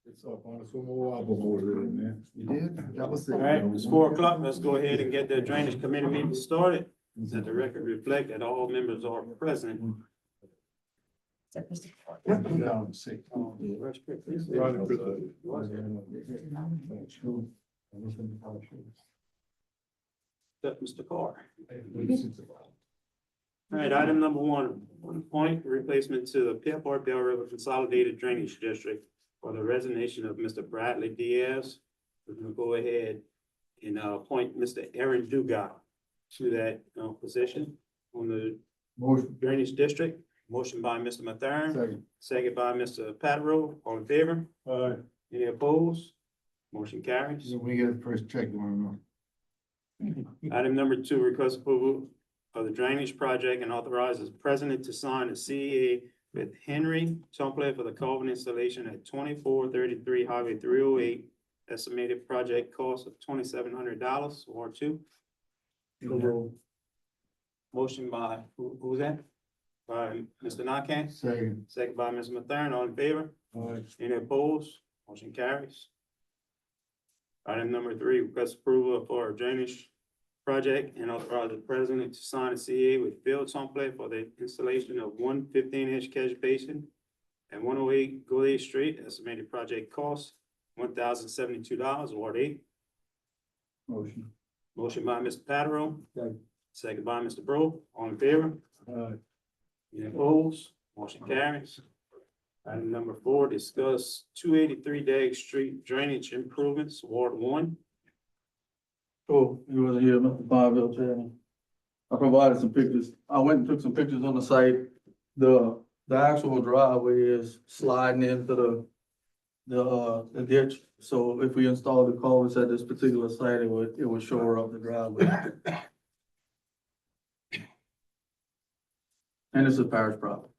It's up on the sumo album over there, man. You did? That was All right, it's 4 o'clock. Let's go ahead and get the drainage committee meeting started. Let the record reflect that all members are present. Down, see. That's Mr. Carr. All right, item number one, appoint replacement to the Pepper Bell River Consolidated Drainage District for the resignation of Mr. Bradley Diaz. We're gonna go ahead and appoint Mr. Aaron Dugas to that position on the Motion. Drainage District. Motion by Mr. Mathern, Second. second by Mr. Patro. All in favor? Aye. Any opposed? Motion carries. So we get a first check going on. Item number two, request approval of the drainage project and authorizes president to sign a CEA with Henry Template for the culvert installation at 2433 Highway 308. Estimated project cost of $2,700 or two. Motion by, who's that? By Mr. Nakane, Second. second by Mr. Mathern. All in favor? Aye. Any opposed? Motion carries. Item number three, request approval for a drainage project and authorize the president to sign a CA with Field Template for the installation of 1 15-inch catch basin at 108 Goulet Street. Estimated project cost $1,072, Ward 8. Motion. Motion by Mr. Patro, Second. second by Mr. Bro. All in favor? Aye. Any opposed? Motion carries. Item number four, discuss 283 Dag Street drainage improvements, Ward 1. Oh, you wasn't here, Mr. Bonneville, Chairman. I provided some pictures. I went and took some pictures on the site. The actual driveway is sliding into the ditch. So if we install the culverts at this particular site, it would shore up the driveway. And it's a parish property.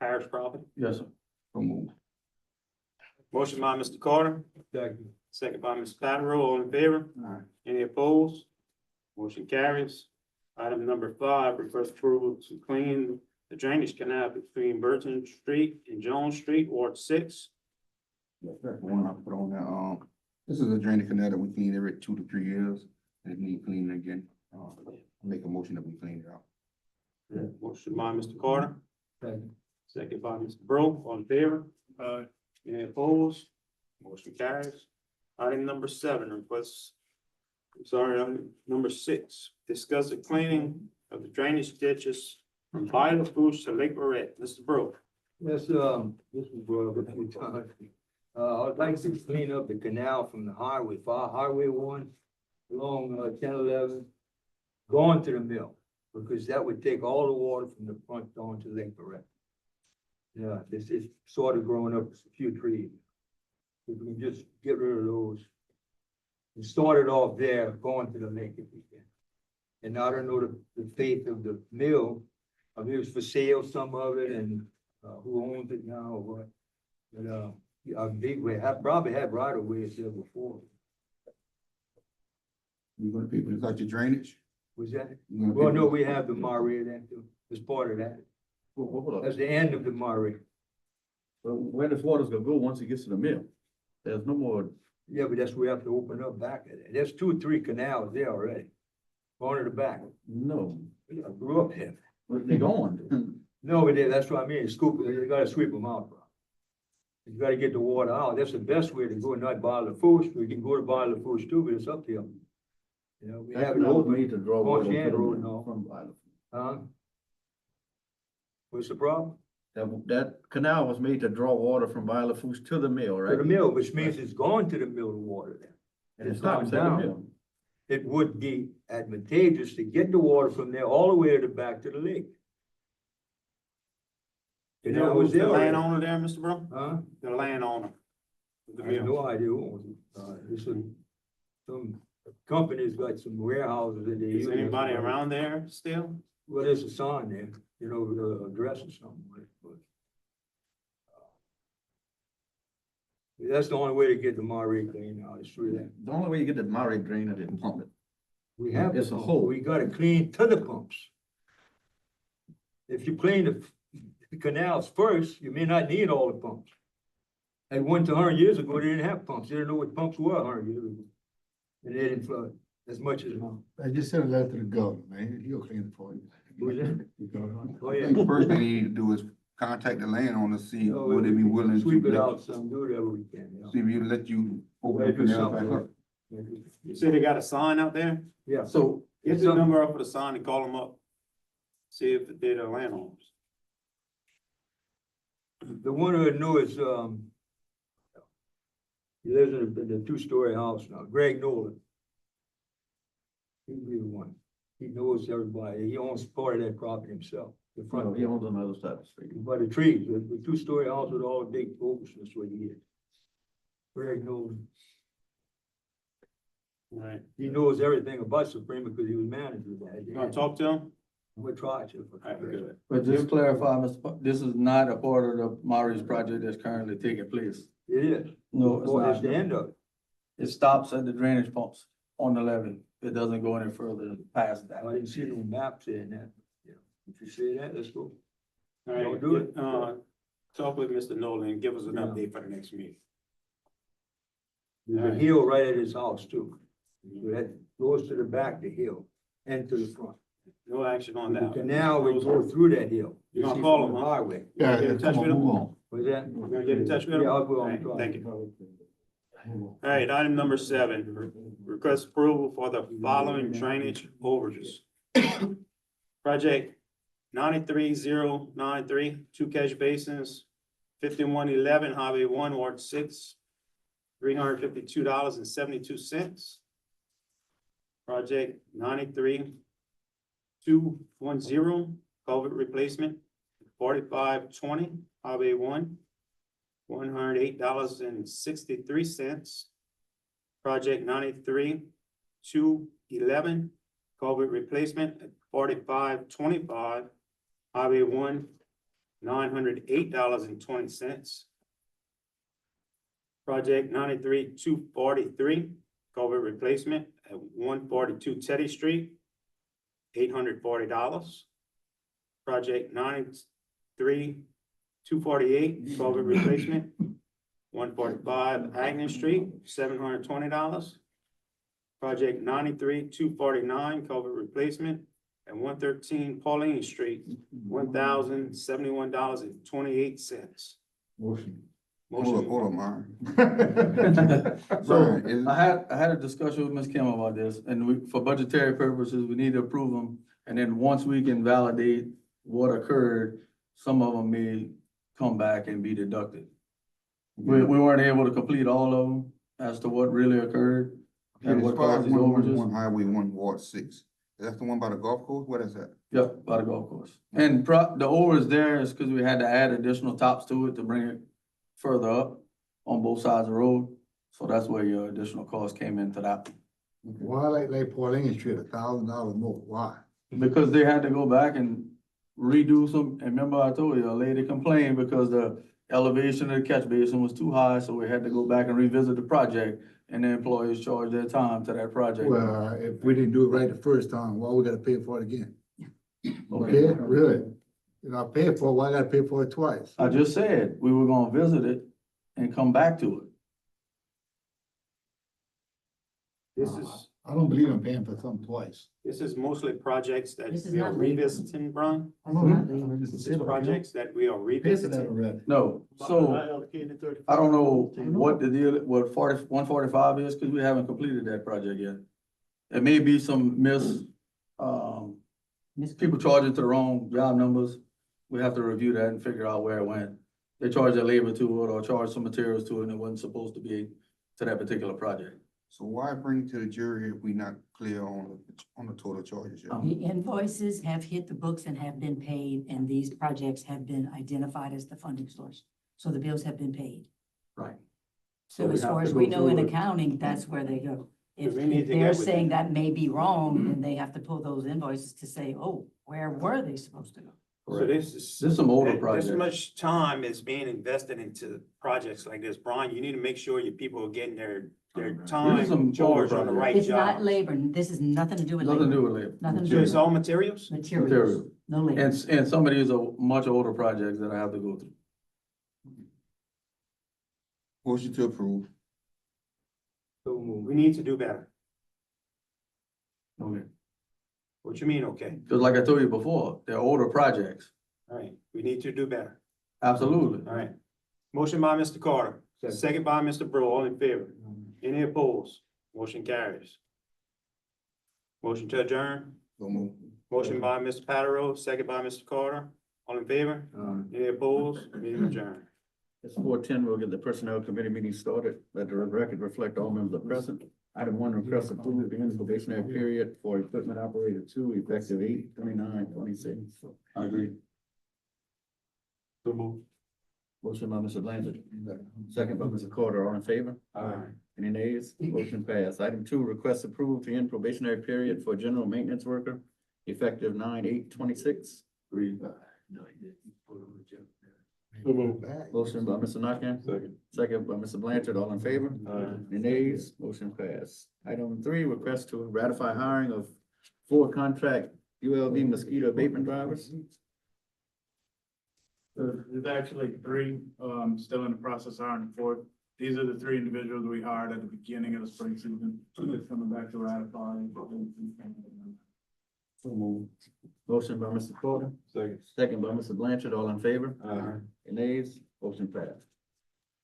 Parish property. Yes, sir. Motion by Mr. Carter, second by Mr. Patro. All in favor? Aye. Any opposed? Motion carries. Item number five, request approval to clean the drainage canal between Burton Street and Jones Street, Ward 6. That's the one I put on there. This is a drainage canal that we clean every 2 to 3 years. And it need cleaning again. Make a motion that we clean it out. Motion by Mr. Carter, second by Mr. Bro. All in favor? Aye. Any opposed? Motion carries. Item number seven, number six, discuss the cleaning of the drainage ditches from Viola Foods to Lake Barrett. Mr. Bro. Yes, this was brought up a few times. I'd like to clean up the canal from the highway, Highway 1, along 1011, going to the mill, because that would take all the water from the front down to Lake Barrett. Yeah, this is sort of growing up a few trees. If we can just get rid of those. And start it off there, going to the lake if we can. And I don't know the fate of the mill. I mean, it was for sale, some of it, and who owns it now or what. But a big way, I probably had right of ways there before. You gonna people, is that your drainage? Was that? You gonna Well, no, people- we have the Murray then too, as part of that. Hold up. That's the end of the Murray. But where this water's gonna go once it gets to the mill? There's no more. Yeah, but that's where we have to open up back at it. There's 2 or 3 canals there already. Going to the back. No, I grew up there. where they going? No, but that's what I mean, scoop, you gotta sweep them out, bro. You gotta get the water out, that's the best way to go, not bottle the food, we can go to bottle the food too, but it's up to them. You know, we have it That was open, made to draw Go water on to Shannon the Road mill now. from Viola. huh? What's the problem? That canal was made to draw water from Viola Foods to the mill, To right? the mill, which means it's going to the mill, the water there. And it It's stops gone at the down. mill. It would be advantageous to get the water from there all the way to the back to the lake. You And know that who's was the there, already. landowner there, Mr. Bro? Huh? The landowner of the I have mill. no idea who owns it. It's some company's got some warehouses that they use. Is anybody around there still? Well, there's a sign there, you know, the address or something, but. That's the only way to get the Murray clean out, is through that. The only way you get the Murray drain is to pump it. We have, It's a to- hole. we gotta clean to the pumps. If you clean the canals first, you may not need all the pumps. At 100 years ago, they didn't have pumps. They didn't know what pumps were 100 years ago. And they didn't flood as much as now. I just sent a letter to the governor, man, he'll clean it for you. Who's that? Oh, I yeah. think the first thing they need to do is contact the landowner, see Oh, would they be willing to. Sweep it let- out some, do whatever we can, See if you let you open the Maybe do canal back something. up. You say they got a sign out there? Yeah. So, Get the number up for the sign and call them up. See if they're the landowners. The one who I know is, he lives in the two-story house now, Greg Nolan. He'd be the one. He knows everybody. He owns part of that property himself, the front. he owns another side of the street. By the trees, the two-story house with all the big oaks, that's what he is. Greg Nolan. All right, He knows everything about Supreme because he was manager there. you gonna talk to them? We'll try to. All right, good. But just clarify, this is not a part of the Maurice project that's currently taking place. It is. No, Well, it's it's the not. end of it. It stops at the drainage pumps on the levee. It doesn't go any further past that. I didn't see no map saying that. Yeah. If you say that, let's go. All right, Don't do it. talk with Mr. Nolan and give us an Yeah. update for the next meeting. There's a Alright. hill right at his house too. So that goes to the back, the hill, and to the front. No action on The that. canal will go through that hill. You gonna see call from him, the huh? Highway. Yeah, Get in touch come with on, him? move on. Was that? You gonna get in touch with him? Yeah, I'll go All on. right, try. thank you. All right, item number 7, request approval for the following drainage overages. Project 93093, 2 catch basins, 5111 Highway 1, Ward 6, $352.72. Project 93210 culvert replacement, 4520 Highway 1, $108.63. Project 93211 culvert replacement at 4525 Highway 1, $908.20. Project 93243 culvert replacement at 142 Teddy Street, $840. Project 93248 culvert replacement, 145 Agnes Street, $720. Project 93249 culvert replacement at 113 Pauline Street, $1,071.28. Motion. Hold on, Myron. So Brian, is- I had a discussion with Ms. Kim about this, and for budgetary purposes, we need to approve them. And then once we can validate what occurred, some of them may come back and be deducted. We weren't able to complete all of them as to what really occurred. And And as what far caused as these one overages. Highway 1, Ward 6, that's the one by the golf course, what is that? Yep, by the golf course. And the overs there is because we had to add additional tops to it to bring it further up on both sides of the road. So that's where your additional cost came into that. Why like Pauline Street, $1,000 more, why? Because they had to go back and redo some, and remember I told you, a lady complained because the elevation of the catch basin was too high, so we had to go back and revisit the project, and the employees charged their time to that project. Well, if we didn't do it right the first time, why we gotta pay for it again? Okay, really? If I pay for it, why I gotta pay for it twice? I just said, we were gonna visit it and come back to it. This is, I don't believe in paying for something twice. this is mostly projects that This is we are not legal. revisiting, Brian. This is projects that we are Pay for that revisiting. already. No, so I don't know what the deal, what 145 is, because we haven't completed that project yet. There may be some people charging to the wrong job numbers. We have to review that and figure out where it went. They charge their labor to it or charge some materials to it, and it wasn't supposed to be to that particular project. So why bring it to the jury if we not clear on the total charges yet? The invoices have hit the books and have been paid, and these projects have been identified as the funding source. So the bills have been paid. Right. So we as have far to as go we know in through it. accounting, that's where they go. If We need to they're get with saying them. that may be wrong, then they have to pull those invoices to say, oh, where were they supposed to go? So this is. This is some older This projects. much time is being invested into projects like this. Brian, you need to make sure your people are getting their These are some time charged on the older right It's not job. labor, this is nothing to do with Nothing to do labor, with labor. Nothing to So do it's all materials? materials. Material. No later. And some of these are much older projects that I have to go through. Motion to approve. So moved. We need to do better. Okay. What you mean, okay? Just like I told you before, they're older projects. All right, we need to do better. Absolutely. All right. Motion by Mr. Carter, Second. second by Mr. Bro, all in favor? Any opposed? Motion carries. Motion to adjourn, So move. motion by Mr. Patero, second by Mr. Carter, all in favor? Any opposed? Meeting adjourned. It's 4:10. We'll get the personnel committee meeting started. Let the record reflect all members are present. Item 1, request approval of the end probationary period for equipment operator 2, effective 8/29/26. I agree. So move. Motion by Mr. Blanchard, second by Mr. Carter. All in favor? Aye. Any nays? Motion passed. Item 2, request approval to end probationary period for general maintenance worker, effective 9/8/26. Agree. Motion by Mr. Nakam, Second. second by Mr. Blanchard. All in favor? Aye. Any nays? Motion passed. Item 3, request to ratify hiring of 4 contract ULV mosquito abatement drivers. There's actually 3, still in the process of hiring 4. These are the 3 individuals we hired at the beginning of the spring season. It's coming back to ratify. Motion by Mr. Carter, Second. second by Mr. Blanchard. All in favor? Aye. Any nays? Motion passed.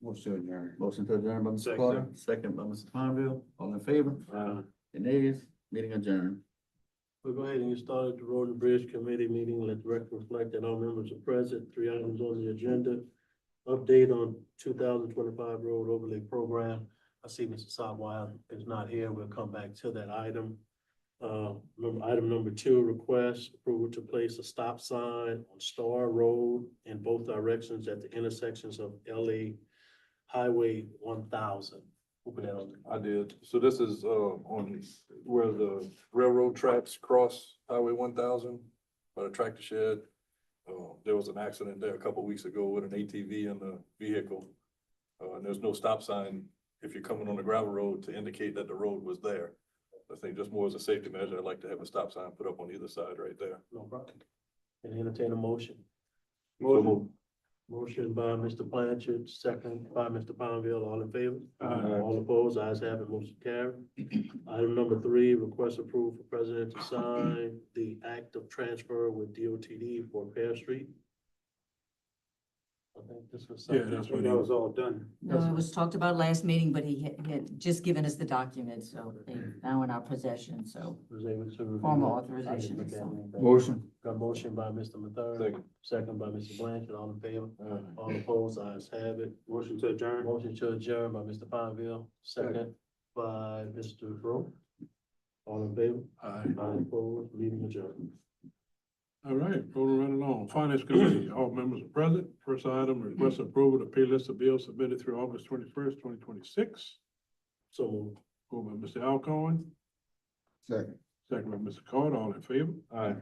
Motion to adjourn. Motion to adjourn by Mr. Second. Carter, second by Mr. Palmville. All in favor? Aye. Any nays? Meeting adjourned. We'll go ahead and get started the Road and Bridge Committee meeting. Let the record reflect that all members are present. 3 items on the agenda. Update on 2025 road overlay program. I see Mr. Sawwile is not here. We'll come back to that item. Item number 2, request approval to place a stop sign on Star Road in both directions at the intersections of LA Highway 1000. Who put that on there? I did. So this is, on where the railroad tracks cross Highway 1000 by the tractor shed. There was an accident there a couple weeks ago with an ATV and a vehicle. And there's no stop sign if you're coming on the gravel road to indicate that the road was there. I think just more as a safety measure, I'd like to have a stop sign put up on either side right there. No problem. And entertain a motion. Motion. Motion by Mr. Blanchard, second by Mr. Palmville, all in favor? Aye. All opposed, ayes have it, motion carried. Item number 3, request approval for president to sign the act of transfer with DOTD for Pear Street. I think this was something. that's That was all done. No, it was talked about last meeting, but he had just given us the document, so they now in our possession, so Was able to review. formal authorization. So. Motion. Got a motion by Mr. Mathur. Second. Second by Mr. Blanchard, all in favor? All opposed, ayes have it. Motion to adjourn. Motion to adjourn by Mr. Pineville, second by Mr. Bro. All in favor? Aye. All opposed, meeting adjourned. All right, rolling right along. Finance Committee, all members are present. First item, request approval to pay list of bills submitted through August 21st, 2026. So moved. Moved by Mr. Alcorn, Second. second by Mr. Carter, all in favor? Aye.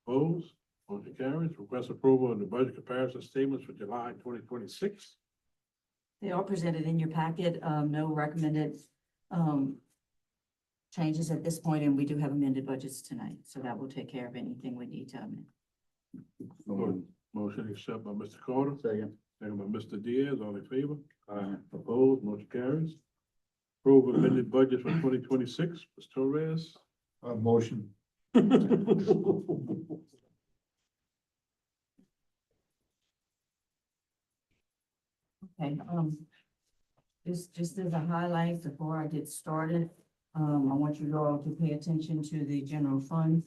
Opposed? Motion carries. Request approval of the budget comparison statements for July 2026. They are presented in your packet, no recommended, changes at this point, and we do have amended budgets tonight, so that will take care of anything we need to amend. Motion accepted by Mr. Carter, Second. second by Mr. Diaz, all in favor? Aye. Opposed? Motion carries. Approval of amended budget for 2026. Ms. Torres. Motion. Okay, just as a highlight before I get started, I want you all to pay attention to the general fund.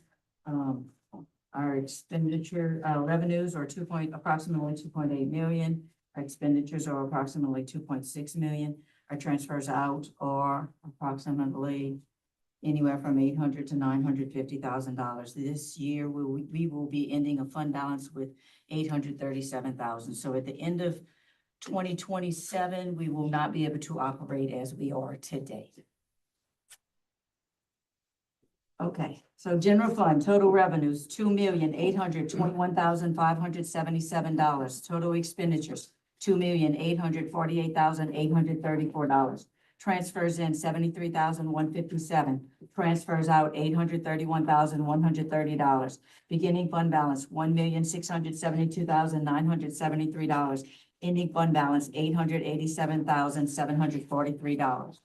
Our expenditure, revenues are approximately 2.8 million. Our expenditures are approximately 2.6 million. Our transfers out are approximately anywhere from $800,000 to $950,000. This year, we will be ending a fund balance with $837,000. So at the end of 2027, we will not be able to operate as we are today. Okay, so general fund, total revenues, $2,821,577. Total expenditures, $2,848,834. Transfers in $73,157. transfers out $831,130. Beginning fund balance, $1,672,973. Ending fund balance, $887,743.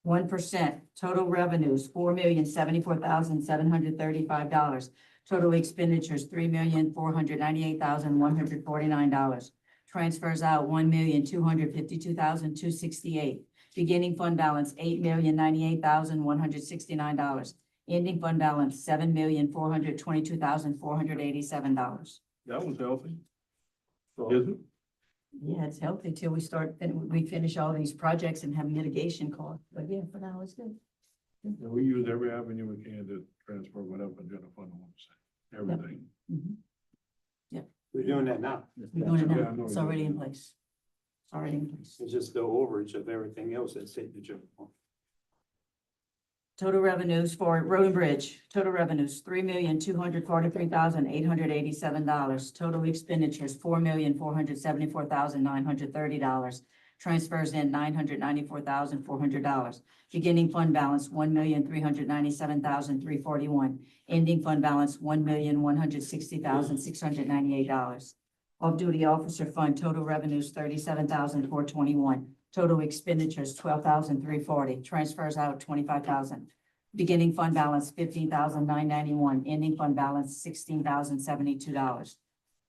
1%, total revenues, $4,074,735. Total expenditures, $3,498,149. Transfers out, $1,252,268. Beginning fund balance, $8,098,169. Ending fund balance, $7,422,487. That was healthy. Is it? Yeah, it's healthy till we finish all these projects and have mitigation costs, but yeah, for now, it's good. Yeah, we use every avenue we can to transfer whatever general fund wants, everything. Mhm. We're doing that now. We're doing it Yeah, I now, know it's you're already doing in that. place. It's already in place. It's just the overage of everything else that's hitting the general fund. Total revenues for road and bridge, total revenues, $3,243,887. Total expenditures, $4,474,930. Transfers in $994,400. Beginning fund balance, $1,397,341. Ending fund balance, $1,160,698. Off-duty officer fund, total revenues, $37,421. Total expenditures, $12,340. Transfers out, $25,000. Beginning fund balance, $15,991. Ending fund balance, $16,072.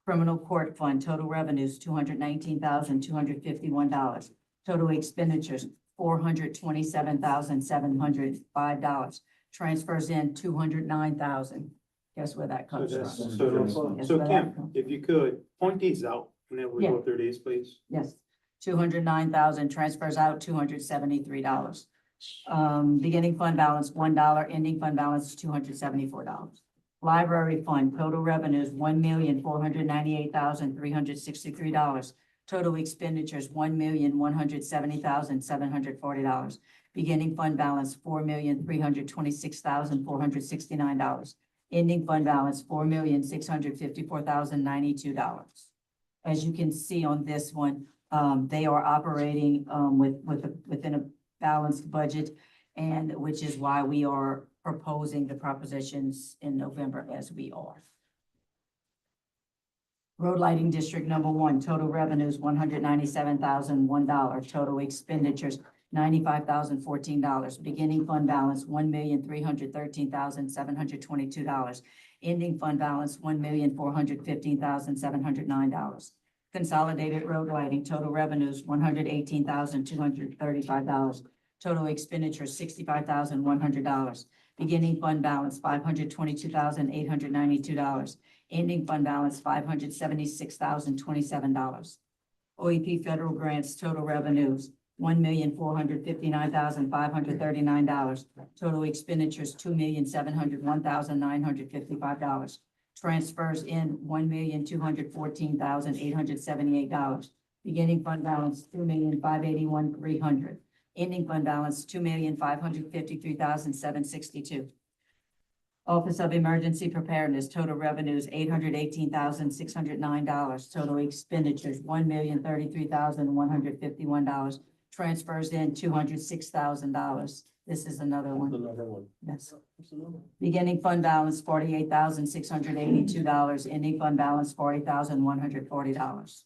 Criminal court fund, total revenues, $219,251. Total expenditures, $427,705. Transfers in, $209,000. Guess where that So comes that's, from? so Kim, if you could, point these out whenever we go through these, please. Yes, 209,000, transfers out $273. Beginning fund balance, $1, ending fund balance, $274. Library fund, total revenues, $1,498,363. Total expenditures, $1,170,740. Beginning fund balance, $4,326,469. Ending fund balance, $4,654,092. As you can see on this one, they are operating, within a balanced budget, and which is why we are proposing the propositions in November as we are. Road lighting district number one, total revenues, $197,001. Total expenditures, $95,014. Beginning fund balance, $1,313,722. Ending fund balance, $1,415,709. Consolidated road lighting, total revenues, $118,235. Total expenditures, $65,100. Beginning fund balance, $522,892. Ending fund balance, $576,027. OEP federal grants, total revenues, $1,459,539. Total expenditures, $2,701,955. Transfers in, $1,214,878. Beginning fund balance, $2,581,300. Ending fund balance, $2,553,762. Office of Emergency Preparedness, total revenues, $818,609. Total expenditures, $1,033,151. Transfers in, $206,000. This is another one. Another one. Yes. Beginning fund balance, $48,682. Ending fund balance, $40,140.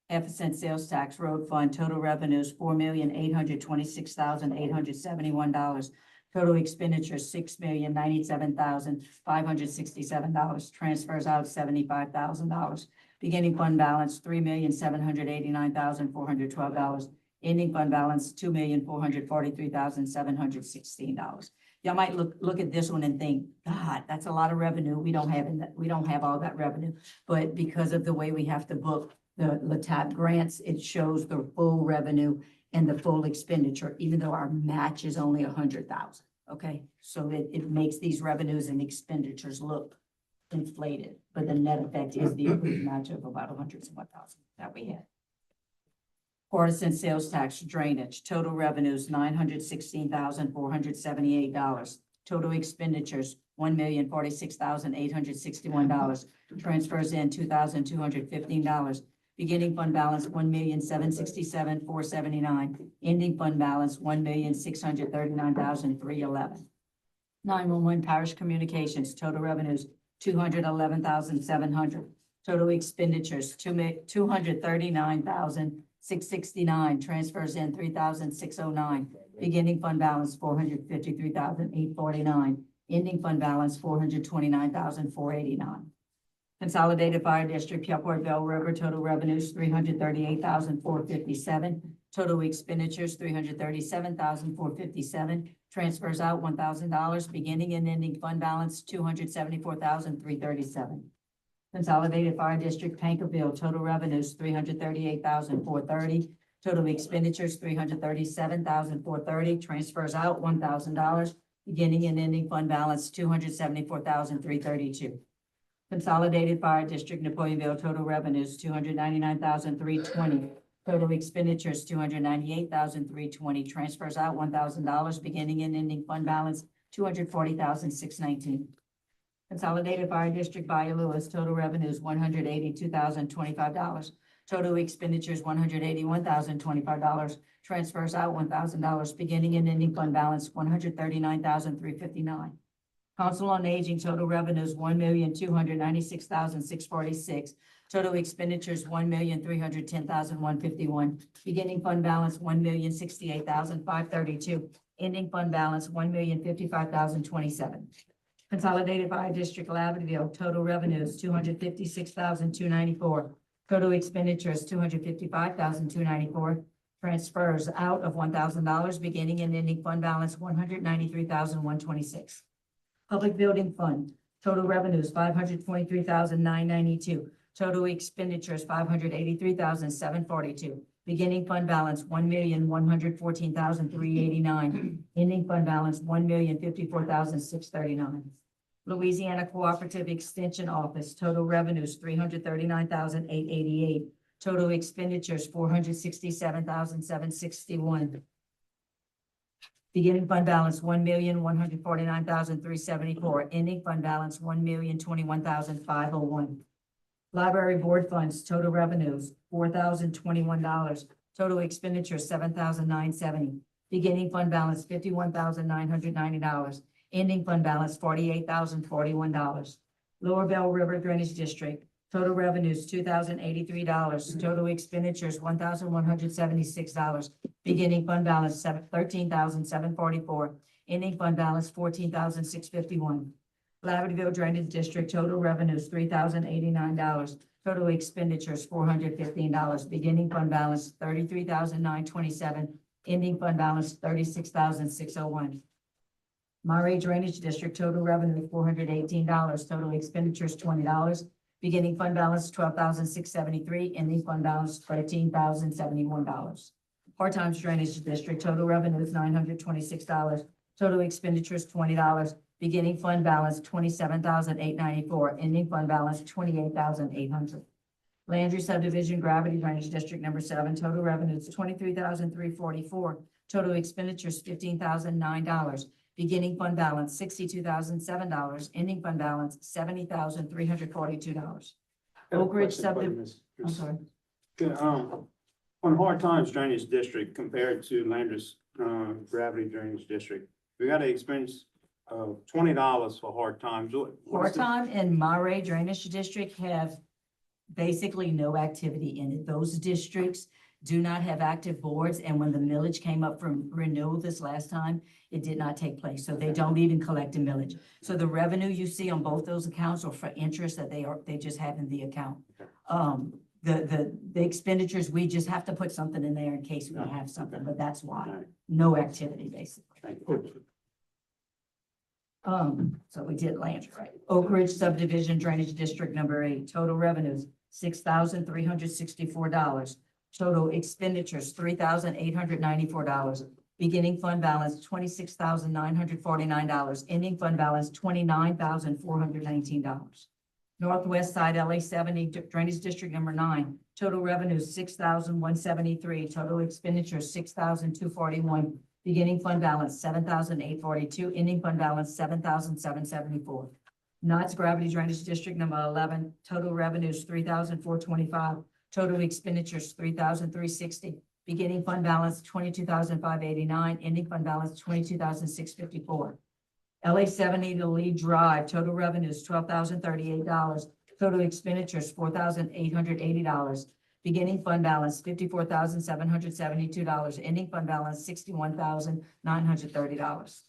F% sales tax road fund, total revenues, $4,826,871. Total expenditures, $6,097,567. Transfers out, $75,000. Beginning fund balance, $3,789,412. Ending fund balance, $2,443,716. Y'all might look at this one and think, God, that's a lot of revenue. We don't have all that revenue. But because of the way we have to book the LATAP grants, it shows the full revenue and the full expenditure, even though our match is only 100,000. Okay, so it makes these revenues and expenditures look inflated, but the net effect is the approved match of about 100,000 that we had. Partisan sales tax drainage, total revenues, $916,478. Total expenditures, $1,046,861. Transfers in, $2,215. beginning fund balance $1,767,479, ending fund balance $1,639,311. 911 Parish Communications, total revenues $211,700. Total expenditures, $239,669, transfers in $3,609, beginning fund balance $453,849, ending fund balance $429,489. Consolidated Fire District, Puyallup Bell River, total revenues $338,457, total expenditures $337,457, transfers out $1,000, beginning and ending fund balance $274,337. Consolidated Fire District, Pankerville, total revenues $338,430, total expenditures $337,430, transfers out $1,000, beginning and ending fund balance $274,332. Consolidated Fire District, Napoleonville, total revenues $299,320, total expenditures $298,320, transfers out $1,000, beginning and ending fund balance $240,619. Consolidated Fire District, Bayou Lewis, total revenues $182,025, total expenditures $181,025, transfers out $1,000, beginning and ending fund balance $139,359. Council on Aging, total revenues $1,296,646, total expenditures $1,310,151, beginning fund balance $1,068,532, ending fund balance $1,055,027. Consolidated Fire District, Lavendale, total revenues $256,294, total expenditures $255,294, transfers out of $1,000, beginning and ending fund balance $193,126. Public Building Fund, total revenues $523,992, total expenditures $583,742, beginning fund balance $1,114,389, ending fund balance $1,054,639. Louisiana Cooperative Extension Office, total revenues $339,888, total expenditures $467,761. Beginning fund balance $1,149,374, ending fund balance $1,021,501. Library Board Funds, total revenues $4,021, total expenditures $7,970, beginning fund balance $51,990, ending fund balance $48,041. Lower Bell River Drainage District, total revenues $2,083, total expenditures $1,176, beginning fund balance $13,744, ending fund balance $14,651. Lavendale Drainage District, total revenues $3,089, total expenditures $415, beginning fund balance $33,927, ending fund balance $36,601. Monterey Drainage District, total revenue $418, total expenditures $20, beginning fund balance $12,673, ending fund balance $13,071. Hard Times Drainage District, total revenue is $926, total expenditures $20, beginning fund balance $27,894, ending fund balance $28,800. Landry Subdivision Gravity Drainage District number 7, total revenues $23,344, total expenditures $15,009, beginning fund balance $62,007, ending fund balance $70,342. Oak Ridge Subdivision, I'm sorry. Okay, on Hard Times Drainage District compared to Landry's, Gravity Drainage District, we got an expense of $20 for Hard Times. Hard Time and Monterey Drainage District have basically no activity in it. Those districts do not have active boards, and when the millage came up from renewal this last time, it did not take place, so they don't even collect a millage. So the revenue you see on both those accounts are for interest that they just have in the account. The expenditures, we just have to put something in there in case we have something, but that's why, no activity basically. Thank you. So we did Landry, right? Oak Ridge Subdivision Drainage District number 8, total revenues $6,364, total expenditures $3,894, beginning fund balance $26,949, ending fund balance $29,419. Northwest Side LA 70 Drainage District number 9, total revenues $6,173, total expenditures $6,241, beginning fund balance $7,842, ending fund balance $7,774. Knott's Gravity Drainage District number 11, total revenues $3,425, Total expenditures, $3,360. Beginning fund balance, $22,589. Ending fund balance, $22,654. LA 70 to Lee Drive, total revenues, $12,038. Total expenditures, $4,880. Beginning fund balance, $54,772. Ending fund balance, $61,930.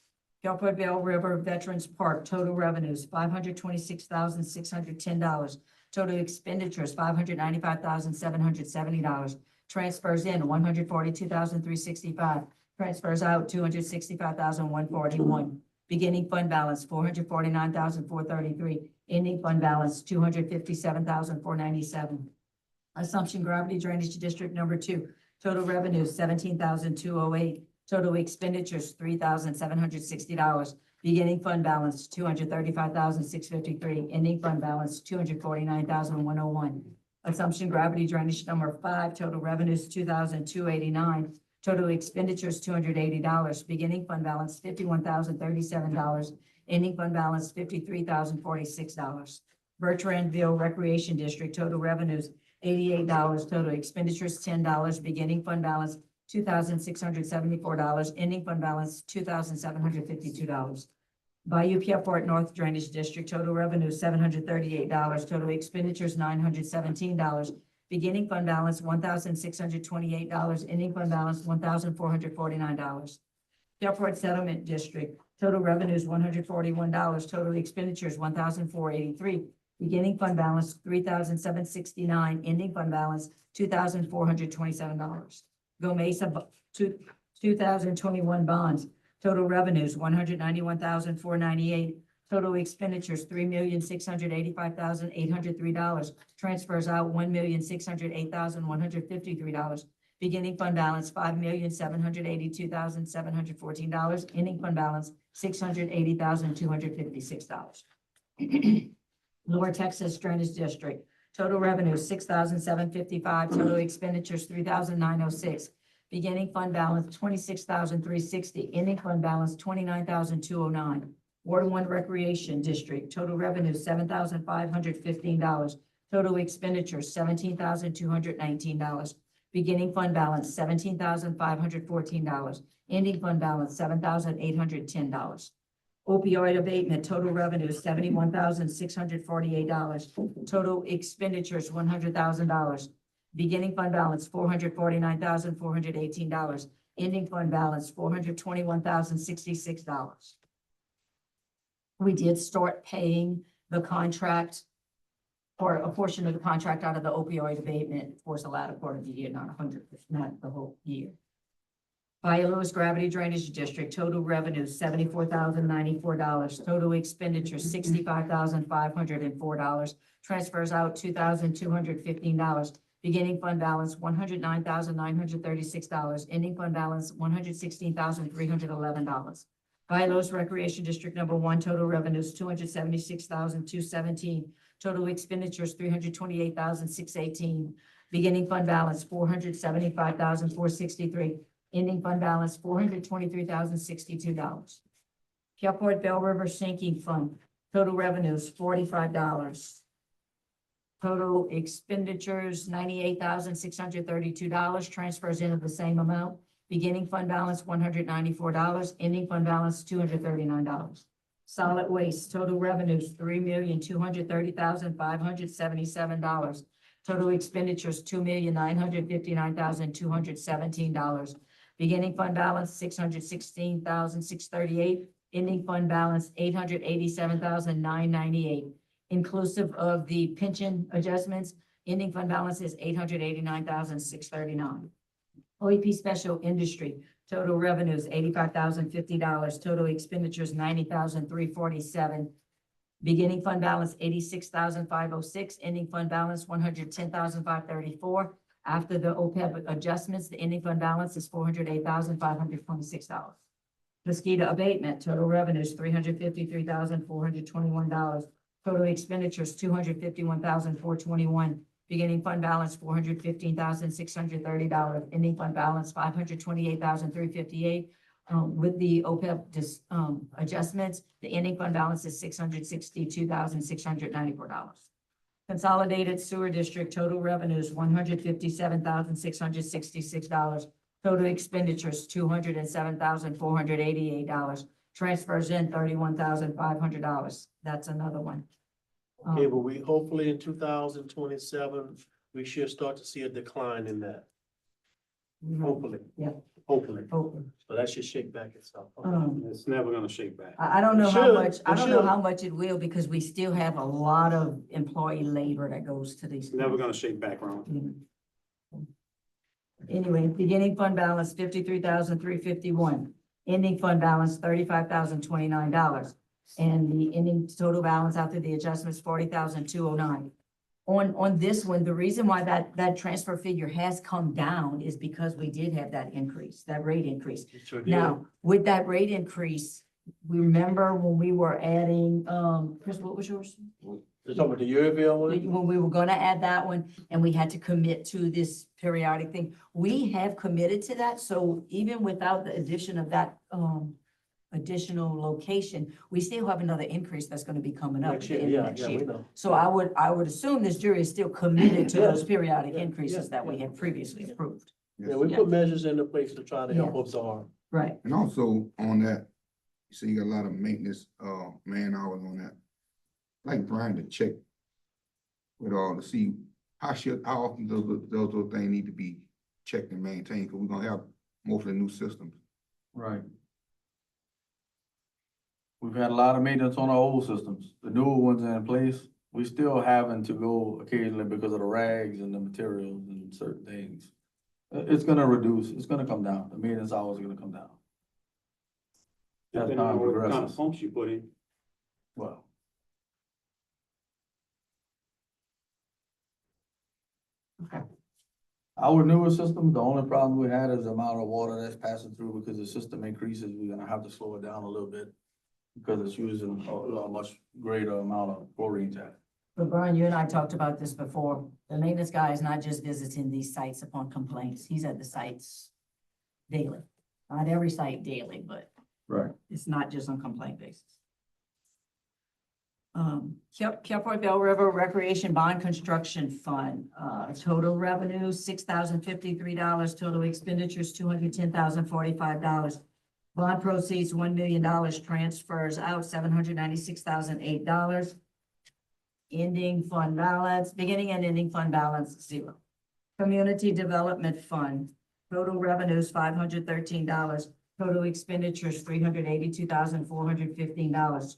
Gulfport Bell River Veterans Park, total revenues, $526,610. Total expenditures, $595,770. Transfers in, $142,365. Transfers out, $265,141. Beginning fund balance, $449,433. Ending fund balance, $257,497. Assumption Gravity Drainage District number 2, total revenues, $17,208. Total expenditures, $3,760. Beginning fund balance, $235,653. Ending fund balance, $249,101. Assumption Gravity Drainage number 5, total revenues, $2,289. Total expenditures, $280. Beginning fund balance, $51,037. Ending fund balance, $53,046. Bertrandville Recreation District, total revenues, $88. Total expenditures, $10. Beginning fund balance, $2,674. Ending fund balance, $2,752. Bayou Pierpont North Drainage District, total revenue, $738. Total expenditures, $917. Beginning fund balance, $1,628. Ending fund balance, $1,449. Pierpont Settlement District, total revenues, $141. Total expenditures, $1,483. Beginning fund balance, $3,769. Ending fund balance, $2,427. Go Mesa, 2021 bonds, total revenues, $191,498. Total expenditures, $3,685,803. Transfers out, $1,608,153. Beginning fund balance, $5,782,714. Ending fund balance, $680,256. Lower Texas Drainage District, total revenue, $6,755. Total expenditures, $3,906. Beginning fund balance, $26,360. Ending fund balance, $29,209. Ward 1 Recreation District, total revenue, $7,515. Total expenditures, $17,219. Beginning fund balance, $17,514. Ending fund balance, $7,810. Opioid abatement, total revenue, $71,648. Total expenditures, $100,000. Beginning fund balance, $449,418. Ending fund balance, $421,066. We did start paying the contract or a portion of the contract out of the opioid abatement for the latter part of the year, not 100%, not the whole year. Bayou Lewis Gravity Drainage District, total revenue, $74,094. Total expenditures, $65,504. Transfers out, $2,215. Beginning fund balance, $109,936. Ending fund balance, $116,311. Bayou Lewis Recreation District number 1, total revenues, $276,217. Total expenditures, $328,618. Beginning fund balance, $475,463. Ending fund balance, $423,062. Pierpont Bell River Sinking Fund, total revenues, $45. Total expenditures, $98,632. Transfers into the same amount. Beginning fund balance, $194. Ending fund balance, $239. Solid Waste, total revenues, $3,230,577. Total expenditures, $2,959,217. Beginning fund balance, $616,638. Ending fund balance, $887,998. Inclusive of the pension adjustments, ending fund balance is $889,639. OEP Special Industry, total revenues, $85,050. Total expenditures, $90,347. Beginning fund balance, $86,506. Ending fund balance, $110,534. After the OPEB adjustments, the ending fund balance is $408,526. Mosquito abatement, total revenues, $353,421. Total expenditures, $251,421. Beginning fund balance, $415,630. Ending fund balance, $528,358. With the OPEB adjustments, the ending fund balance is $662,694. Consolidated Sewer District, total revenues, $157,666. Total expenditures, $207,488. Transfers in, $31,500. That's another one. Okay, but we, hopefully in 2027, we should start to see a decline in that, hopefully. Yeah. Hopefully, Hopefully. so that should shake back itself. It's never gonna shake back. I don't know It how should, much, I it don't know should. how much it will, because we still have a lot of employee labor that goes to these. It's never gonna shake back, Ron. Anyway, beginning fund balance, $53,351. Ending fund balance, $35,029. And the ending total balance after the adjustments, $40,209. On this one, the reason why that transfer figure has come down is because we did have that increase, that rate increase. Sure did. Now, with that rate increase, remember when we were adding, Chris, what was yours? You're talking about the Yearville one? When we were gonna add that one and we had to commit to this periodic thing, we have committed to that. So even without the addition of that, additional location, we still have another increase that's gonna be coming up at Next the year, end of yeah, next yeah, we year. know. So I would assume this jury is still committed to Yeah, those periodic yeah, increases yeah, that we yeah. had previously approved. Yeah, we put measures into place to try to help absorb. Right. And also on that, you see you got a lot of maintenance, man hours on that. Like Brian to check with all to see how often those things need to be checked and maintained, because we're gonna have mostly new systems. Right. We've had a lot of maintenance on our old systems. The newer ones are in place. We still having to go occasionally because of the rags and the materials and certain things. It's gonna reduce, it's gonna come down. The maintenance hours are gonna come down. As Depending time on what kind of progresses. pumps you put in. Well. Okay. Our newer system, the only problem we had is the amount of water that's passing through because the system increases. We're gonna have to slow it down a little bit because it's using a much greater amount of chlorine tap. But Brian, you and I talked about this before. The maintenance guy is not just visiting these sites upon complaints. He's at the sites daily. Not every site daily, but Right. it's not just on complaint basis. Kelport Bell River Recreation Bond Construction Fund, total revenue, $6,053, total expenditures, $210,045. Bond proceeds, $1 million, transfers out, $796,008. Ending fund balance, beginning and ending fund balance, $0. Community Development Fund, total revenues, $513, total expenditures, $382,415.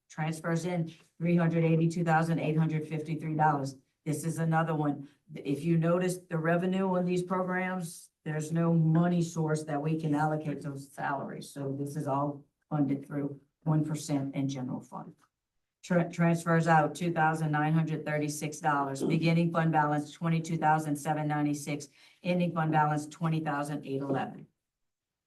Transfers in, $382,853. This is another one. If you notice the revenue on these programs, there's no money source that we can allocate those salaries. So this is all funded through 1% and general fund. Transfers out $2,936. Beginning fund balance, $22,796. Ending fund balance, $20,811.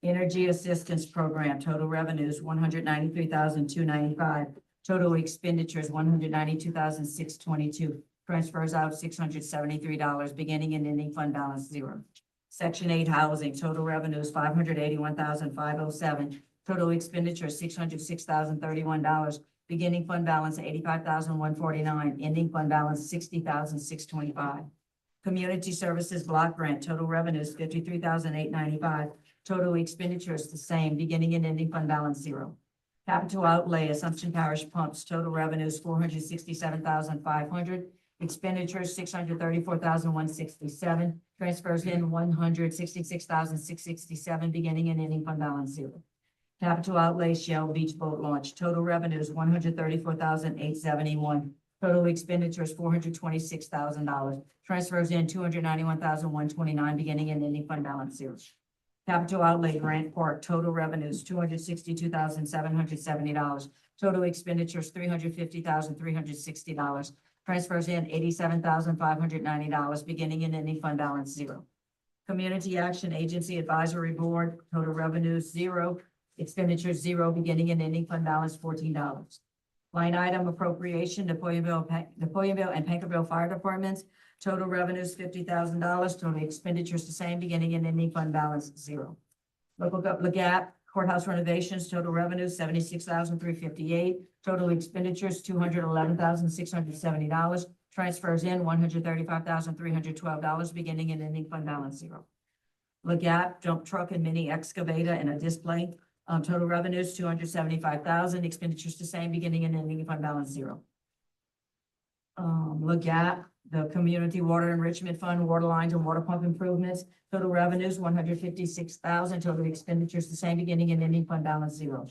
Energy Assistance Program, total revenues, $193,295. Total expenditures, $192,622. Transfers out $673. Beginning and ending fund balance, $0. Section 8 Housing, total revenues, $581,507. Total expenditures, $606,031. Beginning fund balance, $85,149. Ending fund balance, $60,625. Community Services Block Grant, total revenues, $53,895. Total expenditures the same, beginning and ending fund balance, $0. Capital outlay, Assumption Parish Pumps, total revenues, $467,500. Expenditures, $634,167. Transfers in, $166,667. Beginning and ending fund balance, $0. Capital outlay, Shell Beach Boat Launch, total revenues, $134,871. Total expenditures, $426,000. Transfers in, $291,129. Beginning and ending fund balance, $0. Capital outlay, Grant Park, total revenues, $262,770. Total expenditures, $350,360. Transfers in, $87,590. Beginning and ending fund balance, $0. Community Action Agency Advisory Board, total revenues, $0. Expenditures, $0. Beginning and ending fund balance, $14. Line item appropriation, Napoleonville and Pankerville Fire Departments, total revenues, $50,000. Total expenditures, the same. Beginning and ending fund balance, $0. Local Gap Courthouse renovations, total revenues, $76,358. Total expenditures, $211,670. Transfers in $135,312, beginning and ending fund balance zero. Legap, dump truck and mini excavator and a display. Total revenues, $275,000, expenditures the same, beginning and ending fund balance zero. Legap, the Community Water Enrichment Fund, water lines and water pump improvements. Total revenues, $156,000, total expenditures the same, beginning and ending fund balance zero.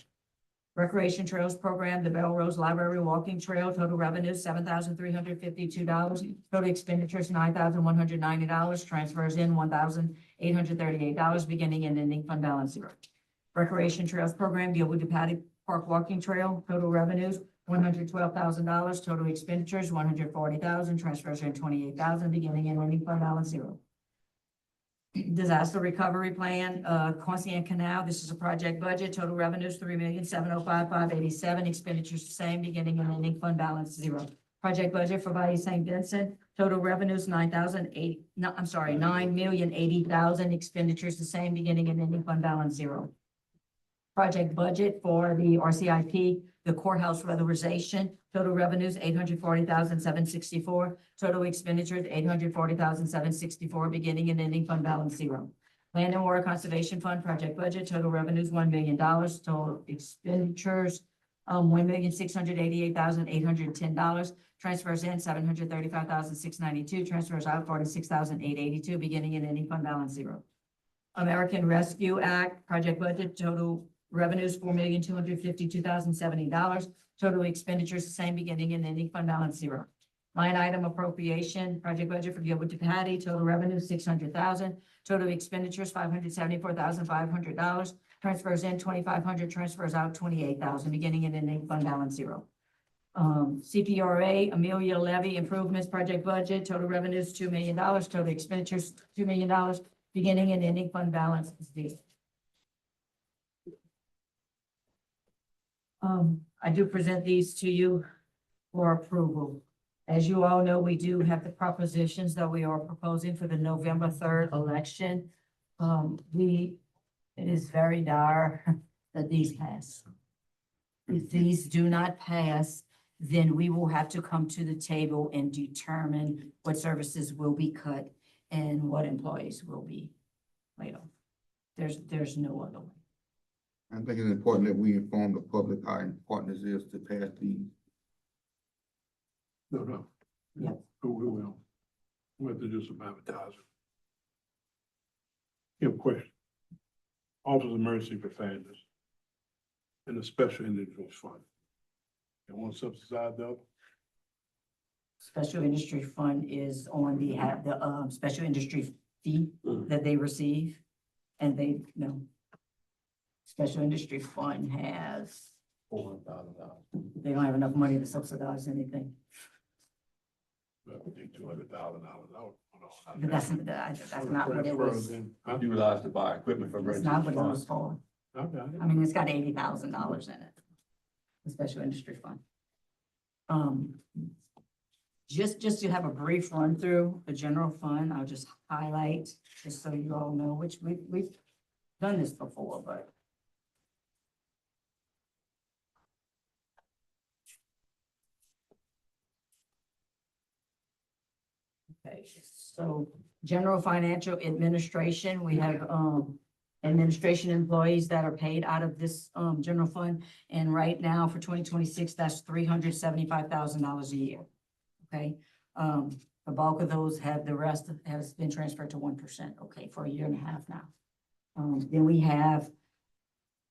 Recreation Trails Program, the Bell Rose Library Walking Trail, total revenues, $7,352. Total expenditures, $9,190. Transfers in, $1,838, beginning and ending fund balance zero. Recreation Trails Program, Gilwood to Patty Park Walking Trail, total revenues, $112,000. Total expenditures, $140,000. Transfers in, $28,000, beginning and ending fund balance zero. Disaster Recovery Plan, Quansian Canal, this is a project budget, total revenues, $3,705,587, expenditures the same, beginning and ending fund balance zero. Project budget for Bayou St. Vincent, total revenues, $9,080,000, expenditures the same, beginning and ending fund balance zero. Project budget for the RCIP, the courthouse weatherization, total revenues, $840,764. Total expenditures, $840,764, beginning and ending fund balance zero. Land and Water Conservation Fund, project budget, total revenues, $1 million. Total expenditures, $1,688,810. Transfers in, $735,692. Transfers out, $46,882, beginning and ending fund balance zero. American Rescue Act, project budget, total revenues, $4,252,070. Total expenditures, the same, beginning and ending fund balance zero. Line item appropriation, project budget for Gilwood to Patty, total revenue, $600,000. Total expenditures, $574,500. Transfers in, $2,500. Transfers out, $28,000, beginning and ending fund balance zero. CPRA, Amelia Levy Improvements, project budget, total revenues, $2 million. Total expenditures, $2 million, beginning and ending fund balance zero. I do present these to you for approval. As you all know, we do have the propositions that we are proposing for the November 3rd election. It is very dire that these pass. If these do not pass, then we will have to come to the table and determine what services will be cut and what employees will be laid off. There's no other way. I think it's important that we inform the public how important it is to pass these. No. Yeah. We will. We have to do some advertising. You have a question? Office of Mercy for Families and the Special Individuals Fund. You want to subsidize that? Special Industry Fund is on the special industry fee that they receive. And Special Industry Fund has, they don't have enough money to subsidize anything. But that's not what it was. I utilize to buy equipment for. That's not what it was for. Okay. I mean, it's got $80,000 in it, the Special Industry Fund. Just to have a brief run through the general fund, I'll just highlight, just so you all know, which we've done this before, but. Okay, so general financial administration, we have, administration employees that are paid out of this, general fund. And right now for 2026, that's $375,000 a year. Okay, the bulk of those the rest has been transferred to 1%, okay, for a year and a half now. Then we have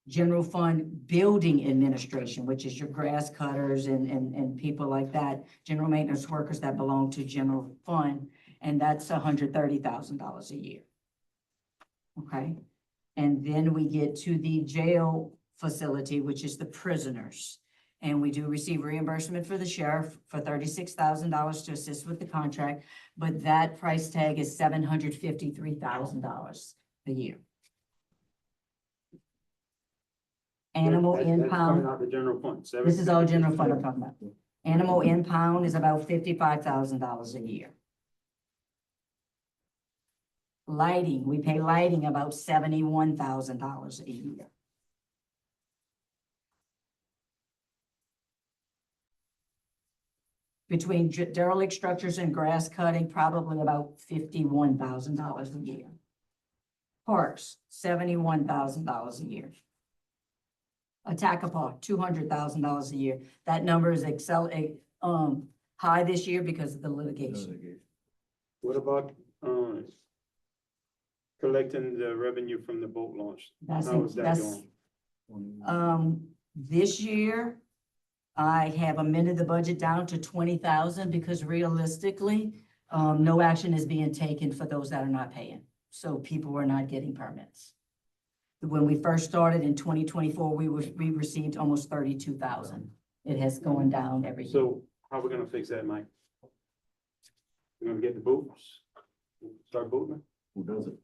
general fund building administration, which is your grass cutters and people like that, general maintenance workers that belong to general fund, and that's $130,000 a year. Okay, and then we get to the jail facility, which is the prisoners. And we do receive reimbursement for the sheriff for $36,000 to assist with the contract, but that price tag is $753,000 a year. Animal impound. Not the general fund. This is all general fund I'm talking about. Animal impound is about $55,000 a year. Lighting, we pay lighting about $71,000 a year. Between derelict structures and grass cutting, probably about $51,000 a year. Parks, $71,000 a year. Attackapah, $200,000 a year. That number is high this year because of the litigation. What about, collecting the revenue from the boat launch? That's, How is that that's, going? this year, I have amended the budget down to 20,000 because realistically, no action is being taken for those that are not paying. So people are not getting permits. When we first started in 2024, we received almost 32,000. It has gone down every year. So how are we gonna fix that, Mike? We're gonna get the boots, start booting? Who does it?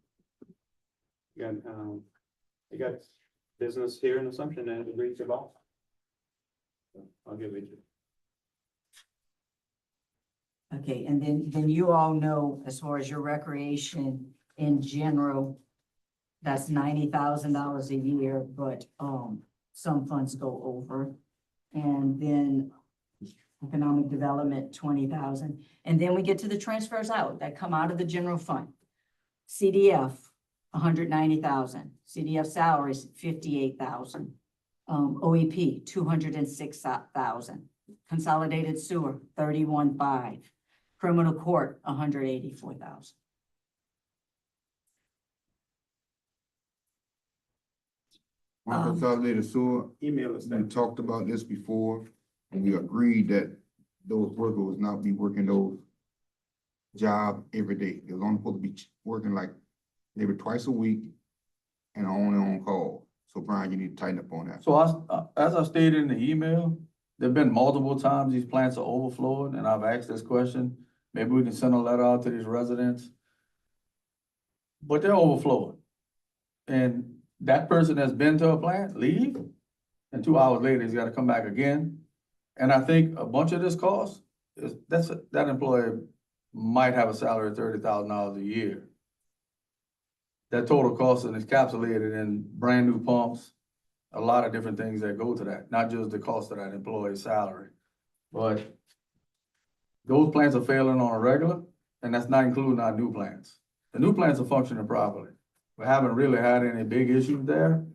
You got business here in Assumption that agreed to law. I'll give it to you. Okay, and then you all know, as far as your recreation in general, that's $90,000 a year, but, some funds go over. And then economic development, 20,000. And then we get to the transfers out that come out of the general fund. CDF, 190,000. CDF salaries, 58,000. OEP, 206,000. Consolidated sewer, 31,500. Criminal court, 184,000. My consolidated sewer, Email us we that. talked about this before, and we agreed that those workers would not be working those job every day. They're only supposed to be working like maybe twice a week and only on call. So Brian, you need to tighten up on that. So as I stated in the email, there've been multiple times these plants are overflowing, and I've asked this question. Maybe we can send a letter out to these residents. But they're overflowing. And that person that's been to a plant, leave, and 2 hours later, he's gotta come back again. And I think a bunch of this cost is, that employee might have a salary of $30,000 a year. That total cost is encapsulated in brand new pumps, a lot of different things that go to that, not just the cost of that employee's salary. But those plants are failing on a regular, and that's not including our new plants. The new plants are functioning properly. We haven't really had any big issues there,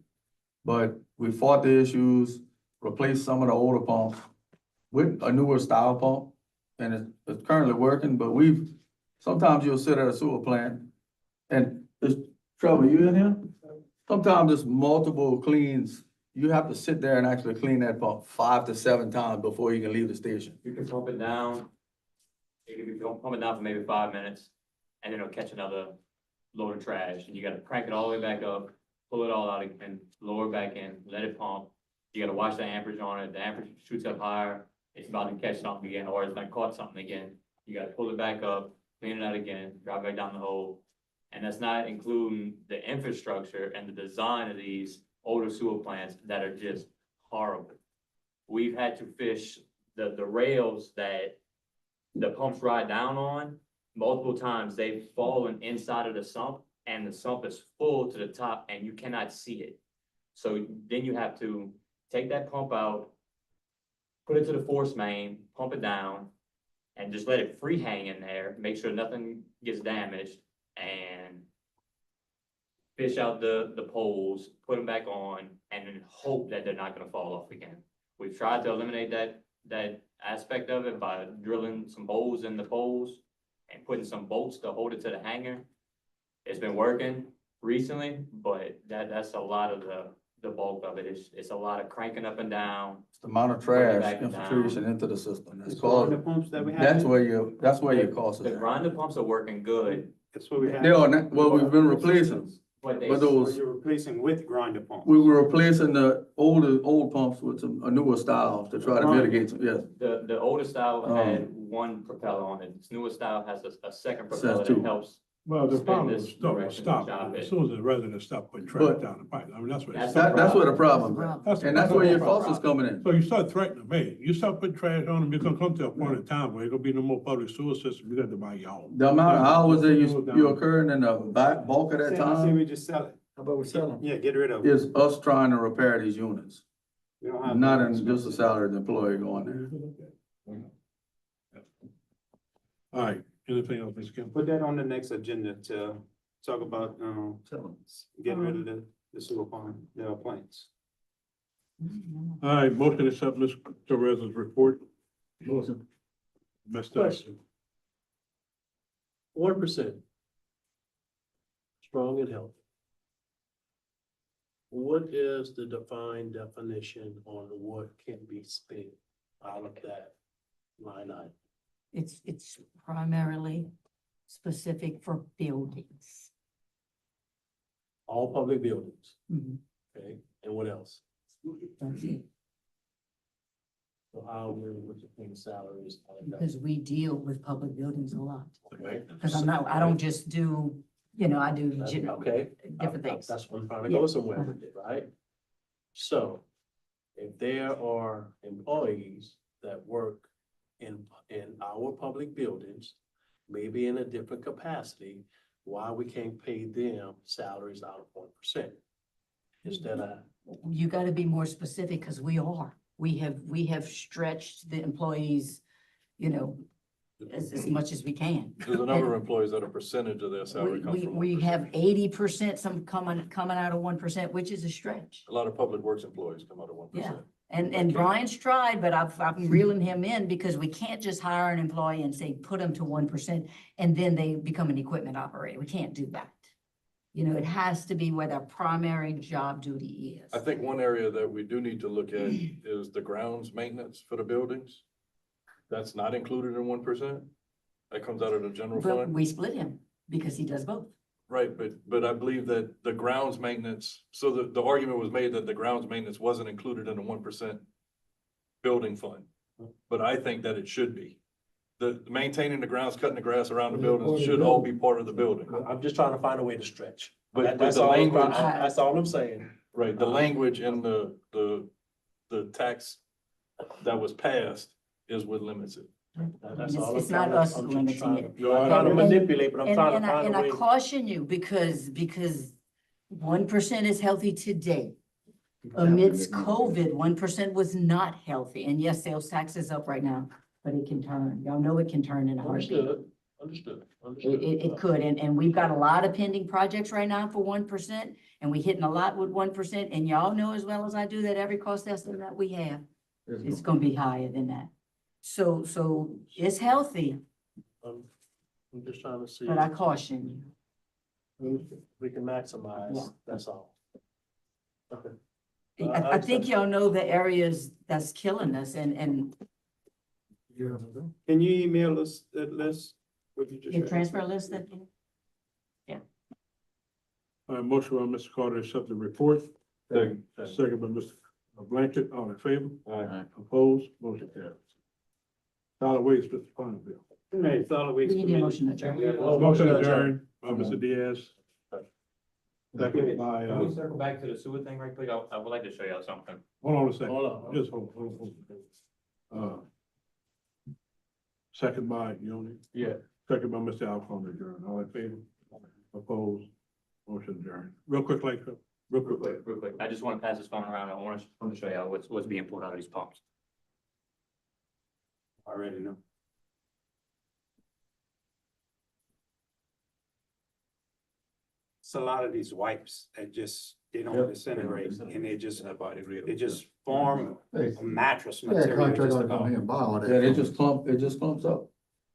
but we fought the issues, replaced some of the older pumps with a newer style pump, and it's currently working, but sometimes you'll sit at a sewer plant, and Trevor, you in here? Sometimes it's multiple cleans. You have to sit there and actually clean that pump 5 to 7 times before you can leave the station. You can pump it down. You can pump it down for maybe 5 minutes, and then it'll catch another load of trash, and you gotta crank it all the way back up, pull it all out and lower it back in, let it pump. You gotta watch the amperage on it. The amperage shoots up higher, it's about to catch something again, or it's gonna caught something again. You gotta pull it back up, clean it out again, drop it back down the hole. And that's not including the infrastructure and the design of these older sewer plants that are just horrible. We've had to fish the rails that the pumps ride down on. Multiple times they've fallen inside of the sump, and the sump is full to the top and you cannot see it. So then you have to take that pump out, put it to the force main, pump it down, and just let it free hang in there, make sure nothing gets damaged, and fish out the poles, put them back on, and then hope that they're not gonna fall off again. We've tried to eliminate that aspect of it by drilling some holes in the poles and putting some bolts to hold it to the hanger. It's been working recently, but that's a lot of the bulk of it. It's a lot of cranking up and down. It's the amount of trash infiltration into the system. That's caused, The pumps that we have. that's where your cost The is at. grinder pumps are working good, That's what we have. They are, well, we've been replacing, but but Or those, you're replacing with grinder pumps. we were replacing the old pumps with a newer style to try to mitigate some, yes. the older style had one propeller on it. This newer style has a second propeller two. that helps. Well, the Spin problem this is direction, stop, chop as it. soon as the residents stop putting trash But- down the pipe, I mean, that's what. That's That's where the problem is. That's the And that's where your problem. cost is coming in. So you start threatening me, you start putting trash on them, you're gonna come to a point in time where there's gonna be no more public sewer system, you got to buy your own. The amount of hours that you're occurring in the bulk of that I say time we just sell it. How about we sell them? Yeah, get rid of it. Is us trying to repair these units, We don't have not that in just a salaried employee going there. All right, anything else, Mr. Kim? Put that on the next agenda to talk about, Tell them. getting rid of the sewer pond, the plants. All right, motion to accept Mr. Torres's report. Motion. Mr. Question. 1%. Strong and healthy. What is the defined definition on what can be spent out of that line item? It's primarily specific for buildings. All public buildings, Mhm. okay, and what else? That's it. So how we're paying salaries out of that? Because we deal with public buildings a lot. Okay. Because I don't just do, I do Okay. different things. That's what I'm trying to go somewhere with it, right? So if there are employees that work in our public buildings, maybe in a different capacity, why we can't pay them salaries out of 1%? Instead of, You gotta be more specific, because we have stretched the employees, as much as we can. There's a number of employees that a percentage of their salary comes from. We 1%. have 80%, some coming out of 1%, which is a stretch. A lot of public works employees come out of 1%. And Brian's tried, but I'm reeling him in because we can't just hire an employee and say, put them to 1%, and then they become an equipment operator. We can't do that. It has to be where their primary job duty I is. think one area that we do need to look at is the grounds maintenance for the buildings. That's not included in 1%. That comes out of the general But fund. we split him because he does both. Right, but I believe that the grounds maintenance, so the argument was made that the grounds maintenance wasn't included in the 1% building fund. But I think that it should be. The maintaining the grounds, cutting the grass around the buildings should all be part of the building. I'm just trying to find a way to stretch. But That's the all, language, that's all I'm saying. right, the language in the tax that was passed is what limits it. That's It's- all it's I'm not trying to- us I'm just limiting trying it. to- I'm trying to manipulate, but I'm trying to And find a I way. caution you because 1% is healthy today. Amidst COVID, 1% was not healthy. And yes, sales tax is up right now, but it can turn. Y'all know it can turn in a heartbeat. Understood. It could, and we've got a lot of pending projects right now for 1%, and we hitting a lot with 1%, and y'all know as well as I do that every cost estimate that we have is gonna be higher than that. So it's healthy, I'm just trying to see. but I caution you. We can maximize, Yeah. that's all. Okay. I think y'all know the areas that's killing us, and Can you email us that list? What you just the read? transfer list that, All right, motion by Mr. Carter, to accept the report. Second. Second by Mr. Blanchard, all in favor? Aye. Opposed, motion carries. Solid waste, Mr. Fonville. Hey, solid waste we need a committee. motion adjourned. Motion adjourned by Mr. Diaz. Second by, Can we circle back to the sewer thing right quick? I would like to show y'all something. hold on a second. Hold on. Just hold. Second by Yoni. Yeah. Second by Mr. Alcone adjourned. All in favor? Opposed? Motion adjourned. Real quick. Real quick. I just want to pass this phone around. I want to show y'all what's being pulled out of these pumps. I already know. It's a lot of these wipes that they don't disintegrate, and they just form Hey, a mattress yeah, material. contract just on come about. here and buy all that. Yeah, it just clumps up.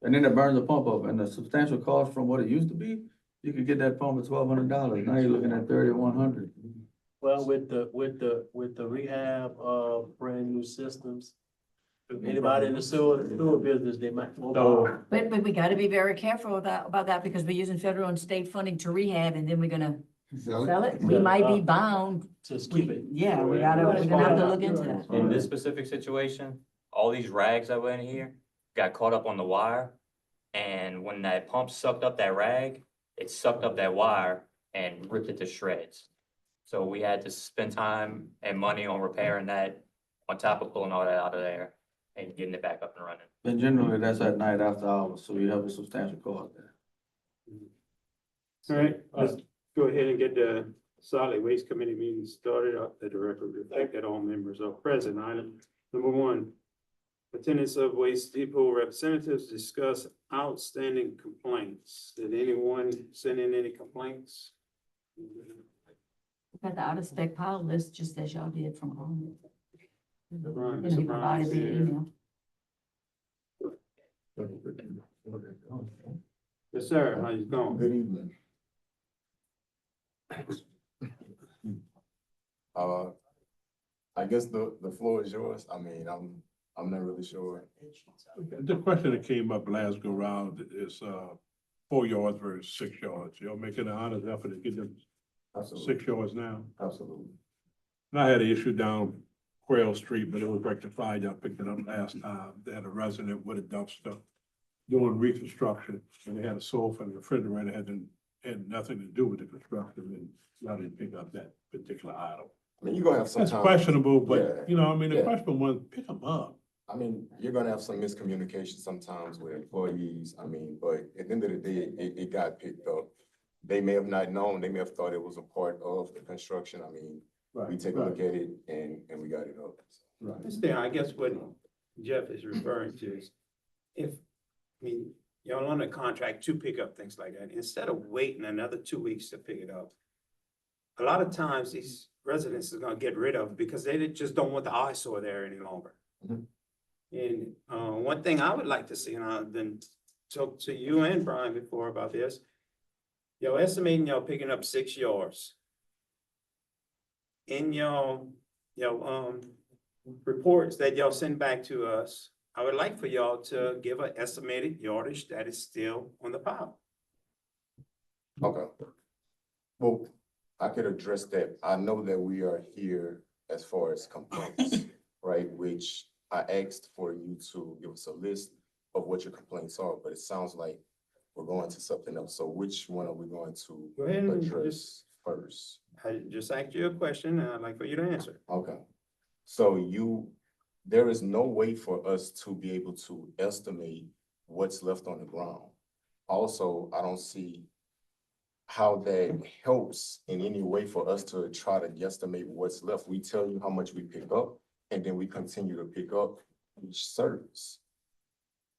And then it burns the pump up, and the substantial cost from what it used to be, you could get that pump at $1,200. Now you're looking at $3,100. Well, with the rehab of brand new systems, anybody in the sewer business, they might. But we gotta be very careful about that because we're using federal and state funding to rehab, and then we're gonna sell it. We might be bound. Just keep it. Yeah, we're gonna have to look into that. In this specific situation, all these rags that were in here got caught up on the wire. And when that pump sucked up that rag, it sucked up that wire and ripped it to shreds. So we had to spend time and money on repairing that, on top of pulling all that out of there and getting it back up and running. And generally, that's at night after hours, so you have a substantial cost there. All right, let's go ahead and get the solid waste committee meeting started. Let the record reflect that all members are present. Item number 1, Attendance of Waste Depot representatives discuss outstanding complaints. Did anyone send in any complaints? Got the out-of-spec pile list, just as y'all did from home. Brian, And he Mr. Brian, provided via email. Yes, sir. How you going? Good evening. I guess the floor is yours. I mean, I'm not really sure. The question that came up last go round is, 4 yards versus 6 yards. You're making an honest effort to get them Absolutely, 6 yards now. absolutely. And I had an issue down Quail Street, but it was rectified. I picked it up last time. They had a resident with a dumpster doing reconstruction, and they had a sofa and refrigerator had nothing to do with the construction, and I didn't pick up that particular item. I mean, you're gonna have some That's time. questionable, Yeah. but, you know, I mean, the Yeah. question was, pick them up. I mean, you're gonna have some miscommunication sometimes with employees. I mean, but at the end of the day, it got picked up. They may have not known, they may have thought it was a part of the construction. I mean, we take a look at it and we got it up. Right. Understand, I guess what Jeff is referring to is if, I mean, y'all on a contract to pick up things like that, instead of waiting another 2 weeks to pick it up. A lot of times these residents are gonna get rid of it because they just don't want the eyesore there any longer. Mhm. And, one thing I would like to see, and I've been talked to you and Brian before about this. Y'all estimating y'all picking up 6 yards. In your reports that y'all send back to us, I would like for y'all to give an estimated yardage that is still on the pile. Okay. Well, I could address that. I know that we are here as far as complaints, right? Which I asked for you to give us a list of what your complaints are, but it sounds like we're going to something else. So which one are we going to Go ahead and address first? I just asked you a question and I'd like for you to answer. Okay. So there is no way for us to be able to estimate what's left on the ground. Also, I don't see how that helps in any way for us to try to guesstimate what's left. We tell you how much we pick up, and then we continue to pick up each service.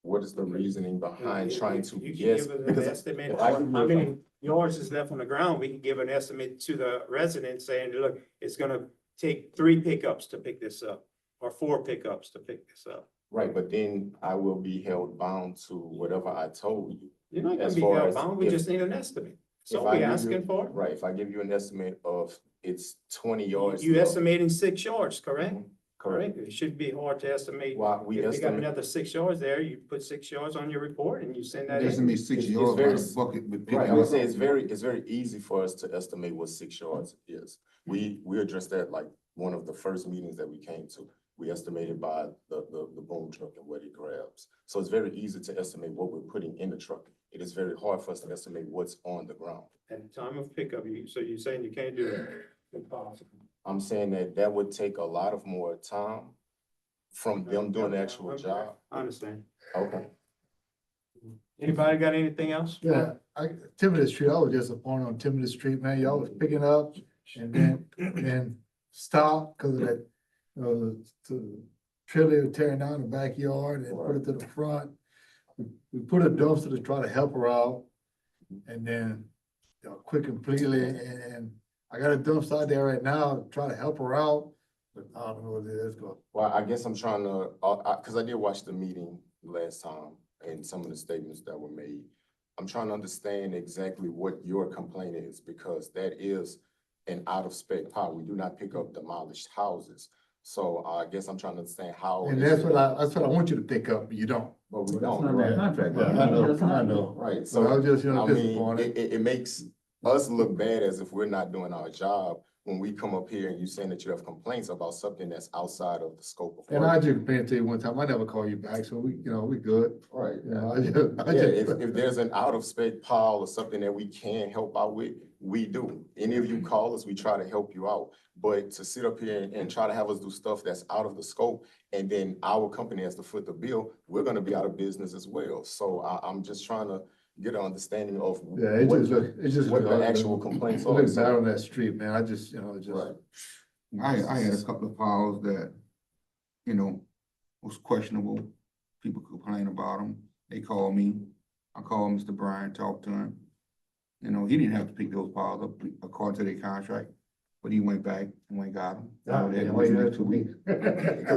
What is the reasoning behind trying to You can guess? give us an Because estimate if I of give you how a- many yards is left on the ground. We can give an estimate to the resident saying, look, it's gonna take 3 pickups to pick this up. Or 4 pickups to pick this up. Right, but then I will be held bound to whatever I told you. You're not gonna As be far held as bound, we if- just need an estimate. if So I we give you- asking for. Right, if I give you an estimate of it's 20 yards. You left. estimating 6 yards, correct? Mhm, Correct. It should be hard to estimate. Well, we If you got estimate, another 6 yards there, you put 6 yards on your report and you send that in. Estimate 6 It's yards by very the bucket with right, picking I would up. say it's very easy for us to estimate what 6 yards is. We addressed that like one of the first meetings that we came to. We estimated by the boom truck and what it grabs. So it's very easy to estimate what we're putting in the truck. It is very hard for us to estimate what's on the ground. At the time of pickup, so you're saying you can't do it? Impossible. I'm saying that would take a lot of more time from them doing the actual Okay, job. I understand. Okay. Anybody got anything else? Yeah, Timothy Street, I was disappointed on Timothy Street, man. Y'all was picking up and then stop because of that, the trailer tearing down the backyard and put it to the front. We put a dumpster to try to help her out and then, quit completely and I got a dumpster out there right now, to try to help her out, but I don't know what it is. Well, I guess I'm trying to, cause I did watch the meeting last time and some of the statements that were made. I'm trying to understand exactly what your complaint is, because that is an out of spec pile. We do not pick up demolished houses. So I guess I'm trying to understand how. And that's what I want you to pick up, but you don't. But we That's don't, not right? that contract. Yeah, I know. Right, So I so, was just, I mean, disappointed. it makes us look bad as if we're not doing our job when we come up here and you saying that you have complaints about something that's outside of the scope of And I work. just been to you one time, I never call you back, so we good. Right. I Yeah, just. if there's an out of spec pile or something that we can help out with, we do. Any of you call us, we try to help you out. But to sit up here and try to have us do stuff that's out of the scope, and then our company has to foot the bill, we're gonna be out of business as well. So I'm just trying to get an understanding of Yeah, it just. what the actual complaints It are. looks bad on that street, man, I just, Right. I had a couple of files that, was questionable. People complain about them. They call me. I call Mr. Bryan, talk to him. You know, he didn't have to pick those piles up according to their contract, but he went back and went got them. Because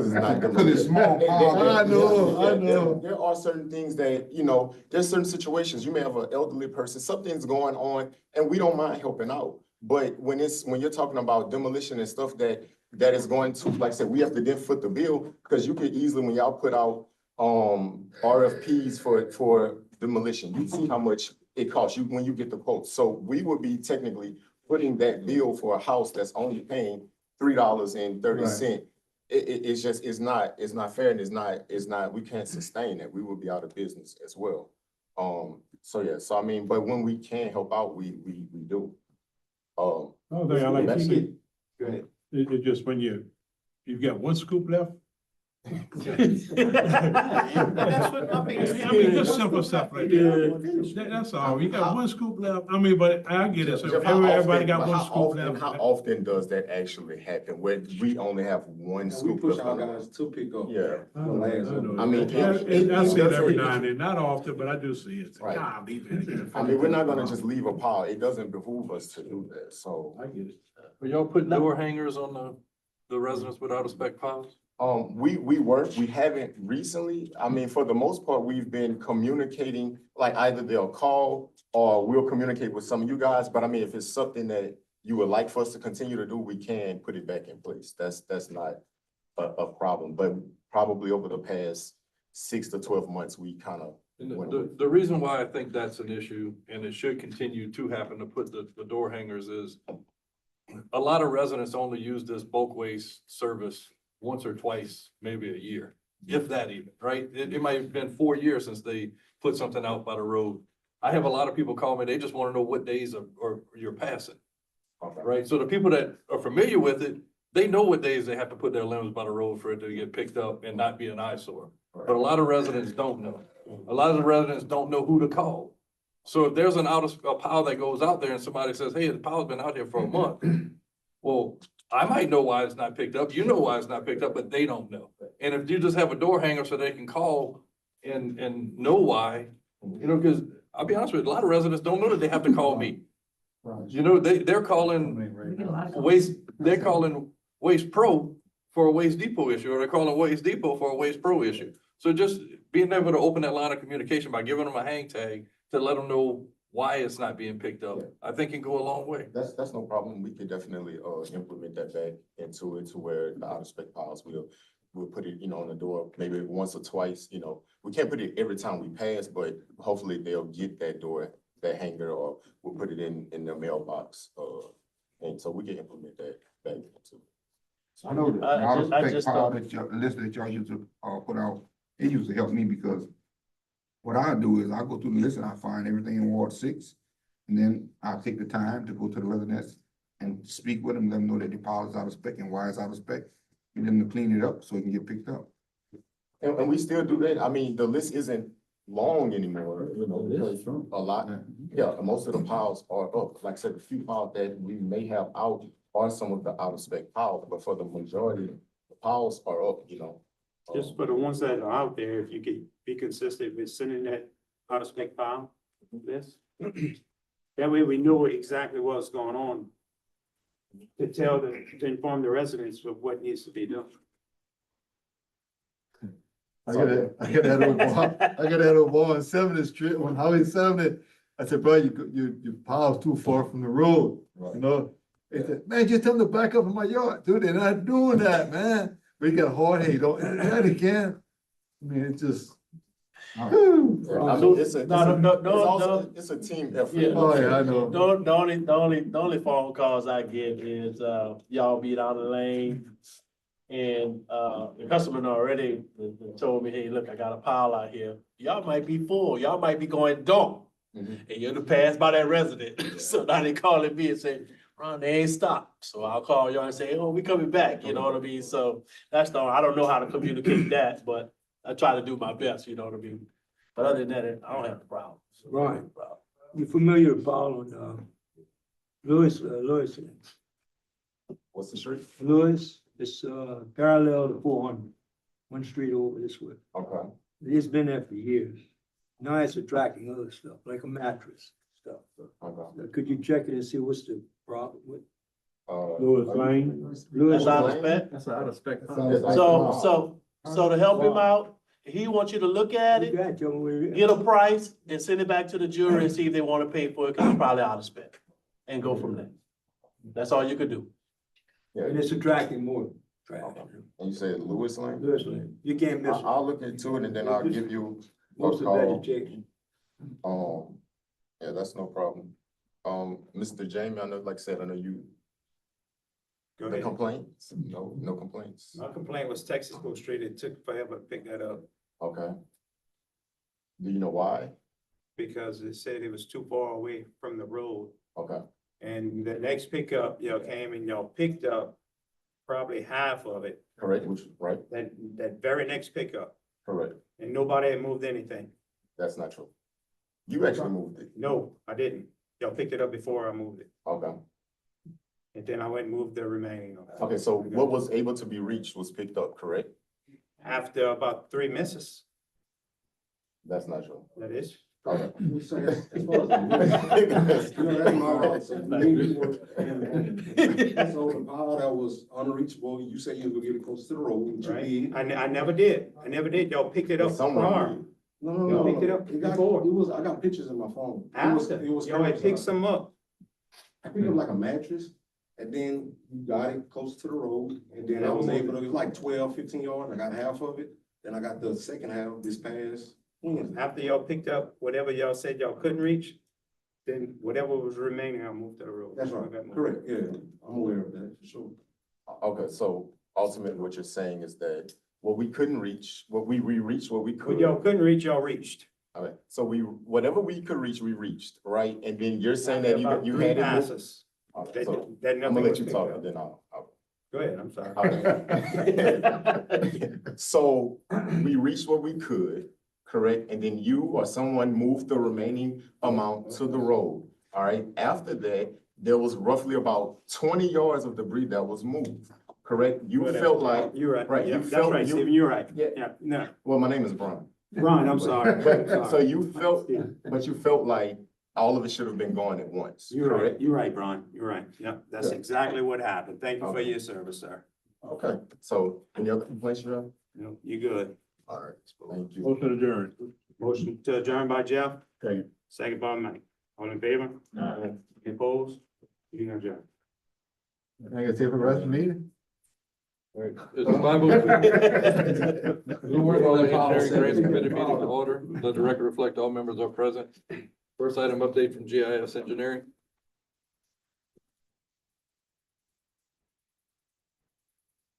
it's not. Because it's small piles. I know. There are certain things that, you know, there's certain situations, you may have an elderly person, something's going on, and we don't mind helping out. But when you're talking about demolition and stuff that is going to, like I said, we have to then foot the bill, because you could easily, when y'all put out RFPs for demolition, you see how much it costs you when you get the quotes. So we would be technically putting that bill for a house that's only paying $3.30. It's just, it's not fair, and it's not, we can't sustain it. We will be out of business as well. So yeah, so I mean, but when we can help out, we do. Oh, I like to see, Go ahead. it's just when you've got one scoop left. That's what I mean, just simple stuff like that. That's all. You got one scoop left. I mean, but I get it. So Jeff, everybody got one scoop and left. how often does that actually happen, where we only have one scoop left? to pick up. Yeah. I I mean, I see it every doesn't- now and then, not often, but I do see it. Right. God, leave it. I mean, we're not gonna just leave a pile. It doesn't behoove us to do that, so. I get it. Are y'all putting door hangers on the residents without a spec piles? We haven't recently. I mean, for the most part, we've been communicating, like either they'll call or we'll communicate with some of you guys. But I mean, if it's something that you would like for us to continue to do, we can put it back in place. That's not a problem, but probably over the past 6 to 12 months, we kind of. And the reason why I think that's an issue, and it should continue to happen to put the door hangers, is a lot of residents only use this bulk waste service once or twice, maybe a year, if that even, right? It might have been 4 years since they put something out by the road. I have a lot of people call me, they just want to know what days or you're passing, right? So the people that are familiar with it, they know what days they have to put their limbs by the road for it to get picked up and not be an eyesore. But a lot of residents don't know. A lot of the residents don't know who to call. So if there's a pile that goes out there and somebody says, hey, the pile's been out here for a month. Well, I might know why it's not picked up. You know why it's not picked up, but they don't know. And if you just have a door hanger so they can call and know why, you know, because I'll be honest with you, a lot of residents don't know that they have to call me. You know, they're calling We get a lot of they're calling Waste Pro for a Waste Depot issue, or they're calling Waste Depot for a Waste Pro issue. So just being able to open that line of communication by giving them a hang tag to let them know why it's not being picked up, I think can go a long way. That's no problem. We could definitely implement that back into it to where the out of spec piles, we'll put it, you know, on the door maybe once or twice, you know. We can't put it every time we pass, but hopefully they'll get that door, that hanger, or we'll put it in their mailbox. And so we can implement that back into it. I know the I out-of-spec just pile don't- the list that y'all used to put out, it used to help me, because what I do is I go through the list and I find everything in Ward 6, and then I take the time to go to the residents and speak with them, let them know that the pile is out of spec and why it's out of spec, and then to clean it up so it can get picked up. And we still do that. I mean, the list isn't long anymore, you know, because a lot, most of the piles are up. Like I said, a few piles that we may have out are some of the out of spec piles, but for the majority, the piles are up, you know. Just for the ones that are out there, if you could be consistent with sending that out of spec file list. That way we know exactly what's going on. To inform the residents of what needs to be done. I got that over on 70th Street, when Highway 70, I said, bro, your pile's too far from the road, you know? They said, man, just tell them to back up in my yard. Dude, they're not doing that, man. We got hard head, don't, that again. I mean, it's just. I mean, it's a team effort. Yeah. Oh, yeah, I know. The only phone calls I get is, y'all be down the lane. And, the customer already told me, hey, look, I got a pile out here. Y'all might be full, y'all might be going dumb. And you have to pass by that resident. So now they calling me and say, Ron, they ain't stopped. So I'll call y'all and say, oh, we coming back, you know what I mean? So that's I don't know how to communicate that, but I try to do my best, you know what I mean? But other than that, I don't have the problem. Right. You familiar with Paul on, Lewis, What's the street? Lewis, it's, parallel to 400. one street over this way. Okay. It's been there for years. Now it's attracting other stuff, like a mattress stuff. Okay. Could you check it and see what's the problem with? Lewis Lane. Lewis That's out of Lane? spec. That's out of spec. That's out of spec. So to help him out, he wants you to look at You it, got it, tell me where it is. get a price, and send it back to the jury and see if they wanna pay for it, cause it's probably out of spec. And go from there. That's all you could do. And it's attracting more traffic. And you said Lewis Lane? Lewis Lane, you can't miss it. I'll look into it and then I'll give you a Most of call. vegetation. Yeah, that's no problem. Mr. Jamie, I know, like I said, I know you, Go the ahead. complaints? No complaints? My complaint was Texas School Street. It took forever to pick that up Okay. Do you know why? because it said it was too far away from the road. Okay, And the next pickup, y'all came and y'all picked up probably half of it, correct, which, right, that very next pickup, correct. and nobody had moved anything. That's not true. You actually moved it. No, I didn't. Y'all picked it up before I moved it, Okay. and then I went and moved the remaining of it. Okay, so what was able to be reached was picked up, correct? After about 3 misses, That's not true. that is. Okay. So the power that was unreachable, you say you were gonna get it close to the road, which you Right? did. I never did. I never did. Y'all picked it up Someone prior. did. No, You picked it up It got, before. it was, I got pictures in my phone. After, It was y'all had picked curbside. some up. I picked up like a mattress, and then you got it close to the road, and then I was able to, it was like 12, 15 yards, I got half of it, then I got the second half this past Wednesday. After y'all picked up whatever y'all said y'all couldn't reach, then whatever was remaining, I moved to the road. That's I right, got moved. correct, yeah, I'm aware of that, for sure. Okay, so ultimately what you're saying is that what we couldn't reach, what we reached, what we What could. y'all couldn't reach, y'all reached. All right, so whatever we could reach, we reached, right? And then you're saying that About you 3 had it moved? passes. Okay, That, so that I'm nothing gonna let was you picked talk up. and then I'll. Go ahead, I'm sorry. Okay. So we reached what we could, correct? And then you or someone moved the remaining amount to the road, all right? After that, there was roughly about 20 yards of debris that was moved, correct? You Whatever. felt like, You're right. Right, Yeah, you that's felt right, you- Stephen, you're right. Yeah. Yeah, no, well, my name is Brian. Ron, I'm sorry. I'm So sorry. you felt, but you felt like all of it should have been going at once, You're right, correct? you're right, Brian, you're right. Yeah, that's Yeah. exactly what happened. Thank you for Okay. your service, sir. Okay, so any other complaints you have? No, you good. All right, thank you. Motion adjourned. Motion to adjourn by Jeff, Second. second by Mike. All in favor? Any opposed? You can adjourn. I guess if the rest of the meeting. It's 5:02. We'll work on that engineering grants committee meeting to order. Let the record reflect all members are present. First item, update from GIS engineering.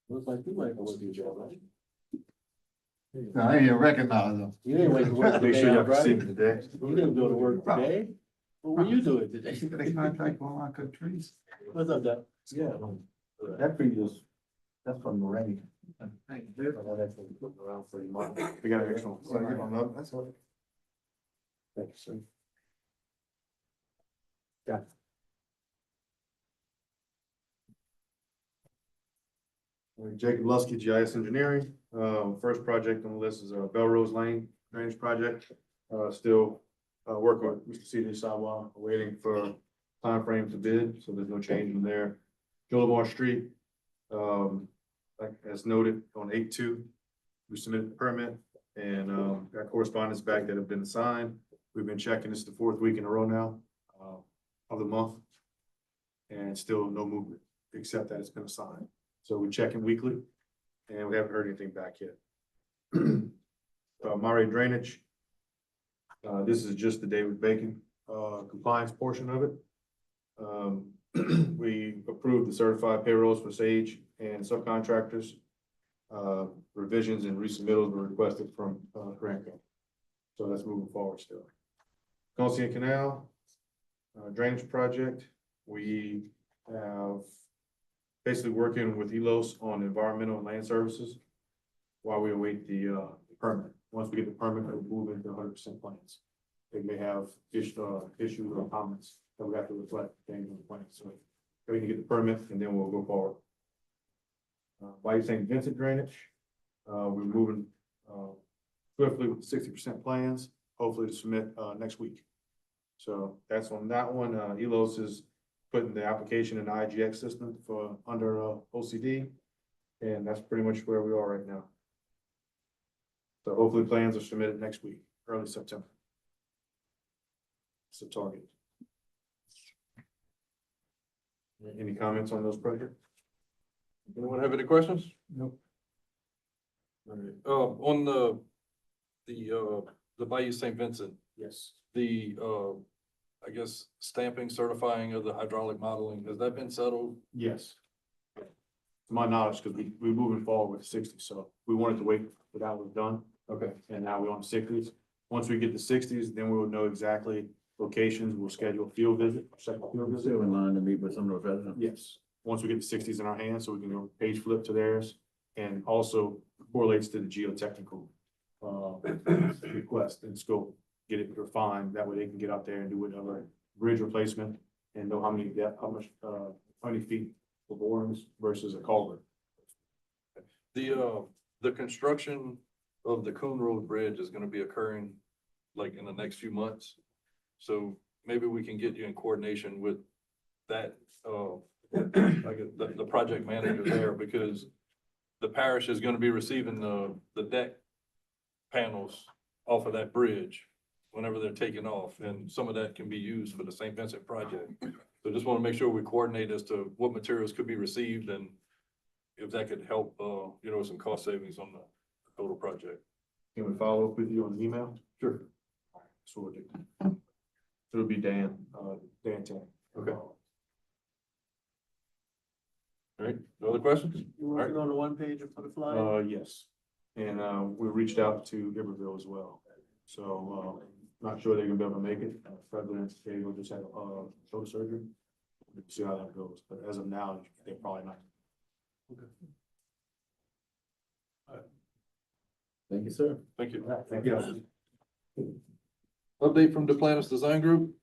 Looks like you might know what you do, right? No, I ain't even recognize them. You didn't wait to work Make today, sure y'all can see right? me today. You didn't go to work today. What were you doing today? They contract one line cut trees. What's up, Doc? Yeah, that previous, that's from the rain. We got an extra one. That's all. Thank you, sir. Jacob Lusky, GIS Engineering. First project on the list is Belrose Lane Drainage Project. Still working with Mr. C.J. Sawa, waiting for timeframe to bid, so there's no change in there. Gillibor Street, like as noted on 8/2, we submitted the permit and got correspondence back that have been signed. We've been checking, this is the 4th week in a row now of the month. And still no movement, except that it's been assigned. So we check in weekly and we haven't heard anything back yet. Murray Drainage. This is just the David Bacon compliance portion of it. We approved the certified payrolls for Sage and subcontractors. Revisions and resubmittals were requested from Granco. So that's moving forward still. Gaussian Canal drainage project. We have basically working with ELOS on environmental and land services while we await the permit. Once we get the permit, we'll move into 100% plans. They may have issues or comments that we have to reflect things on the plan. So we can get the permit and then we'll go forward. White St. Vincent drainage. We're moving, swiftly with 60% plans, hopefully to submit, next week. So that's on that one. Elos is putting the application in the IGX system for, under, OCD. And that's pretty much where we are right now. So hopefully plans are submitted next week, early September. It's the target. Any comments on those projects? Anyone have any questions? Nope. All right, on the Bayou St. Vincent, Yes. the, I guess stamping, certifying of the hydraulic modeling, has that been settled? Yes. To my knowledge, because we're moving forward with 60, so we wanted to wait for that was done. Okay. And now we're on 60s. Once we get to 60s, then we will know exactly locations. We'll schedule a field visit, second field visit. Still in line to meet with some of the residents. Yes, once we get the 60s in our hands, so we can go page flip to theirs, and also correlates to the geotechnical request and scope, get it refined, that way they can get out there and do whatever bridge replacement and know how many depth, how many feet for borings versus a culvert. The construction of the Coon Road Bridge is gonna be occurring like in the next few months. So maybe we can get you in coordination with that, like the project manager there, because the parish is gonna be receiving the deck panels off of that bridge whenever they're taking off, and some of that can be used for the St. Vincent project. So just wanna make sure we coordinate as to what materials could be received and if that could help, some cost savings on the total project. Can we follow up with you on the email? Sure. So we'll do. It'll be Dan Tang. Okay. All right, no other questions? You working on the one page for the flyer? Yes, and, we reached out to Iberville as well, so, not sure they're gonna be able to make it. President Diego just had, shoulder surgery. We'll see how that goes, but as of now, they're probably not. Thank you, sir. Thank you. Thank you. Update from the Duplantis Design Group.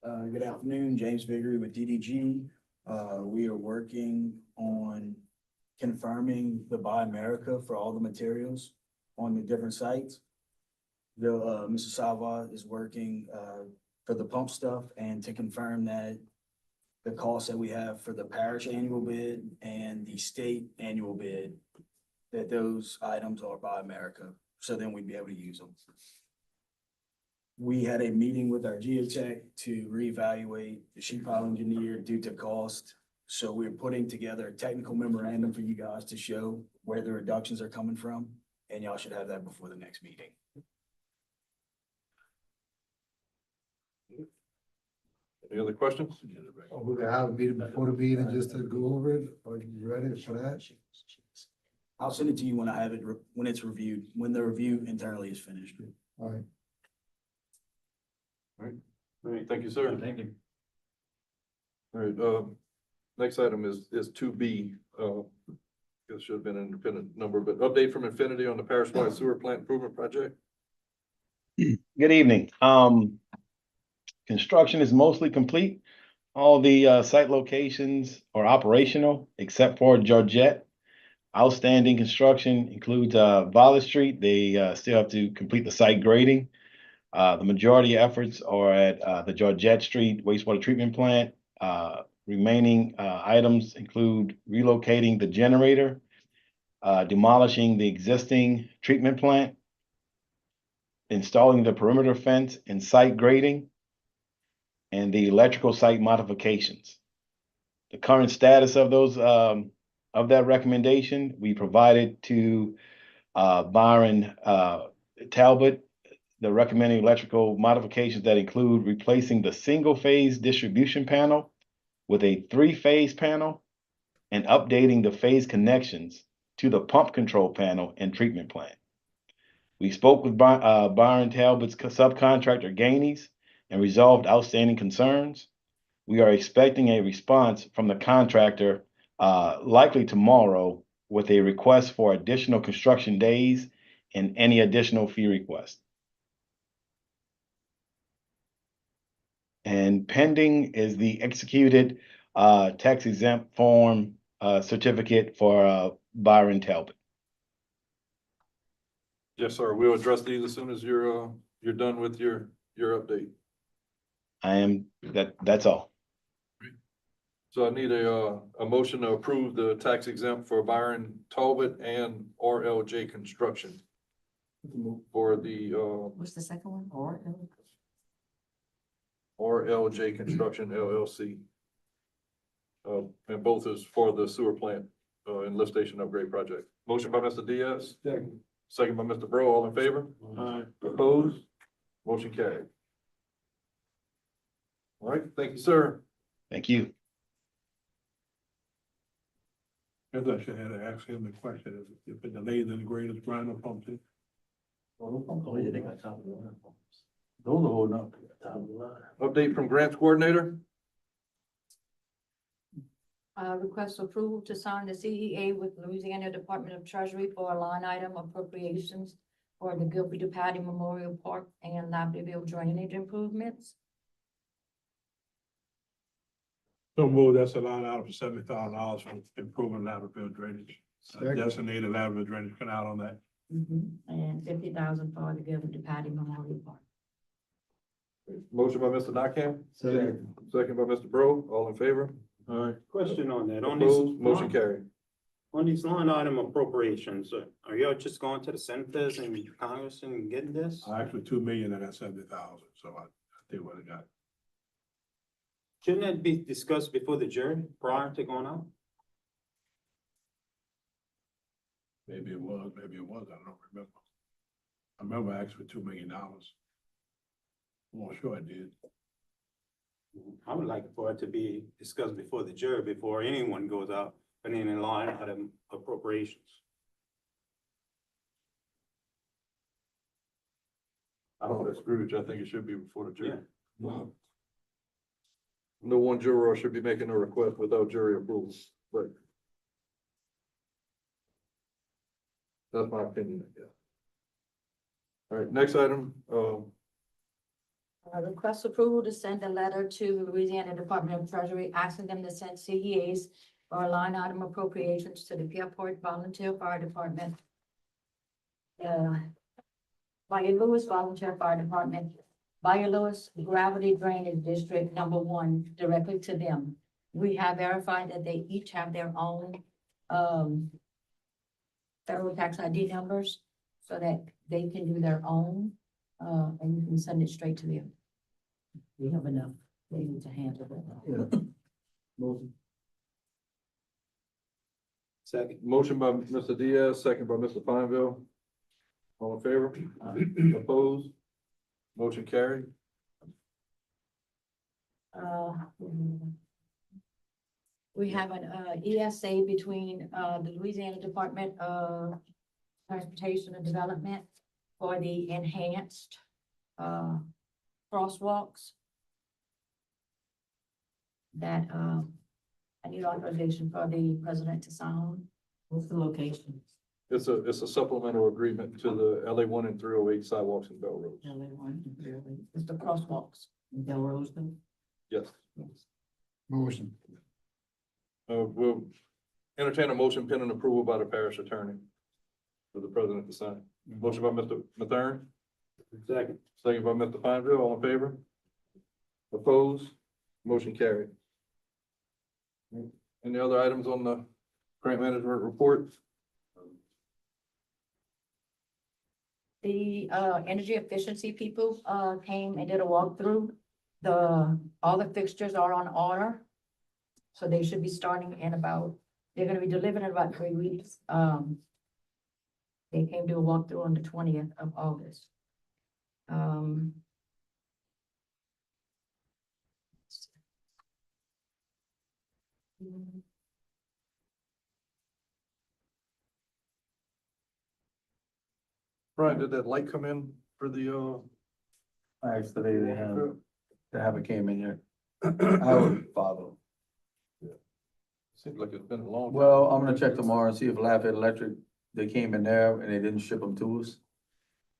Good afternoon, James Vigoury with DDG. We are working on confirming the Buy America for all the materials on the different sites. Mr. Salva is working, for the pump stuff and to confirm that the costs that we have for the parish annual bid and the state annual bid, that those items are Buy America, so then we'd be able to use them. We had a meeting with our geotech to reevaluate the sheet pile engineer due to cost. So we're putting together a technical memorandum for you guys to show where the reductions are coming from, and y'all should have that before the next meeting. Any other questions? We're gonna have a meeting before the meeting just to go over it. Are you ready for that? I'll send it to you when I have it, when it's reviewed, when the review internally is finished. All right. All right, thank you, sir. Thank you. All right, next item is 2B. It should have been an independent number, but update from Infinity on the parish-wide sewer plant improvement project. Good evening. Construction is mostly complete. All the site locations are operational except for Georgette. Outstanding construction includes Violet Street. They still have to complete the site grading. The majority of efforts are at the Georgette Street wastewater treatment plant. Remaining items include relocating the generator, demolishing the existing treatment plant, installing the perimeter fence and site grading, and the electrical site modifications. The current status of those of that recommendation we provided to Byron Talbot. The recommended electrical modifications that include replacing the single-phase distribution panel with a 3-phase panel and updating the phase connections to the pump control panel and treatment plant. We spoke with Byron Talbot's subcontractor Gainey's and resolved outstanding concerns. We are expecting a response from the contractor likely tomorrow with a request for additional construction days and any additional fee requests. And pending is the executed tax exempt form certificate for, Byron Talbot. Yes, sir. We'll address these as soon as you're done with your update. That's all. So I need a motion to approve the tax exempt for Byron Talbot and RLJ Construction for the, What's the second one? Or? RLJ Construction LLC. And both is for the sewer plant, and lift station upgrade project. Motion by Mr. Diaz. Second by Mr. Bro, all in favor? Opposed? Motion carried. All right, thank you, sir. Thank you. Guess I should have asked him the question, if it delays in the greatest grinder function. Oh, yeah, they got top of the line. Those are holding up. Top of the line. Update from grants coordinator. Request approval to sign the CEA with Louisiana Department of Treasury for a line item appropriations for the Gilby to Patty Memorial Park and Libertyville drainage improvements. So move, that's a line item for $70,000 for improving Libertyville drainage. Second. Designated Libertyville drainage canal on that. And 50,000 for the Gilby to Patty Memorial Park. Motion by Mr. Nakam. Second. Second by Mr. Bro, all in favor? All right, question on that, on Opposed? Motion these, carried. on these line item appropriations, are y'all just going to the senators and Congress and getting this? Actually, 2 million, I got 70,000, so I think what I got. Shouldn't that be discussed before the jury prior to going out? Maybe it was, I don't remember. I remember I asked for $2 million. I'm not sure I did. I would like for it to be discussed before the jury, before anyone goes out, and then in line item appropriations. I don't disagree with you. I think it should be before the jury. Yeah. No one juror should be making a request without jury approval, but that's my opinion, I guess. All right, next item, Request approval to send a letter to Louisiana Department of Treasury asking them to send CEAs for line item appropriations to the Pierport Volunteer Fire Department. Bayou Lewis Volunteer Fire Department, Bayou Lewis Gravity Drainage District number 1, directly to them. We have verified that they each have their own federal tax ID numbers so that they can do their own, and you can send it straight to them. We have enough data to handle it. Second. motion by Mr. Diaz, second by Mr. Pineville. All in favor? Opposed? Motion carried. We have an ESA between the Louisiana Department of Transportation and Development for the enhanced crosswalks. That I need authorization for the president to sign. What's the location? It's a supplemental agreement to the LA 1 and 308 sidewalks in Bell Road. It's the crosswalks. Del Rose, though? Yes. Motion. We'll entertain a motion pending approval by the parish attorney for the president to sign. Motion by Mr. Mathern, Second. second by Mr. Pineville, all in favor? Opposed? Motion carried. Any other items on the grant management report? The energy efficiency people came and did a walkthrough. All the fixtures are on order. So they should be starting in they're gonna be delivered in about 3 weeks. They came to a walkthrough on the 20th of August. Brian, did that light come in for the, I asked today, they haven't came in yet. I would follow. seems like it's been a long time. Well, I'm gonna check tomorrow and see if Lafayette Electric, they came in there and they didn't ship them to us.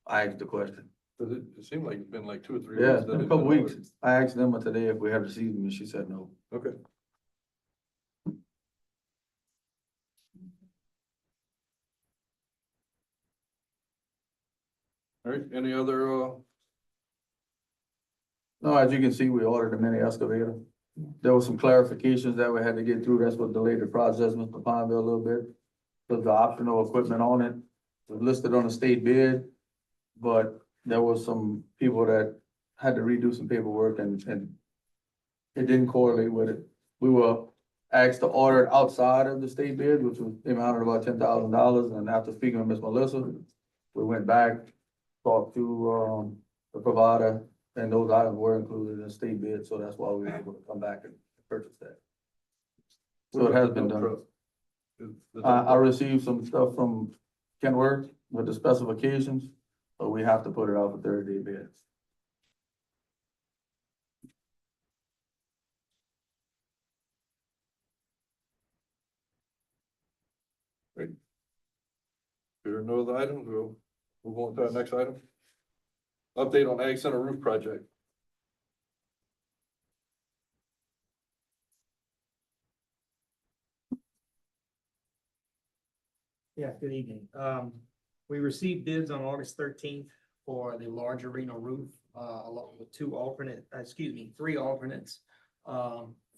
I asked the question. Cause it seemed like it's been like 2 or 3 Yeah, weeks. it's been a couple weeks. I asked them today if we had received them and she said no. Okay. right, any other, No, as you can see, we ordered a mini excavator. There was some clarifications that we had to get through. That's what delayed the process, Mr. Pineville, a little bit. Cause the optional equipment on it was listed on the state bid, but there was some people that had to redo some paperwork and it didn't correlate with it. We were asked to order it outside of the state bid, which was amounted to about $10,000, and after speaking with Ms. Melissa, we went back, talked to, the provider, and those items were included in the state bid, so that's why we were able to come back and purchase that. So it has been done. I received some stuff from Kenworth with the specifications, but we have to put it out for 30-day bids. there are no other items, we'll move on to our next item. Update on Ag Center roof project. Yeah, good evening. We received bids on August 13th for the large arena roof, along with three alternates,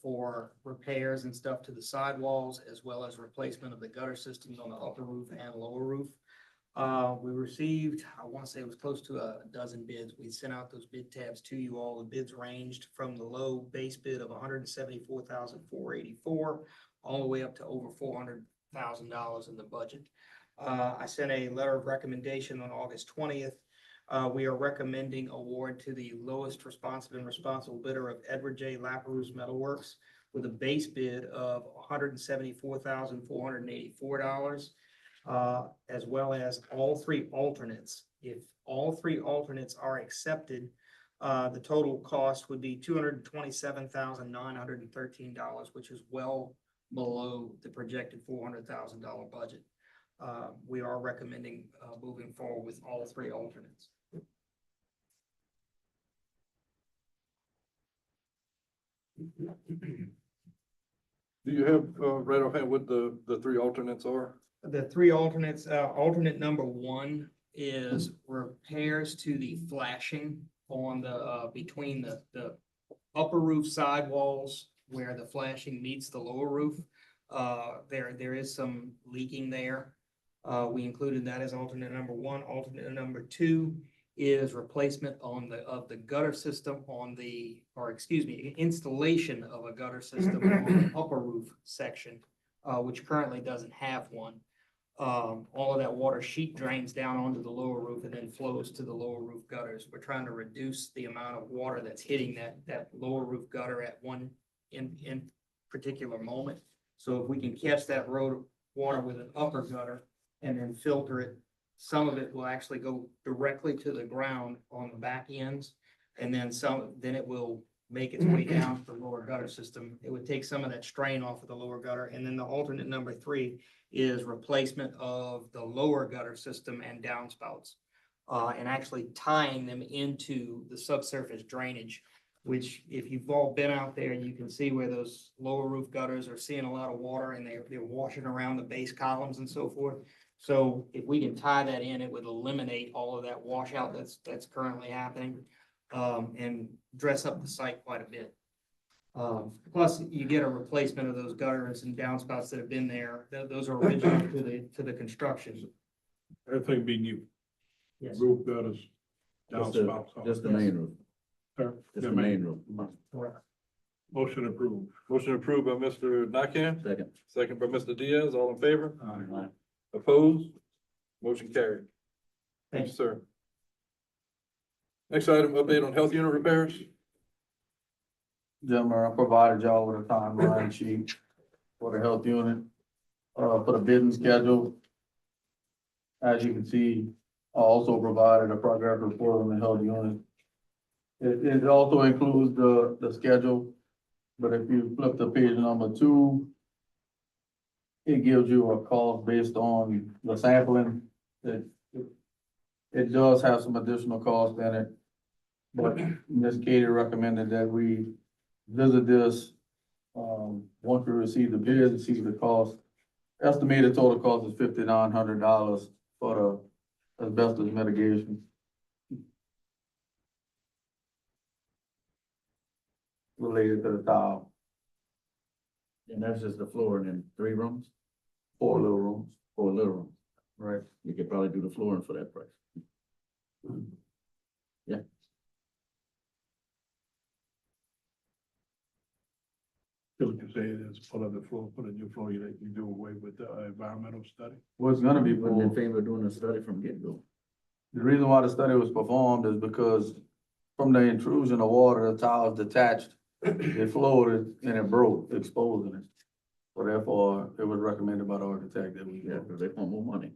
for repairs and stuff to the sidewalls, as well as replacement of the gutter systems on the upper roof and lower roof. We received, I want to say it was close to a dozen bids. We sent out those bid tabs to you all. The bids ranged from the low base bid of $174,484 all the way up to over $400,000 in the budget. I sent a letter of recommendation on August 20th. We are recommending award to the lowest responsive and responsible bidder of Edward J. Laperouse Metalworks with a base bid of $174,484, as well as all three alternates. If all three alternates are accepted, the total cost would be $227,913, which is well below the projected $400,000 budget. We are recommending moving forward with all three alternates. Do you have, right offhand what the three alternates are? The three alternates, alternate number one is repairs to the flashing on the, between the upper roof sidewalls where the flashing meets the lower roof. There is some leaking there. We included that as alternate number one. Alternate number two is replacement of the gutter system installation of a gutter system on the upper roof section, which currently doesn't have one. All of that water sheet drains down onto the lower roof and then flows to the lower roof gutters. We're trying to reduce the amount of water that's hitting that lower roof gutter at one in particular moment. So if we can catch that road water with an upper gutter and then filter it, some of it will actually go directly to the ground on the back ends. And then then it will make its way down to the lower gutter system. It would take some of that strain off of the lower gutter. And then the alternate number three is replacement of the lower gutter system and downspouts, and actually tying them into the subsurface drainage, which if you've all been out there, you can see where those lower roof gutters are seeing a lot of water and they're washing around the base columns and so forth. So if we can tie that in, it would eliminate all of that washout that's currently happening, and dress up the site quite a bit. Plus, you get a replacement of those gutters and downspouts that have been there. Those are original to the construction. Everything be new. Yes. Roof gutters, downspouts. Just the main roof. Sir? Just the main roof. Correct. Motion approved. Motion approved by Mr. Nakam, Second. second by Mr. Diaz, all in favor? Aye. Opposed? Motion carried. Thank you, sir. Next item, update on health unit repairs. Gentlemen, I provided y'all with a timeline sheet for the health unit, for the bidding schedule. As you can see, I also provided a progress report on the health unit. It also includes the schedule, but if you flip to page number 2, it gives you a cost based on the sampling. It does have some additional cost in it, but Ms. Katie recommended that we visit this, once we receive the bids and see the cost. Estimated total cost is $5,900 for the asbestos mitigation. related to the tile. And that's just the floor and then 3 rooms, 4 little rooms, 4 little rooms. right? You could probably do the flooring for that price. So what you say is put on the floor, put a new floor, you do away with the environmental study? Well, it's gonna be Wasn't in for, favor of doing a study from get-go. the reason why the study was performed is because from the intrusion of water, the tile is detached, it floated and it broke, exposing it. So therefore, it was recommended by the architect that we. Yeah, because they want more money.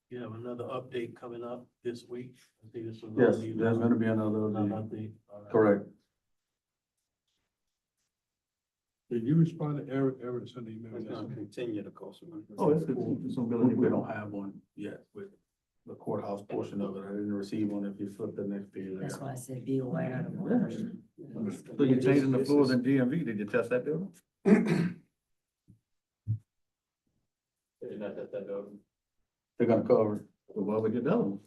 You have another update coming up this week. I think this was. Yes, there's gonna be another, Update. correct. Did you respond to Eric sent an email? It's gonna continue to cost money. Oh, it's some ability, we don't have one yet with the courthouse portion of it. I didn't receive one. If you flip the next page. That's why I said be aware of the water. So you're changing the floors in GMV, did you test that building? They're gonna cover it. So why would you do?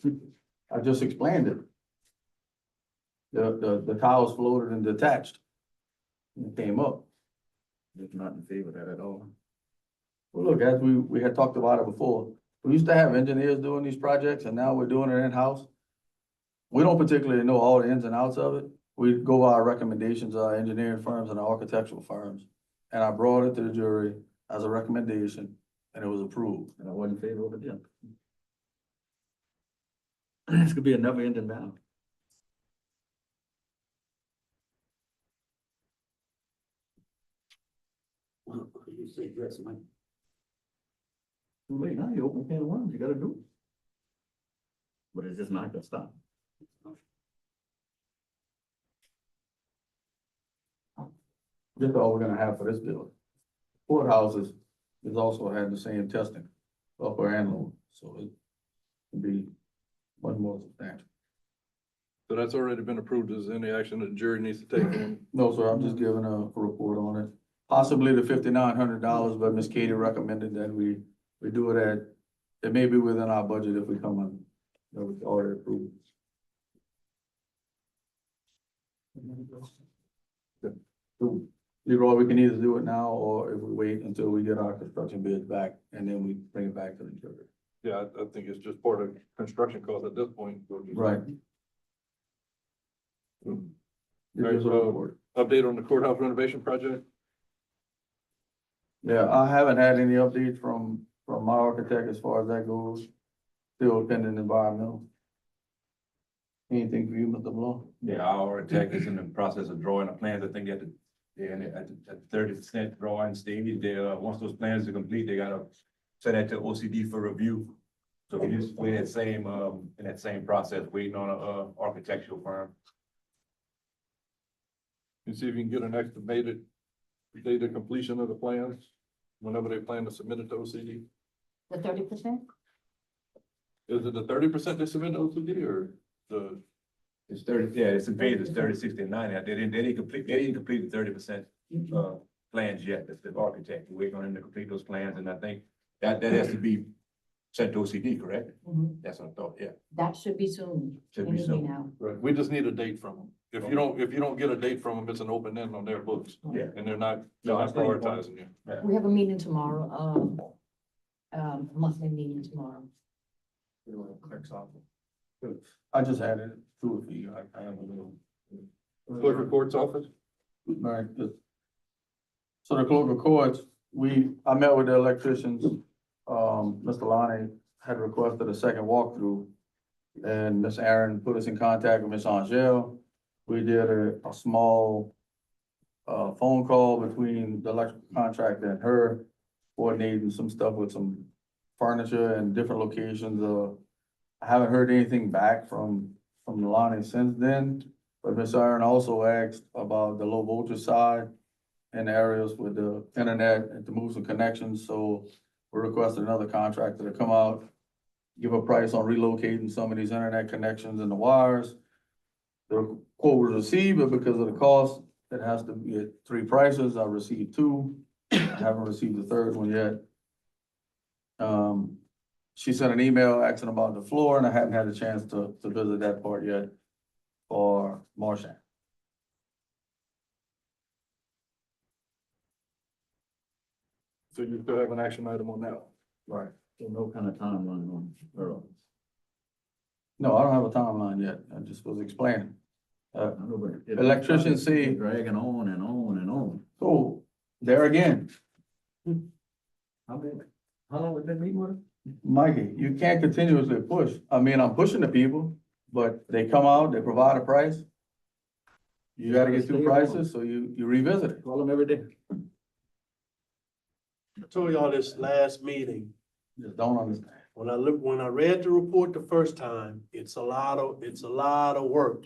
I just explained it. The tiles floated and detached. It came up. Just not in favor of that at all. Well, look, as we had talked about it before, we used to have engineers doing these projects and now we're doing it in-house. We don't particularly know all the ins and outs of it. We go by our recommendations of our engineering firms and our architectural firms. And I brought it to the jury as a recommendation and it was approved. And I wasn't in favor of it then. This could be a never ending battle. You say yes, Mike. Too late now, you open a can of worms, you gotta do it. But it's just not gonna stop. That's all we're gonna have for this building. Courthouses is also had the same testing, upper and lower, so it can be much more substantial. So that's already been approved. Is there any action that the jury needs to take on? No, sir, I'm just giving a report on it. Possibly the $5,900, but Ms. Katie recommended that we do it at, it may be within our budget if we come on, that was already approved. So, Leroy, we can either do it now, or if we wait until we get our construction bids back, and then we bring it back to the jury. Yeah, I think it's just part of construction cost at this point. Right. All right, so update on the courthouse renovation project? Yeah, I haven't had any updates from my architect as far as that goes. Still pending environmental. Anything for you, Mr. Blow? Yeah, our architect is in the process of drawing the plans. I think they're at the 30% drawing stage. Once those plans are complete, they gotta send that to OCD for review. So we're in that same process, waiting on a architectural firm. And see if you can get an estimated date of completion of the plans, whenever they plan to submit it to OCD. The 30%? Is it the 30% they submit to OCD or the? It's 30, yeah, it's in phases 30, 60, and 90. They didn't complete the 30% plans yet. That's the architect. We're waiting on him to complete those plans, and I think that has to be sent to OCD, correct? Mhm. That's what I thought, yeah. That should be soon. Should be Any day soon. now. Right, we just need a date from them. If you don't get a date from them, it's an open end on their books. Yeah. And they're not No, I see your point. prioritizing you. We have a meeting tomorrow, monthly meeting tomorrow. I just added two of you. I have a little. Clerk of Court's office? Right, good. So the clerk of courts, I met with the electricians, Mr. Lonnie had requested a second walkthrough. And Miss Aaron put us in contact with Miss Angel. We did a small phone call between the electrical contractor and her, coordinating some stuff with some furniture and different locations. I haven't heard anything back from Lonnie since then, but Miss Aaron also asked about the low voltage side and areas with the internet and to move some connections, so we requested another contractor to come out, give a price on relocating some of these internet connections and the wires. The quote was received, but because of the cost, it has to be at 3 prices. I received 2. I haven't received the third one yet. she sent an email asking about the floor, and I hadn't had a chance to visit that part yet for Marshall. So you still have an action item on that? Right. So no kind of timeline on Earl. No, I don't have a timeline yet. I just was explaining. I know, but if Electrician this project keeps see- dragging on and on and on. So, there again, How long have we been meeting with him? Mikey, you can't continuously push. I mean, I'm pushing the people, but they come out, they provide a price. You gotta get through prices, so you revisit it. Call him every day. I told y'all this last meeting, Just don't understand. when I read the report the first time, it's a lot of work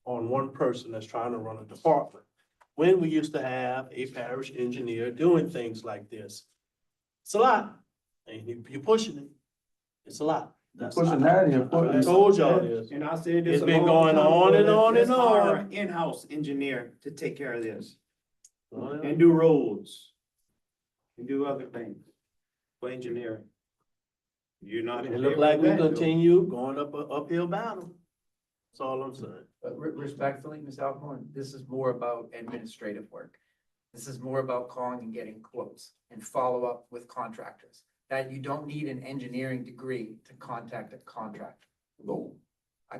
on one person that's trying to run a department. When we used to have a parish engineer doing things like this. It's a lot, and you're pushing it. It's a lot. That's a lot. Pushing that, you're I putting. told y'all this. And I said this. It's a been long going time on ago, and on let's and hire on. an in-house engineer to take care of this Well, and do roads. And do other things for engineering. You're not. It look like we continue going up an uphill battle. That's all I'm saying. But respectfully, Ms. Alcorn, this is more about administrative work. This is more about calling and getting quotes and follow up with contractors. That you don't need an engineering degree to contact a contractor.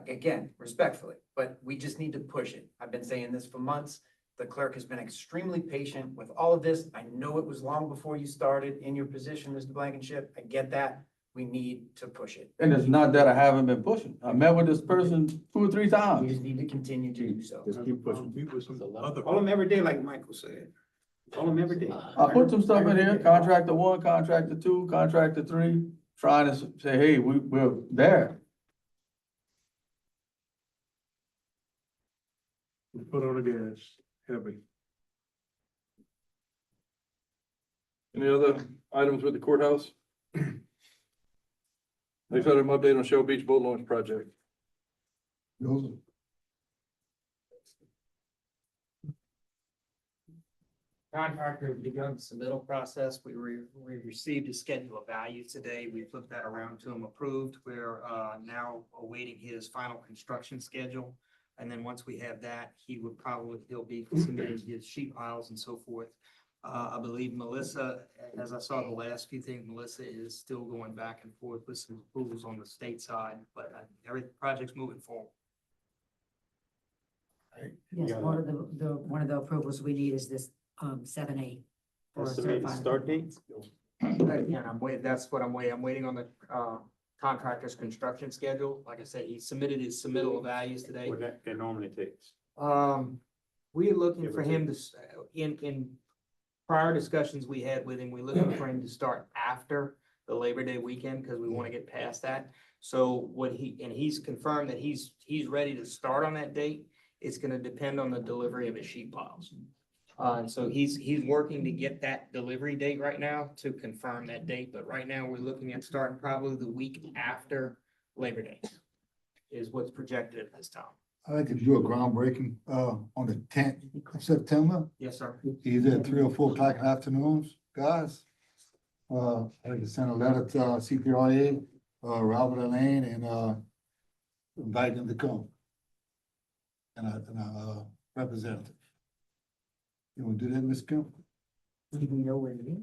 Again, respectfully, but we just need to push it. I've been saying this for months. The clerk has been extremely patient with all of this. I know it was long before you started in your position, Mr. Blankenship. I get that. We need to push it. And it's not that I haven't been pushing. I met with this person 2 or 3 We times. just need to continue to do so. Just keep pushing. Call them every day, like Michael said. Call them every day. I put some stuff in here, contractor 1, contractor 2, contractor 3, trying to say, hey, we're there. We put on the gas, heavy. Any other items with the courthouse? Next item, update on Shell Beach Boat Launch Project. Those, Contractor has begun the submittal process. We received a schedule of values today. We flipped that around to him approved. We're now awaiting his final construction schedule. And then once we have that, he'll be submitting his sheet piles and so forth. I believe Melissa, as I saw the last few things, Melissa is still going back and forth with some approvals on the state side, but every project's moving forward. Yes, one of the approvals we need is this, 7A. for Estimated certified start date? Yeah, that's what I'm waiting. I'm waiting on the contractor's construction schedule. Like I said, he submitted his submittal values today. What that normally takes. We're looking Give or for him to, in prior discussions we had with him, we're looking for him to start after the Labor Day weekend, because we want to get past that. So he's confirmed that he's ready to start on that date. It's gonna depend on the delivery of his sheet piles. And so he's working to get that delivery date right now to confirm that date, but right now we're looking at starting probably the week after Labor Day is what's projected at this time. I like to do a groundbreaking, on the 10th of September, Yes, sir. either at 3 or 4 o'clock in the afternoons, guys. I like to send a letter to CPRA, Robert Lane, and, invite them to come. And a representative. You wanna do that, Ms. Kim? Do you know where it is?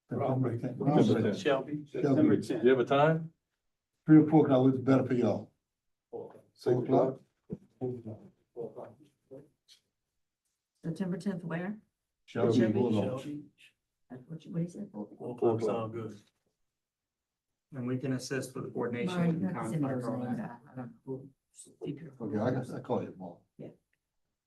September 10th. September 10th. Shelby, September September 10th. Do you have a time? 3 or 4 o'clock would be better for y'all. 6 o'clock? September 10th, where? Shelby Shelby. Boulevard. What he said? 1 o'clock sound good. And we can assist with the coordination Mari, with you the have to send me those contractor on names. that. I don't know who. Okay, I call you tomorrow.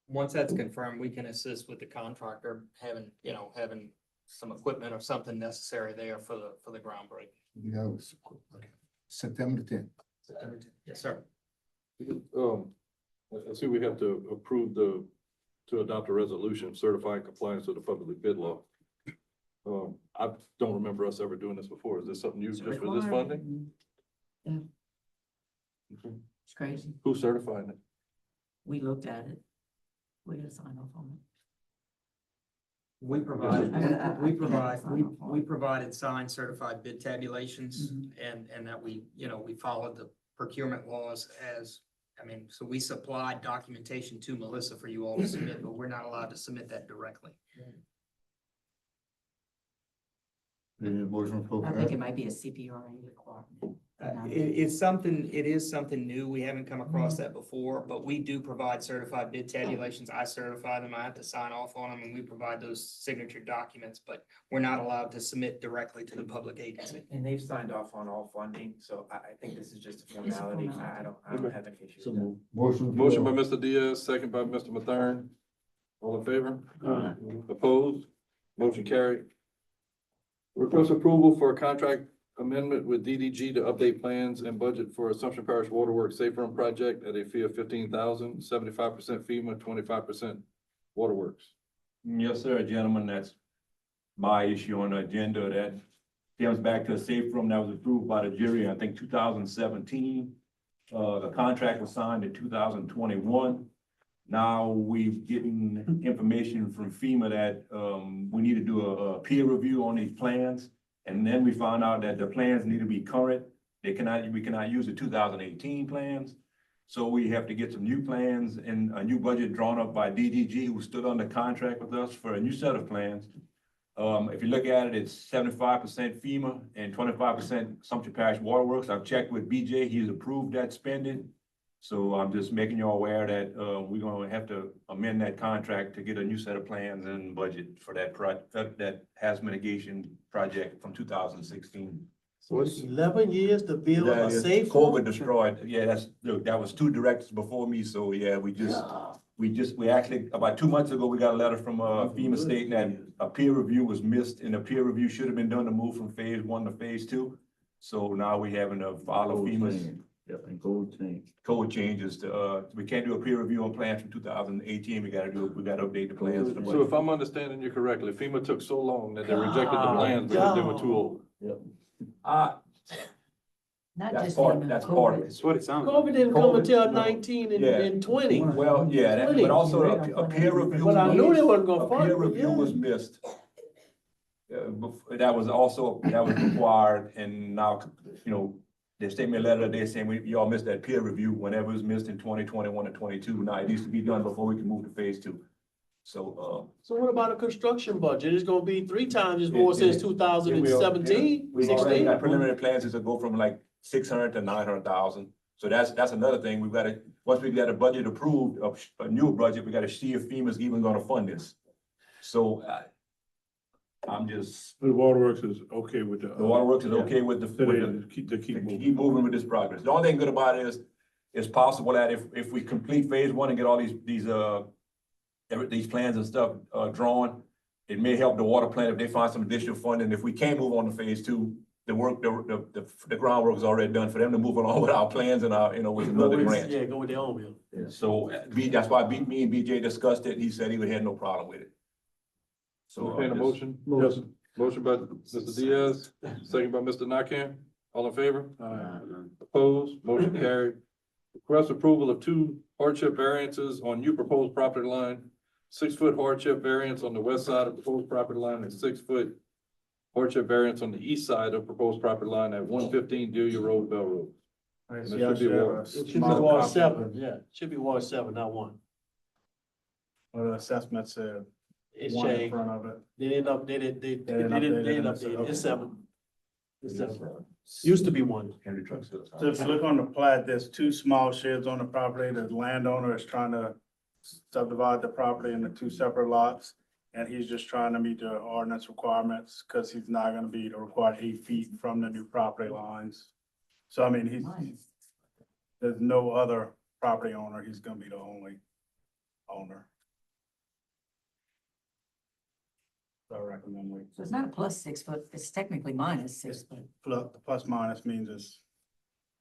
Once that's confirmed, we can assist with the contractor having some equipment or something necessary there for the groundbreaking. Yeah, okay. September 10th. Yes, sir. I see we have to approve to adopt a resolution certifying compliance with the public bid law. I don't remember us ever doing this before. Is this something new just for this funding? Yeah. It's crazy. Who's certifying it? We looked at it. We gotta sign off on We provided signed certified bid tabulations and that we followed the procurement laws as, so we supplied documentation to Melissa for you all to submit, but we're not allowed to submit that directly. I think it might be a CPRA requirement. It is something new. We haven't come across that before, but we do provide certified bid tabulations. I certify them. I have to sign off on them and we provide those signature documents, but we're not allowed to submit directly to the public agency. And they've signed off on all funding, so I think this is just a formality. I don't have any issue with that. Motion by Mr. Diaz, second by Mr. Mathern. All in favor? Opposed? Motion carried. Request approval for a contract amendment with DDG to update plans and budget for Assumption Parish Waterworks Safe Room Project at a fee of $15,000, 75% FEMA, 25% Waterworks. Yes, sir, gentlemen, that's my issue on the agenda. That stems back to a safe room that was approved by the jury, I think, 2017. The contract was signed in 2021. Now we're getting information from FEMA that we need to do a peer review on these plans. And then we found out that the plans need to be current. We cannot use the 2018 plans. So we have to get some new plans and a new budget drawn up by DDG, who stood under contract with us for a new set of plans. If you look at it, it's 75% FEMA and 25% Assumption Parish Waterworks. I've checked with BJ, he's approved that spending. So I'm just making you aware that we're gonna have to amend that contract to get a new set of plans and budget for that hazard mitigation project from 2016. So it's 11 years to build That a is safe. COVID destroyed. Yeah, that was two directors before me. So yeah, we actually, about 2 months ago, we got a letter from FEMA stating that a peer review was missed and a peer review should have been done to move from phase 1 to phase 2. So now we having to follow FEMA's code changes to, we can't do a peer review on plans from 2018. We gotta update the plans. and the So budget. if I'm understanding you correctly, FEMA took so long that they rejected the plans because they were too old. Not That's just part, FEMA, that's part of it. That's what it sounds like. COVID didn't come until 19 Yeah. and 20. Well, yeah, that, but also a peer review. But I knew they wasn't gonna A fund peer it, review yeah. was missed. That was required, and now, they sent me a letter today saying y'all missed that peer review whenever it was missed in 2021 or 22. Now it needs to be done before we can move to phase 2. So, So what about a construction budget? It's gonna be 3 times as more since It- 2017, we've already got 16. preliminary plans is to go from like 600 to 900,000. So that's another thing. Once we got a budget approved, a new budget, we gotta see if FEMA's even gonna fund this. So, I'm just, The waterworks is okay with the. the Waterworks is okay with Keep moving. keep moving with this progress. The only thing good about it is, it's possible that if we complete phase 1 and get all these plans and stuff, drawn, it may help the water plant if they find some additional funding. If we can't move on to phase 2, the groundwork is already done for them to move along with our plans and with another grant. Yeah, go with their own bill. So, that's why me and BJ discussed it, and he said he would have no problem with it. So. Entertain a motion? Yes. Motion by Mr. Diaz, second by Mr. Nakam. All in favor? Opposed? Motion carried. Request approval of 2 hardship variances on new proposed property line. 6-foot hardship variance on the west side of proposed property line and 6-foot hardship variance on the east side of proposed property line at 115 Delia Road, Bell Road. And it should be Ward. It should be Ward 7, yeah. Should be Ward 7, not 1. Well, the assessment said It's 1 in changed. front of it. They didn't update it. They didn't didn't update it. update it. It's 7. It's 7. Used to be 1. Henry Truck still. So if you look on the plat, there's 2 small sheds on the property. The landowner is trying to subdivide the property into 2 separate lots. And he's just trying to meet the ordinance requirements because he's not gonna be required 8 feet from the new property lines. So I mean, there's no other property owner. He's gonna be the only owner. So I recommend we. So it's not a plus 6 foot, it's technically minus 6 foot. The plus minus means it's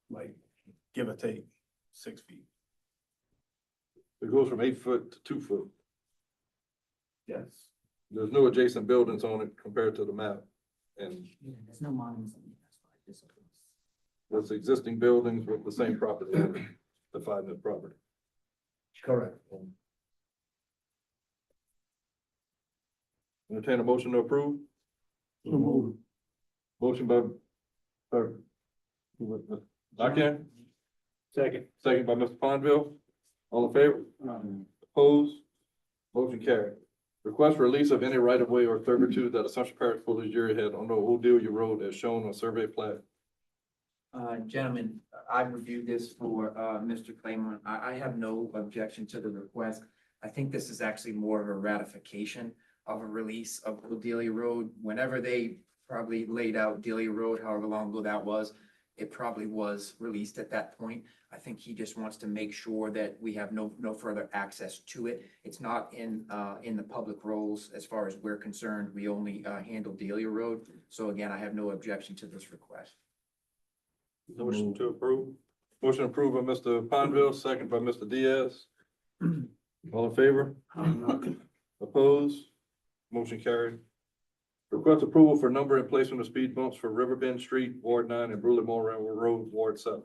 like, give or take, 6 feet. It goes from 8 foot to 2 foot. Yes. There's no adjacent buildings on it compared to the map. And Yeah, there's no minus in it. That's why there's existing buildings with the same property owner defined as property. Correct. Entertain a motion to approve. Motion by, Nakam, Second. second by Mr. Pondville. All in favor? Opposed? Motion carried. Request release of any right of way or servitude that Assumption Parish Police Jury had on the Odelia Road as shown on survey plat. Gentlemen, I reviewed this for, Mr. Claymore. I have no objection to the request. I think this is actually more of a ratification of a release of Dealey Road. Whenever they probably laid out Dealey Road, however long ago that was, it probably was released at that point. I think he just wants to make sure that we have no further access to it. It's not in the public roles as far as we're concerned. We only, handle Dealey Road. So again, I have no objection to this request. Motion to approve. Motion approved by Mr. Pondville, second by Mr. Diaz. All in favor? Opposed? Motion carried. Request approval for number and placement of speed bumps for Riverbend Street, Ward 9, and Bruley Moore Road, Ward 7.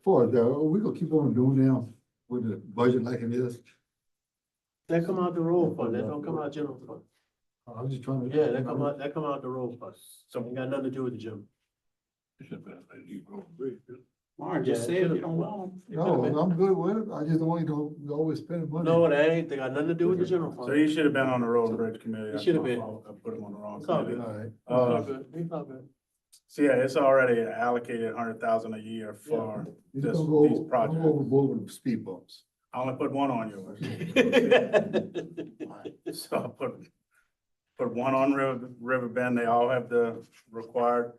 For that, we gonna keep on doing them with the budget like it is. That come out the road fund, that don't come out general fund. I'm just trying to. Yeah, that come out the road fund, so it got nothing to do with the gym. Warren just Yeah, said it you should've- don't want them. No, I'm good with it. I just don't want you to always spend money. No, that ain't, they got nothing to do with the general fund. So he should have been on the road and bridge committee. He That's should have my been. fault. I put him on the wrong It's all committee. good. All right. It's all good, it's all good. So yeah, it's already allocated 100,000 a year for You just don't go these over, don't projects. go overboard with the speed bumps. I only put one on yours. So I put one on Riverbend. They all have the required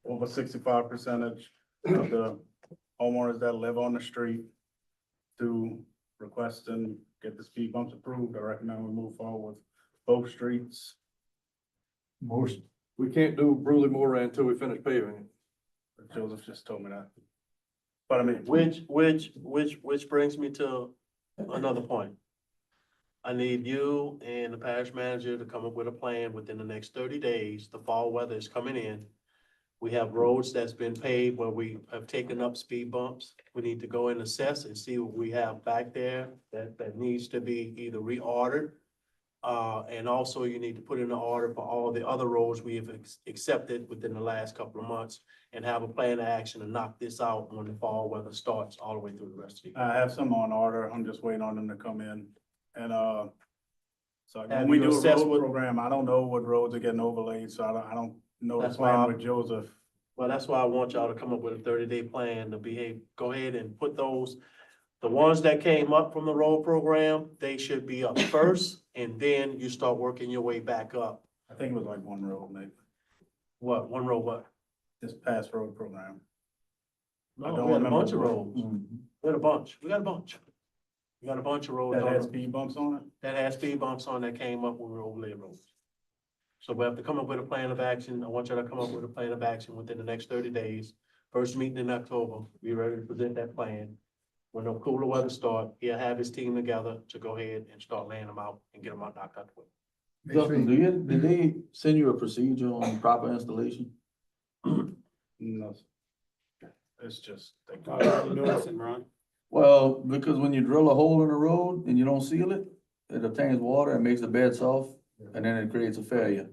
over 65% of the homeowners that live on the street to request and get the speed bumps approved. I recommend we move forward with both streets. Motion. We can't do Bruley Moore until we finish paving. Joseph just told me that. But I mean, Which brings me to another point. I need you and the parish manager to come up with a plan within the next 30 days. The fall weather is coming in. We have roads that's been paved where we have taken up speed bumps. We need to go and assess and see what we have back there that needs to be either reordered. And also you need to put in an order for all the other roads we have accepted within the last couple of months and have a plan of action to knock this out when the fall weather starts all the way through the rest of the year. I have some on order. I'm just waiting on them to come in. And, so when Have we you do a assessed road what- program, I don't know what roads are getting overlaid, so I don't know the That's why plan I- with Joseph. Well, that's why I want y'all to come up with a 30-day plan to go ahead and put those, the ones that came up from the road program, they should be up first, and then you start working your way back up. I think it was like one road, maybe, What, one road, what? this past road program. I No, don't we had a remember bunch the of roads. roads. We got a bunch, we got a bunch. We got a bunch of roads That had on, speed bumps on it? that had speed bumps on that came up when we were overlay roads. So we have to come up with a plan of action. I want you to come up with a plan of action within the next 30 days. First meeting in October, be ready to present that plan. When the cooler weather start, he'll have his team together to go ahead and start laying them out and get them out knocked out the way. Make sure Justin, you- did they send you a procedure on proper installation? No. It's just. Noticing, Ron. Well, because when you drill a hole in the road and you don't seal it, it obtains water and makes the bed soft, and then it creates a failure.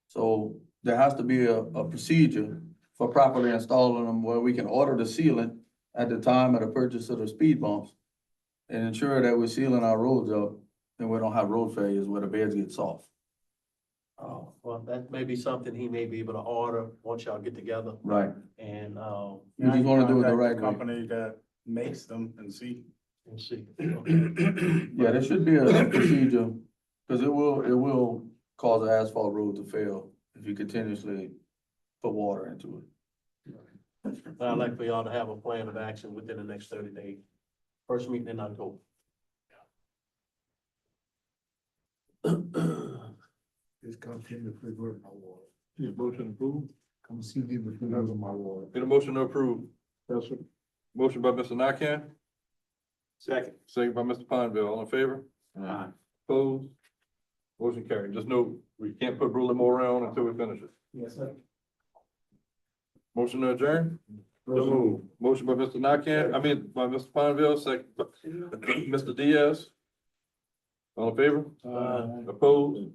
So there has to be a procedure for properly installing them where we can order the sealant at the time of the purchase of the speed bumps and ensure that we're sealing our roads up and we don't have road failures where the beds get soft. Well, that may be something he may be able to order once y'all get together Right. and, You just wanna do it the right way. Company that makes them and see. and see. Yeah, there should be a procedure, because it will cause an asphalt road to fail if you continuously put water into it. But I'd like for y'all to have a plan of action within the next 30 days. First meeting in October. Just continue to figure out my water. Yeah, motion approved. Come see me with figure out my water. Need a motion to approve. Yes, sir. Motion by Mr. Nakam, Second. second by Mr. Pondville. All in favor? Aye. Opposed? Motion carried. Just note, we can't put Bruley Moore on until we finish it. Yes, sir. Motion to adjourn? Motion by Mr. Nakam, by Mr. Pondville, second by Mr. Diaz. All in favor? Opposed?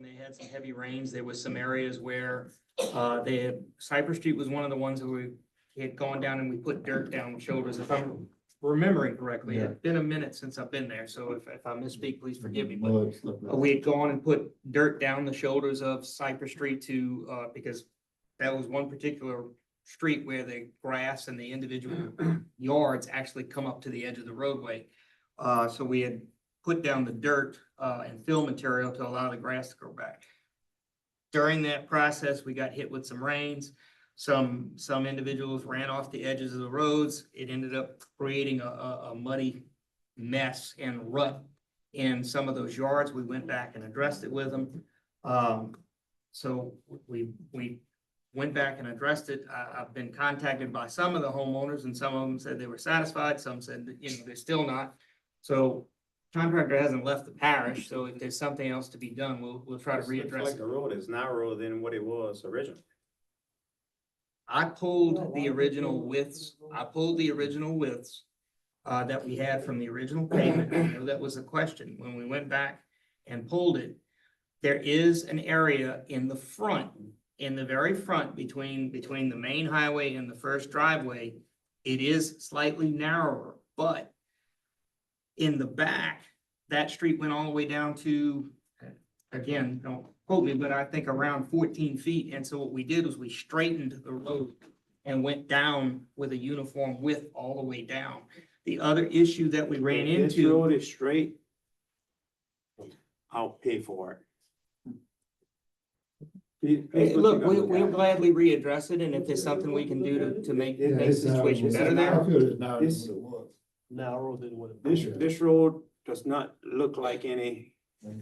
They had some heavy rains. There was some areas where, they had, Cypress Street was one of the ones that we had gone down and we put dirt down the shoulders. If I'm remembering correctly, it's been a minute since I've been there, so if I misspeak, please forgive me, but we had gone and put dirt down the shoulders of Cypress Street to, because that was one particular street where the grass and the individual yards actually come up to the edge of the roadway. So we had put down the dirt, and fill material to allow the grass to grow back. During that process, we got hit with some rains. Some individuals ran off the edges of the roads. It ended up creating a muddy mess and rut in some of those yards. We went back and addressed it with them. So we went back and addressed it. I've been contacted by some of the homeowners, and some of them said they were satisfied. Some said that, they're still not. So contractor hasn't left the parish, so if there's something else to be done, we'll try to Looks readdress like it. the road is narrower than what it was originally. I pulled the original widths that we had from the original payment. I know that was a question. When we went back and pulled it, there is an area in the front, in the very front between the main highway and the first driveway. It is slightly narrower, but in the back, that street went all the way down to, again, don't quote me, but I think around 14 feet. And so what we did was we straightened the road and went down with a uniform width all the way down. The other issue that we ran If this into. road is straight, I'll pay for it. Hey, look, we'll gladly readdress it, and if there's something we can do to make the situation better there. Narrower than what. This road does not look like any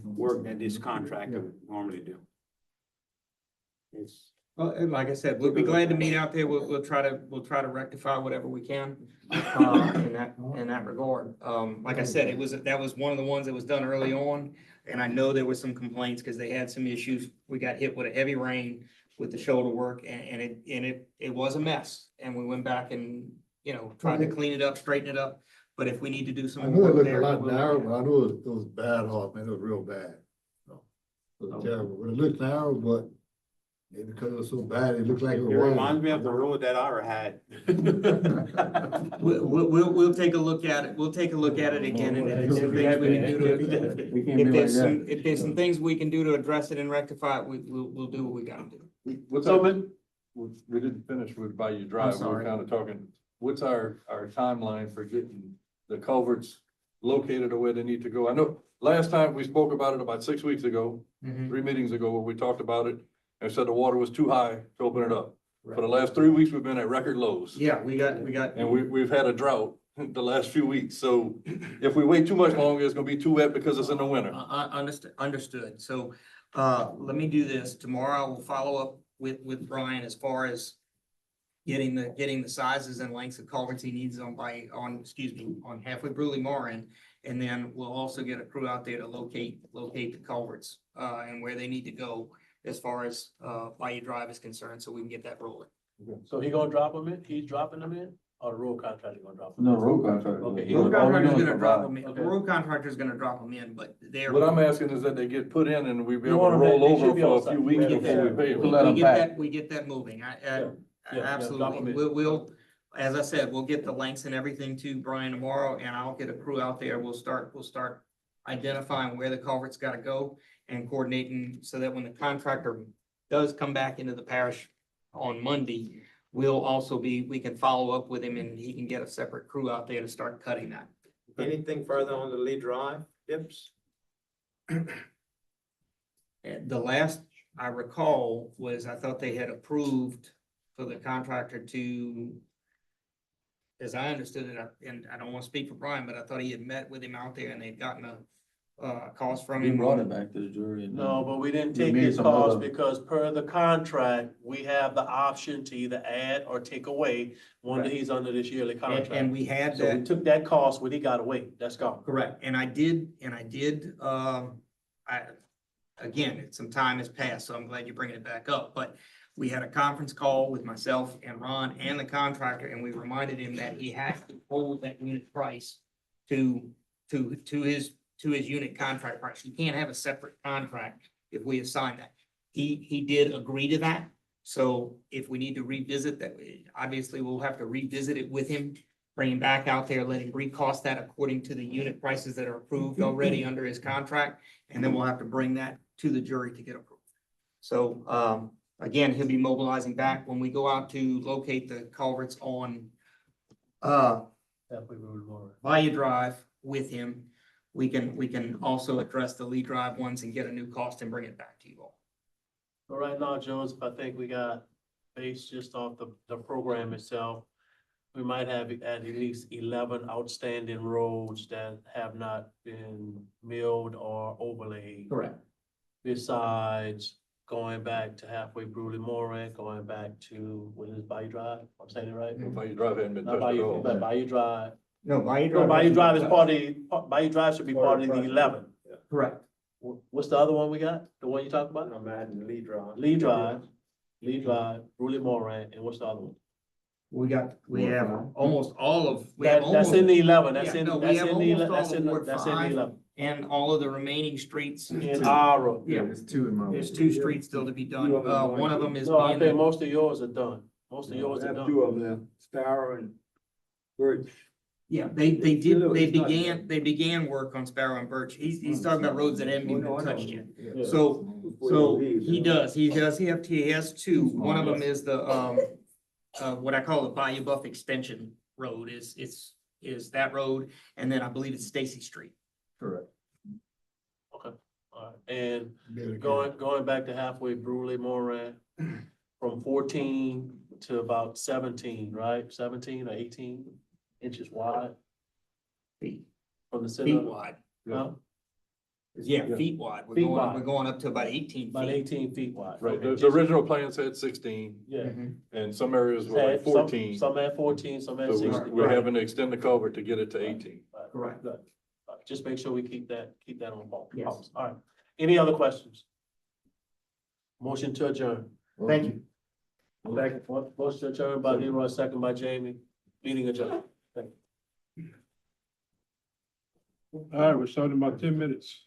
work that this contractor would normally do. It's, Well, and like I said, we'll be glad to meet out there. We'll try to rectify whatever we can, in that regard. Like I said, that was one of the ones that was done early on. And I know there was some complaints because they had some issues. We got hit with a heavy rain with the shoulder work, and it was a mess. And we went back and, tried to clean it up, straighten it up. But if we need to do some I more know it work looked a there. lot we'll- narrow, but I know it was bad hard, man, it was real bad. So, it was terrible, but it looked narrow, but maybe because it was so bad, it looked like it it was reminds wide. me of the road that Ira had. We'll take a look at it. We'll take a look at it again, and if there's some things we can do to, if there's some things we can do to address it and rectify it, we'll do what we gotta do. What's up? We didn't finish with Bayou Drive. We were sorry. kind of talking, what's our timeline for getting the culverts located or where they need to go? I know last time we spoke about it about 6 weeks ago, 3 meetings ago, where we talked about it and said the water was too high to open it up. For the last 3 weeks, we've been at record lows. Yeah, we got. And we've had a drought the last few weeks. So if we wait too much longer, it's gonna be too wet because it's in the winter. Understood. So, let me do this. Tomorrow I will follow up with Brian as far as getting the sizes and lengths of culverts he needs on halfway Bruley Moran. And then we'll also get a crew out there to locate the culverts, and where they need to go as far as, Bayou Drive is concerned, so we can get that rolling. So he gonna drop them in, he's dropping them in, or the road contractor gonna drop them? No, road contractor. Okay, The road contractor's gonna drop provide. them in, Okay. the road contractor's gonna drop them in, but they're. What I'm asking is that they get put in and we be You able to want them roll to- they over should be for on a few site. weeks Yeah, before we pay them. Let 'em pack. We get that moving. Yeah, drop 'em Absolutely. in. We'll, as I said, we'll get the lengths and everything to Brian tomorrow, and I'll get a crew out there. We'll start identifying where the culvert's gotta go and coordinating so that when the contractor does come back into the parish on Monday, we can follow up with him and he can get a separate crew out there to start cutting that. Anything further on the Lee Drive dips? And the last I recall was, I thought they had approved for the contractor to, as I understood it, and I don't want to speak for Brian, but I thought he had met with him out there and they'd gotten a cost from We him. brought it back to the jury. and No, but we didn't we take made his some cost other- because per the contract, we have the option to either add or take away when he's under this yearly contract. And we had So we that, took that cost, what he got away, that's gone. correct, and I did, again, some time has passed, so I'm glad you're bringing it back up, but we had a conference call with myself and Ron and the contractor, and we reminded him that he has to hold that unit price to his unit contract price. You can't have a separate contract if we assign that. He did agree to that, so if we need to revisit that, obviously we'll have to revisit it with him. Bring him back out there, let him recost that according to the unit prices that are approved already under his contract, and then we'll have to bring that to the jury to get approved. So, again, he'll be mobilizing back when we go out to locate the culverts on, Bayou Drive with him. We can also address the Lee Drive ones and get a new cost and bring it back to you all. So right now, Joseph, I think we got, based just off the program itself, we might have at least 11 outstanding roads that have not been milled or overlaid. Correct. Besides going back to halfway Bruley Moran, going back to, what is Bayou Drive? I'm saying it right? Bayou Drive hadn't been Not touched at Bayou, all. but Bayou Drive. No, Bayou No, Drive. Bayou wasn't Drive is touched. part of the, Bayou Drive should be part of the 11. Correct. What's the other one we got? The one you talked about? I'm adding Lee Drive. Lee Drive, Bruley Moran, and what's the other one? We have almost all of. we have That's in almost- the 11, that's Yeah, in, no, we that's have in the, almost all that's of in, Ward that's in the 5. 11. And all of the remaining streets. In our road. Yeah, There's two in my. there's 2 streets still to be done. One of them is No, I being, think most of yours are done. Most of yours are done. Two of them there, Sparrow and Birch. yeah, they did, Look, they it's not began work on Sparrow and Birch. He's talking about roads that haven't even Oh, been no, I touched know. yet. Yeah. So he does he has 2. One of them is the, what I call the Bayou Buff Extension Road is that road. And then I believe it's Stacy Street. Correct. All right, and going back to halfway Bruley Moran, from 14 to about 17, right? 17 or 18 inches wide Feet. from the center. Feet wide. Huh? Yeah, feet wide. Feet wide. We're going up to about 18 About feet. 18 feet wide. Right, Okay, the original plan said 16, Yeah. Mhm. and some areas were like Had some- 14. Some at 14, some at So 16. we're having to extend the culvert to get it to 18. Right. Correct. Good. Just make sure we keep that on bulk. Yes. All right. Any other questions? Motion to adjourn. Thank you. Second. Motion to adjourn by Leroy, second by Jamie. Meeting adjourned. Thank you. All right, we're starting about 10 minutes.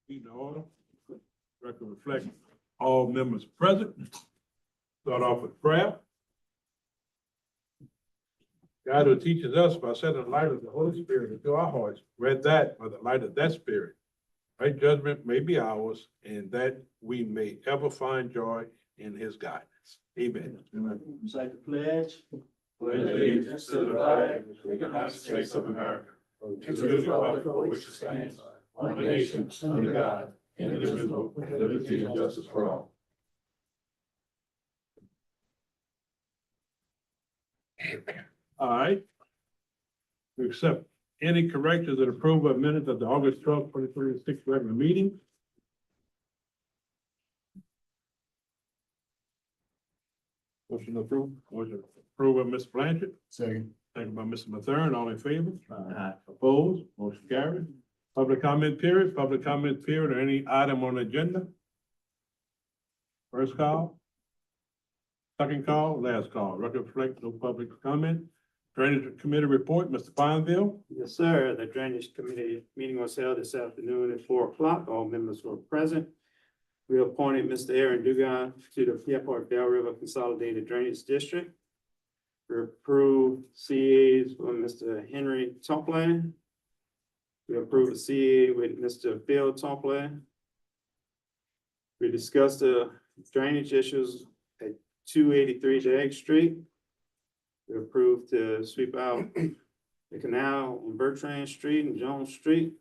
Meeting order. Record reflect all members present. Start off with prayer. God who teaches us by setting the light of the Holy Spirit into our hearts, read that by the light of that Spirit. Right judgment may be ours, and that we may ever find joy in his guidance. Amen. Recite the pledge. Pledge allegiance to the flag of the United States of America, and to the republic for which it stands, one nation, under God, indivisible, with liberty and justice for all. All right. We accept any corrections and approval of minutes of the August 12th, 2026 regular meeting. Motion approved. Motion approved by Ms. Blanchard. Second. Second by Mr. Mathern. All in favor? Opposed? Motion carried. Public comment period. Public comment period or any item on the agenda. First call. Second call, last call. Record reflect no public comment. Drainage Committee report, Mr. Pineville. Yes, sir. The Drainage Committee meeting was held this afternoon at 4 o'clock. All members were present. We appointed Mr. Aaron Dugan to the Pierpont Bell River Consolidated Drainage District. We approved CAs for Mr. Henry Tomplin. We approved a CA with Mr. Phil Tomplin. We discussed the drainage issues at 283 Jag Street. We approved to sweep out the canal on Bertrand Street and Jones Street.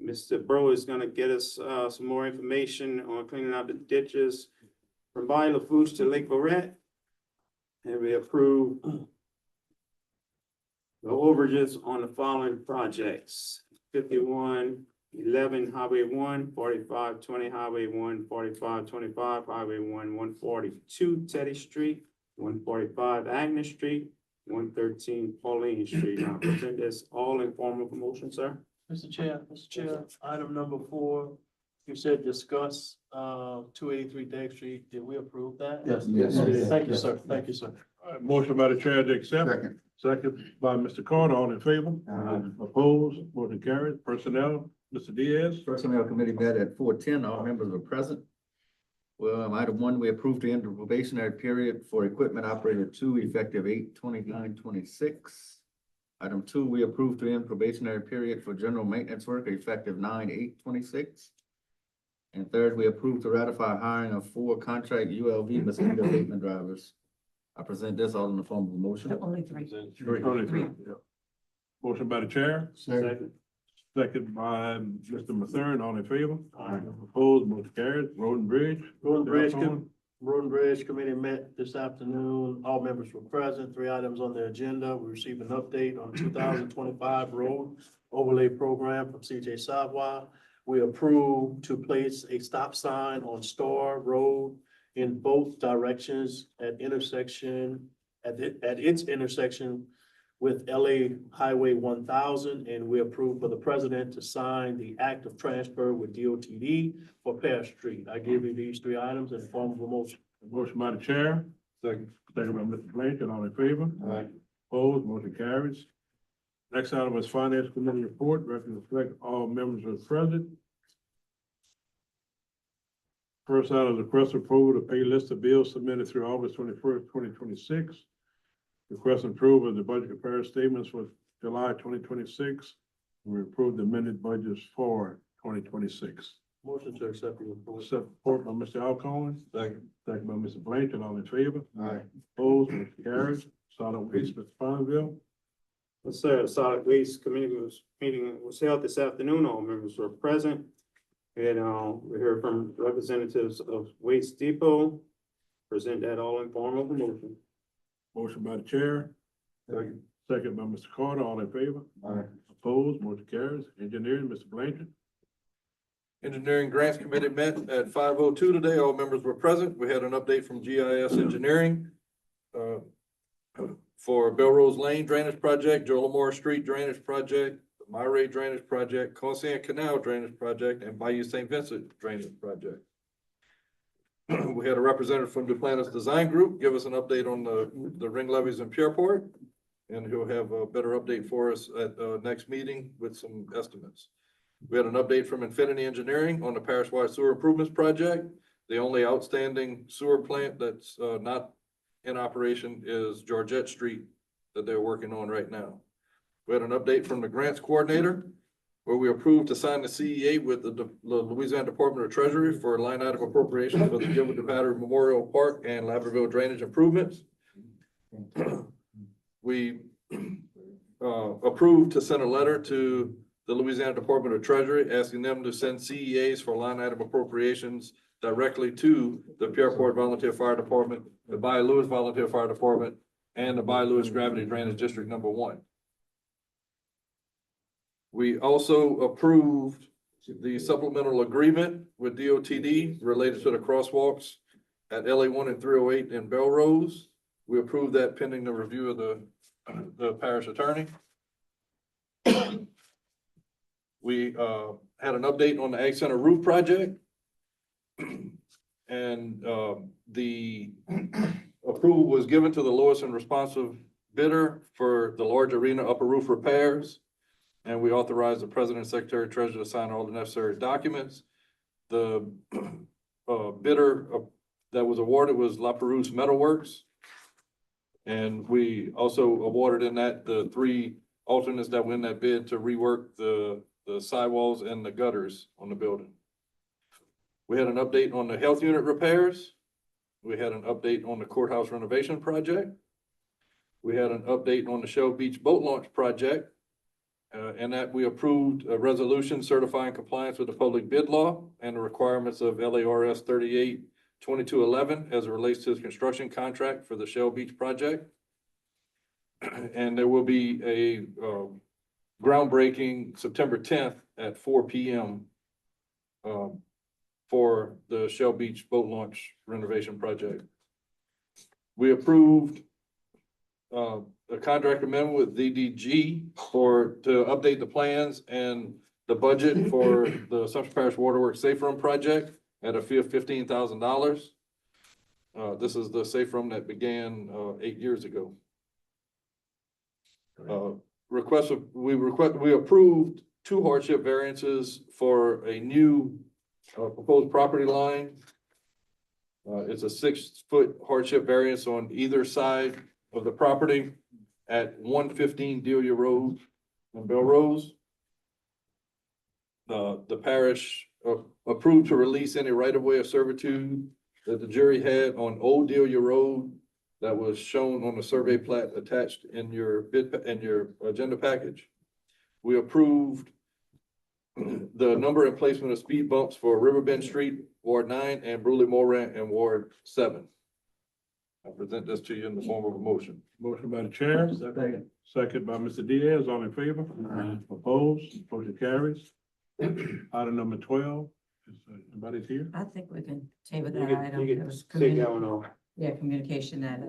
Mr. Bro is gonna get us some more information on cleaning out the ditches from Bayou Lafourche to Lake Lorette. And we approved the overages on the following projects: 5111 Highway 1, 4520 Highway 1, 4525 Highway 1, 142 Teddy Street, 145 Agnes Street, 113 Pauline Street. Now, present this all in form of a motion, sir. Mr. Chair, item number 4, you said discuss, 283 Dag Street. Did we approve that? Yes. Yes. Thank you, sir. Thank you, sir. Motion by the chair to accept. Second. Second by Mr. Carter. All in favor? Opposed? Motion carried. Personnel, Mr. Diaz. Personnel Committee met at 4:10. All members are present. Well, item 1, we approved the end of probationary period for equipment operator 2 effective 8/29/26. Item 2, we approved the end probationary period for general maintenance work effective 9/8/26. And third, we approved to ratify hiring of 4 contract ULV mosquito abatement drivers. I present this all in the form of a motion. Only 3. Only three, yeah. Motion by the chair. Second. Second by Mr. Mathern. All in favor? Opposed? Motion carried. Road and Bridge. Road and Bridge Committee met this afternoon. All members were present. 3 items on the agenda. We received an update on 2025 road overlay program from CJ Savoy. We approved to place a stop sign on Star Road in both directions at its intersection with LA Highway 1000, and we approved for the president to sign the act of transfer with DOTD for Parish Street. I give you these 3 items in the form of a motion. Motion by the chair. Second. Second by Mr. Blanchard. All in favor? Opposed? Motion carries. Next item is Finance Committee report. Record reflect all members are present. First item is request approval to pay list of bills submitted through August 21st, 2026. Request approval of the budget comparison statements for July 2026. We approved the amended budgets for 2026. Motion to accept the report. Support by Mr. Alcone. Second. Second by Mr. Blanchard. All in favor? Aye. Opposed? Motion carries. Solid waste, Mr. Fonville. Yes, sir. The Solid Waste Committee meeting was held this afternoon. All members were present. And we heard from representatives of Waste Depot. Present that all in form of a motion. Motion by the chair. Second. Second by Mr. Carter. All in favor? Opposed? Motion carries. Engineering, Mr. Blanchard. Engineering Grants Committee met at 5:02 today. All members were present. We had an update from GIS Engineering for Belrose Lane Drainage Project, Joe Lamore Street Drainage Project, the Myray Drainage Project, Coliseum Canal Drainage Project, and Bayou St. Vincent Drainage Project. We had a representative from Duplantis Design Group give us an update on the ring levees in Pierpont, and he'll have a better update for us at next meeting with some estimates. We had an update from Infinity Engineering on the parish-wide sewer improvements project. The only outstanding sewer plant that's not in operation is Georgette Street that they're working on right now. We had an update from the grants coordinator where we approved to sign the CEA with the Louisiana Department of Treasury for line item appropriations for the Gilbert DePatter Memorial Park and Laverville drainage improvements. We approved to send a letter to the Louisiana Department of Treasury asking them to send CEAs for line item appropriations directly to the Pierreport Volunteer Fire Department, the Bayou Lewis Volunteer Fire Department, and the Bayou Lewis Gravity Drainage District number 1. We also approved the supplemental agreement with DOTD related to the crosswalks at LA 1 and 308 in Belrose. We approved that pending the review of the parish attorney. We had an update on the Ag Center roof project. And the approval was given to the lowest and responsive bidder for the large arena upper roof repairs. And we authorized the president and secretary treasurer to sign all the necessary documents. The bidder that was awarded was La Perouse Metalworks. And we also awarded in that the 3 alternates that win that bid to rework the sidewalls and the gutters on the building. We had an update on the health unit repairs. We had an update on the courthouse renovation project. We had an update on the Shell Beach boat launch project. And that we approved a resolution certifying compliance with the public bid law and the requirements of LARS 38-2211 as it relates to the construction contract for the Shell Beach project. And there will be a groundbreaking September 10th at 4 p.m. For the Shell Beach boat launch renovation project. We approved a contract amendment with DDG to update the plans and the budget for the Assumption Parish Waterworks Safe Room project at a fee of $15,000. This is the safe room that began 8 years ago. We approved 2 hardship variances for a new proposed property line. It's a 6-foot hardship variance on either side of the property at 115 Delia Road in Belrose. The parish approved to release any right-of-way of servitude that the jury had on Old Delia Road that was shown on the survey plat attached in your agenda package. We approved the number and placement of speed bumps for Riverbend Street, Ward 9, and Bruley Moran in Ward 7. I present this to you in the form of a motion. Motion by the chair. Second by Mr. Diaz. All in favor? Opposed? Motion carries. Item number 12. Everybody's here? I think we can table You that can item. There was take that one off. Yeah, communication that,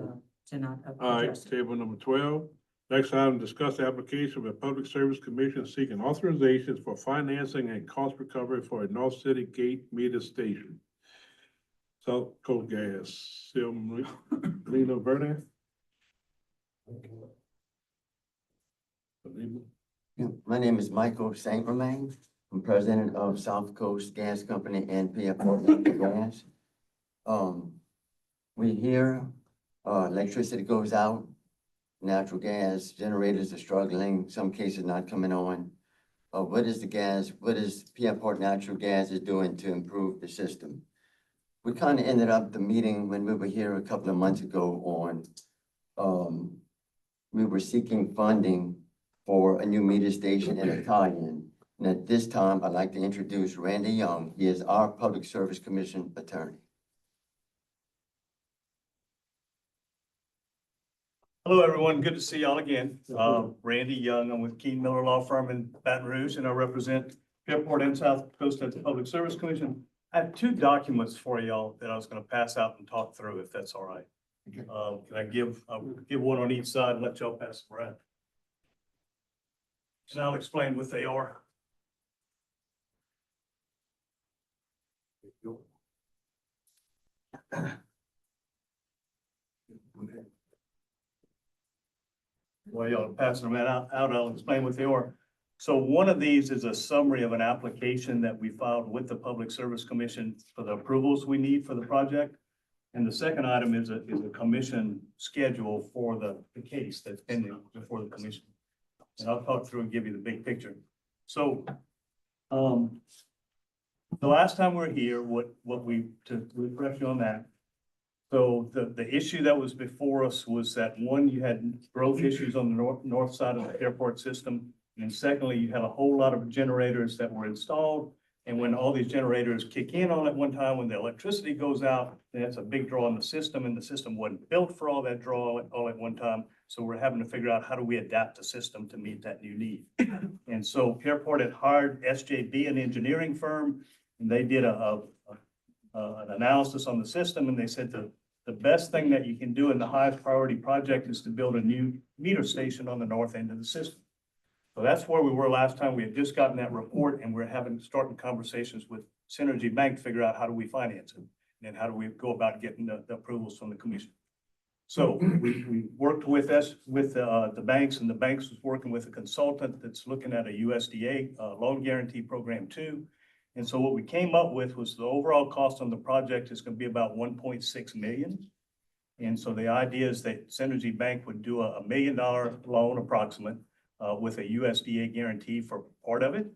to not. All right, address it. table number 12. Next item, discuss the application of a Public Service Commission seeking authorizations for financing and cost recovery for a North City Gate meter station. South Coast Gas, Lena Verde. Yeah, my name is Michael Saint Romain. I'm president of South Coast Gas Company and Pierreport Gas. We hear, electricity goes out, natural gas generators are struggling, some cases not coming on. What is Pierreport Natural Gas is doing to improve the system? We kind of ended up the meeting when we were here a couple of months ago on, we were seeking funding for a new meter station and a tie-in. And at this time, I'd like to introduce Randy Young. He is our Public Service Commission attorney. Hello, everyone. Good to see y'all again. Randy Young. I'm with Keene Miller Law Firm in Baton Rouge, and I represent Pierreport and South Coast at the Public Service Commission. I have 2 documents for y'all that I was going to pass out and talk through, if that's all right. Can I give one on each side and let y'all pass them around? And I'll explain what they are. While y'all are passing them out, I'll explain what they are. So one of these is a summary of an application that we filed with the Public Service Commission for the approvals we need for the project. And the second item is a commission schedule for the case that's pending before the commission. And I'll talk through and give you the big picture. So, the last time we were here, to refresh you on that. So the issue that was before us was that, one, you had growth issues on the north side of the airport system. And secondly, you had a whole lot of generators that were installed. And when all these generators kick in all at one time, when the electricity goes out, that's a big draw on the system, and the system wasn't built for all that draw all at one time. So we're having to figure out how do we adapt the system to meet that new need. And so Airport had hired SJB, an engineering firm, and they did an analysis on the system, and they said the best thing that you can do in the highest priority project is to build a new meter station on the north end of the system. So that's where we were last time. We had just gotten that report, and we're starting conversations with Synergy Bank to figure out how do we finance it, and how do we go about getting the approvals from the commission. So we worked with the banks, and the banks was working with a consultant that's looking at a USDA loan guarantee program too. And so what we came up with was the overall cost on the project is going to be about 1.6 million. And so the idea is that Synergy Bank would do a $1 million loan approximate with a USDA guarantee for part of it.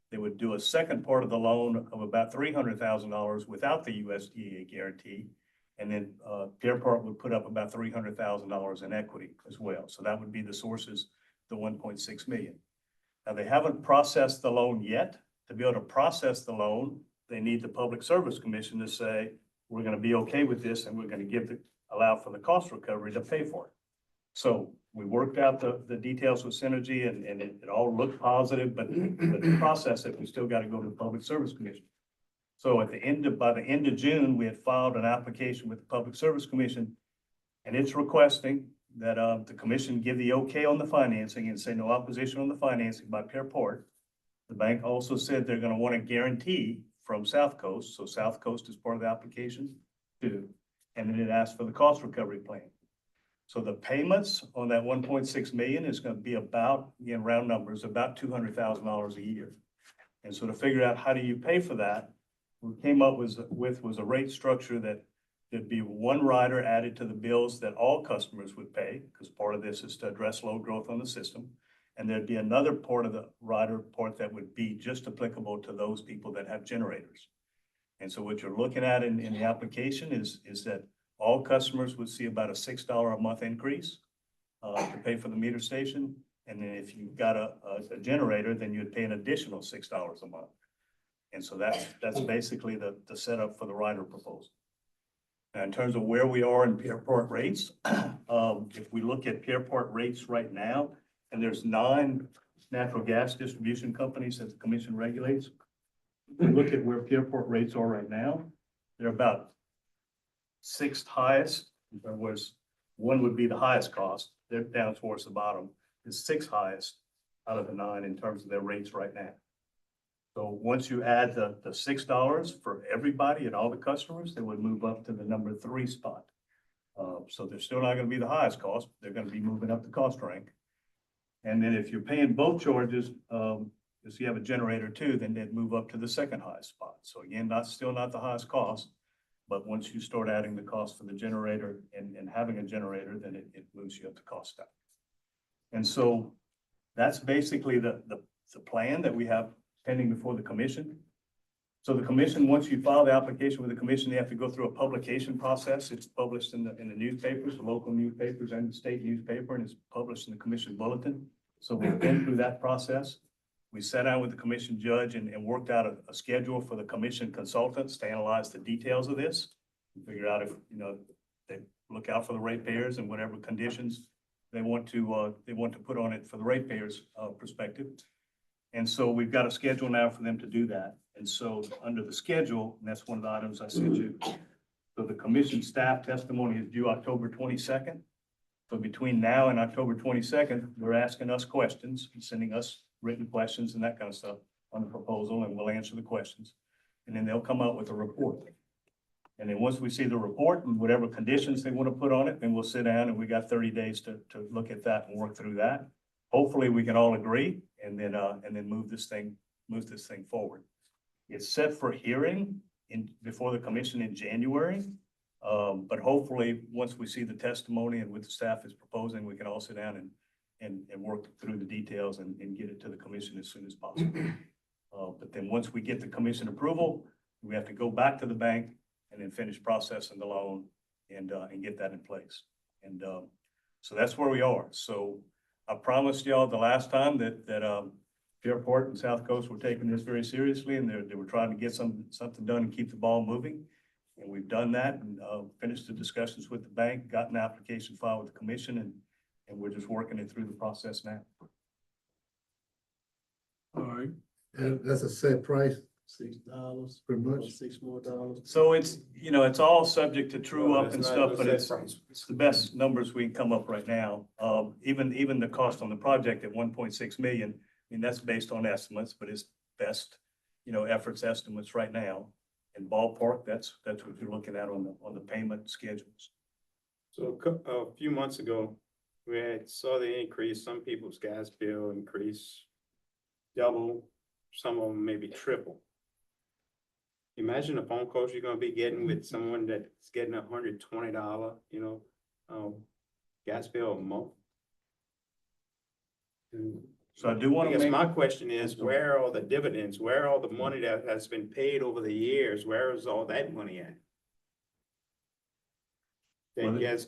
They would do a second part of the loan of about $300,000 without the USDA guarantee. And then Airport would put up about $300,000 in equity as well. So that would be the sources, the 1.6 million. Now, they haven't processed the loan yet. To be able to process the loan, they need the Public Service Commission to say, we're going to be okay with this, and we're going to allow for the cost recovery to pay for it. So we worked out the details with Synergy, and it all looked positive, but to process it, we still got to go to the Public Service Commission. So by the end of June, we had filed an application with the Public Service Commission, and it's requesting that the commission give the okay on the financing and say no opposition on the financing by Airport. The bank also said they're going to want a guarantee from South Coast. So South Coast is part of the application too. And then it asked for the cost recovery plan. So the payments on that 1.6 million is going to be about, in round numbers, about $200,000 a year. And so to figure out how do you pay for that, we came up with was a rate structure that there'd be one rider added to the bills that all customers would pay, because part of this is to address load growth on the system. And there'd be another part of the rider part that would be just applicable to those people that have generators. And so what you're looking at in the application is that all customers would see about a $6 a month increase to pay for the meter station. And then if you've got a generator, then you'd pay an additional $6 a month. And so that's basically the setup for the rider proposal. Now, in terms of where we are in Airport rates, if we look at Airport rates right now, and there's 9 natural gas distribution companies that the commission regulates. If we look at where Airport rates are right now, they're about 6th highest. In other words, 1 would be the highest cost. They're down towards the bottom. Is 6th highest out of the 9 in terms of their rates right now. So once you add the $6 for everybody and all the customers, they would move up to the number 3 spot. So they're still not going to be the highest cost. They're going to be moving up the cost rank. And then if you're paying both charges, if you have a generator too, then they'd move up to the 2nd highest spot. So again, still not the highest cost, but once you start adding the cost for the generator and having a generator, then it moves you up the cost stack. And so that's basically the plan that we have pending before the commission. So the commission, once you file the application with the commission, they have to go through a publication process. It's published in the newspapers, the local newspapers and the state newspaper, and it's published in the commission bulletin. So we've been through that process. We sat down with the commission judge and worked out a schedule for the commission consultants to analyze the details of this. And figure out if, they look out for the ratepayers and whatever conditions they want to put on it for the ratepayers' perspective. And so we've got a schedule now for them to do that. And so under the schedule, and that's one of the items I sent you. So the commission staff testimony is due October 22nd. So between now and October 22nd, they're asking us questions, sending us written questions and that kind of stuff on the proposal, and we'll answer the questions. And then they'll come out with a report. And then once we see the report and whatever conditions they want to put on it, then we'll sit down and we got 30 days to look at that and work through that. hopefully we can all agree and then move this thing forward. It's set for hearing before the commission in January. But hopefully, once we see the testimony and what the staff is proposing, we can all sit down and work through the details and get it to the commission as soon as possible. But then once we get the commission approval, we have to go back to the bank and then finish processing the loan and get that in place. And so that's where we are. So I promised y'all the last time that Fairport and South Coast were taking this very seriously, and they were trying to get something done and keep the ball moving. And we've done that and finished the discussions with the bank, got an application filed with the commission, and we're just working it through the process now. All right. And that's a set price, $6, pretty much. $6 more. So it's, it's all subject to true up It's and not stuff, no but set it's price. the best numbers we can come up right now. Even the cost on the project at 1.6 million, I mean, that's based on estimates, but it's best, efforts estimates right now. In ballpark, that's what you're looking at on the payment schedules. So a few months ago, we saw the increase. Some people's gas bill increase double, some of them maybe triple. Imagine the phone calls you're gonna be getting with someone that's getting $120, gas bill a month. So I do want I to guess make. my question is, where are all the dividends? Where are all the money that has been paid over the years? Where is all that money at? Well, That yes,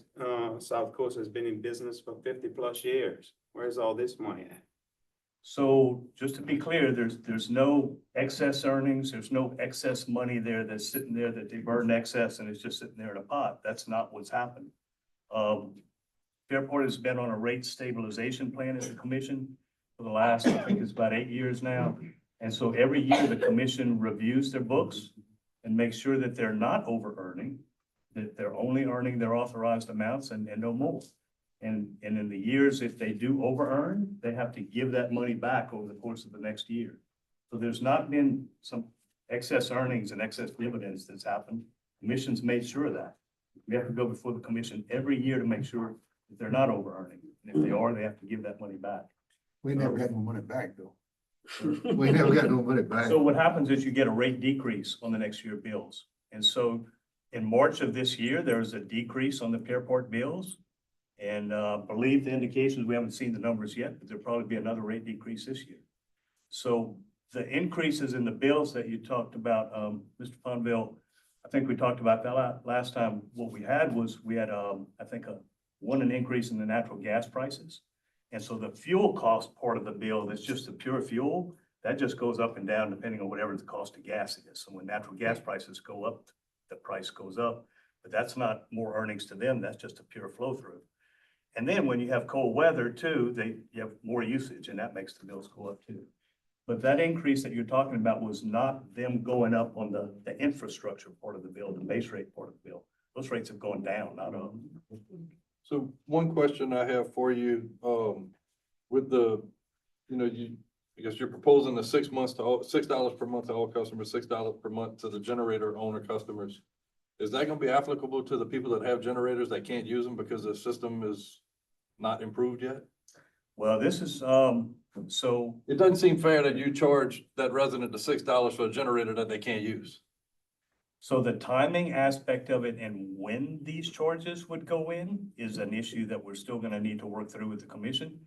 South Coast has been in business for 50+ years. Where's all this money at? So just to be clear, there's no excess earnings, there's no excess money there that's sitting there that they burn excess and it's just sitting there in a pot. That's not what's happened. Fairport has been on a rate stabilization plan as a commission for the last, I think it's about 8 years now. And so every year the commission reviews their books and makes sure that they're not over earning, that they're only earning their authorized amounts and no more. And in the years, if they do over earn, they have to give that money back over the course of the next year. So there's not been some excess earnings and excess dividends that's happened. Commission's made sure of that. We have to go before the commission every year to make sure that they're not over earning. And if they are, they have to give that money back. We never got no money back though. We never got no money back. So what happens is you get a rate decrease on the next year bills. And so in March of this year, there was a decrease on the Fairport bills. And believe the indications, we haven't seen the numbers yet, but there'll probably be another rate decrease this year. So the increases in the bills that you talked about, Mr. Fonville, I think we talked about that last time. What we had was, I think an increase in the natural gas prices. And so the fuel cost part of the bill, that's just the pure fuel, that just goes up and down depending on whatever the cost of gas is. So when natural gas prices go up, the price goes up, but that's not more earnings to them. That's just a pure flow through. And then when you have cold weather too, you have more usage and that makes the bills go up too. But that increase that you're talking about was not them going up on the infrastructure part of the bill, the base rate part of the bill. Those rates have gone down, not up. So one question I have for you, with the, I guess you're proposing the 6 months to $6 per month to all customers, $6 per month to the generator owner customers. Is that gonna be applicable to the people that have generators that can't use them because the system is not improved yet? Well, this is, so. It doesn't seem fair that you charge that resident the $6 for a generator that they can't use. So the timing aspect of it and when these charges would go in is an issue that we're still gonna need to work through with the commission.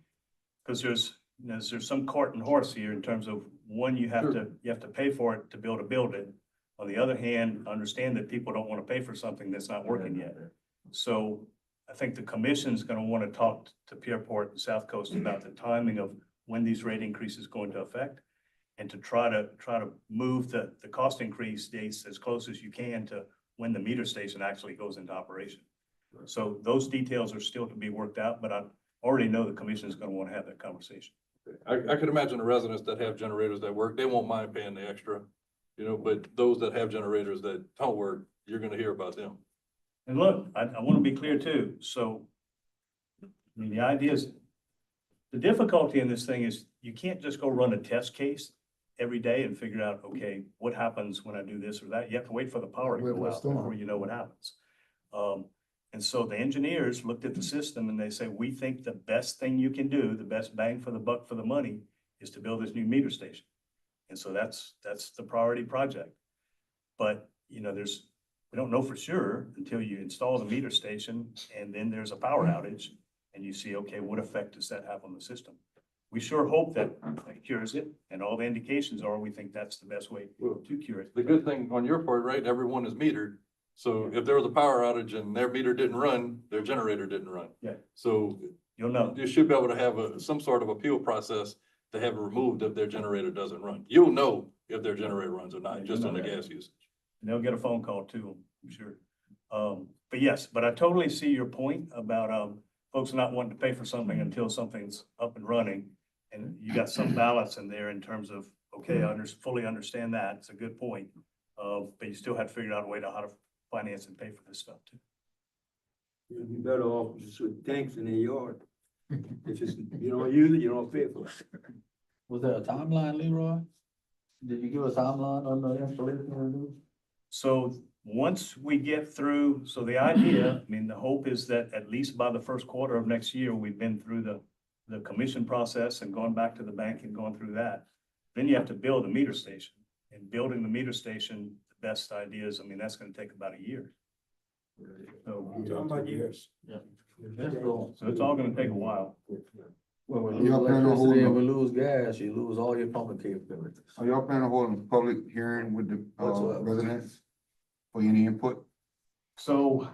Because there's some cart and horse here in terms of one, you have to pay for it to be able to build it. On the other hand, understand that people don't want to pay for something that's not working yet. So I think the commission's going to want to talk to Pierport and South Coast about the timing of when these rate increases go into effect and to try to move the cost increase dates as close as you can to when the meter station actually goes into operation. So those details are still to be worked out, but I already know the commission is going to want to have that conversation. I could imagine the residents that have generators that work, they won't mind paying the extra, but those that have generators that don't work, you're gonna hear about them. And look, I want to be clear too. So, I mean, the idea is, the difficulty in this thing is you can't just go run a test case every day and figure out, okay, what happens when I do this or that? You have to wait for the power to go out before you know what happens. And so the engineers looked at the system and they say, we think the best thing you can do, the best bang for the buck for the money is to build this new meter station. And so that's the priority project. But, you know, we don't know for sure until you install the meter station and then there's a power outage and you see, okay, what effect does that have on the system? We sure hope that it cures it, and all the indications are we think that's the best way to cure it. The good thing on your part, right, everyone is metered. So if there was a power outage and their meter didn't run, their generator didn't run. Yeah. So You'll know. you should be able to have some sort of appeal process to have it removed if their generator doesn't run. You'll know if their generator runs or not, just on the gas usage. And they'll get a phone call too, I'm sure. But yes, but I totally see your point about, folks not wanting to pay for something until something's up and running. And you got some balance in there in terms of, okay, I fully understand that. It's a good point. But you still have to figure out a way to how to finance and pay for this stuff too. You'd be better off just with tanks in their yard. If it's, you don't use it, you don't pay for it. Was there a timeline, Leroy? Did you give a timeline on the installation? So once we get through, so the idea, I mean, the hope is that at least by the first quarter of next year, we've been through the commission process and gone back to the bank and gone through that. Then you have to build a meter station, and building the meter station, the best idea is, I mean, that's gonna take about a year. So, Talking about years. yeah. So it's all gonna take a while. Well, when we lose Y'all plan on electricity and we holding, lose gas, you lose all your pumping capabilities. are y'all planning on holding a public hearing with the, Whatsoever. residents for any input? So,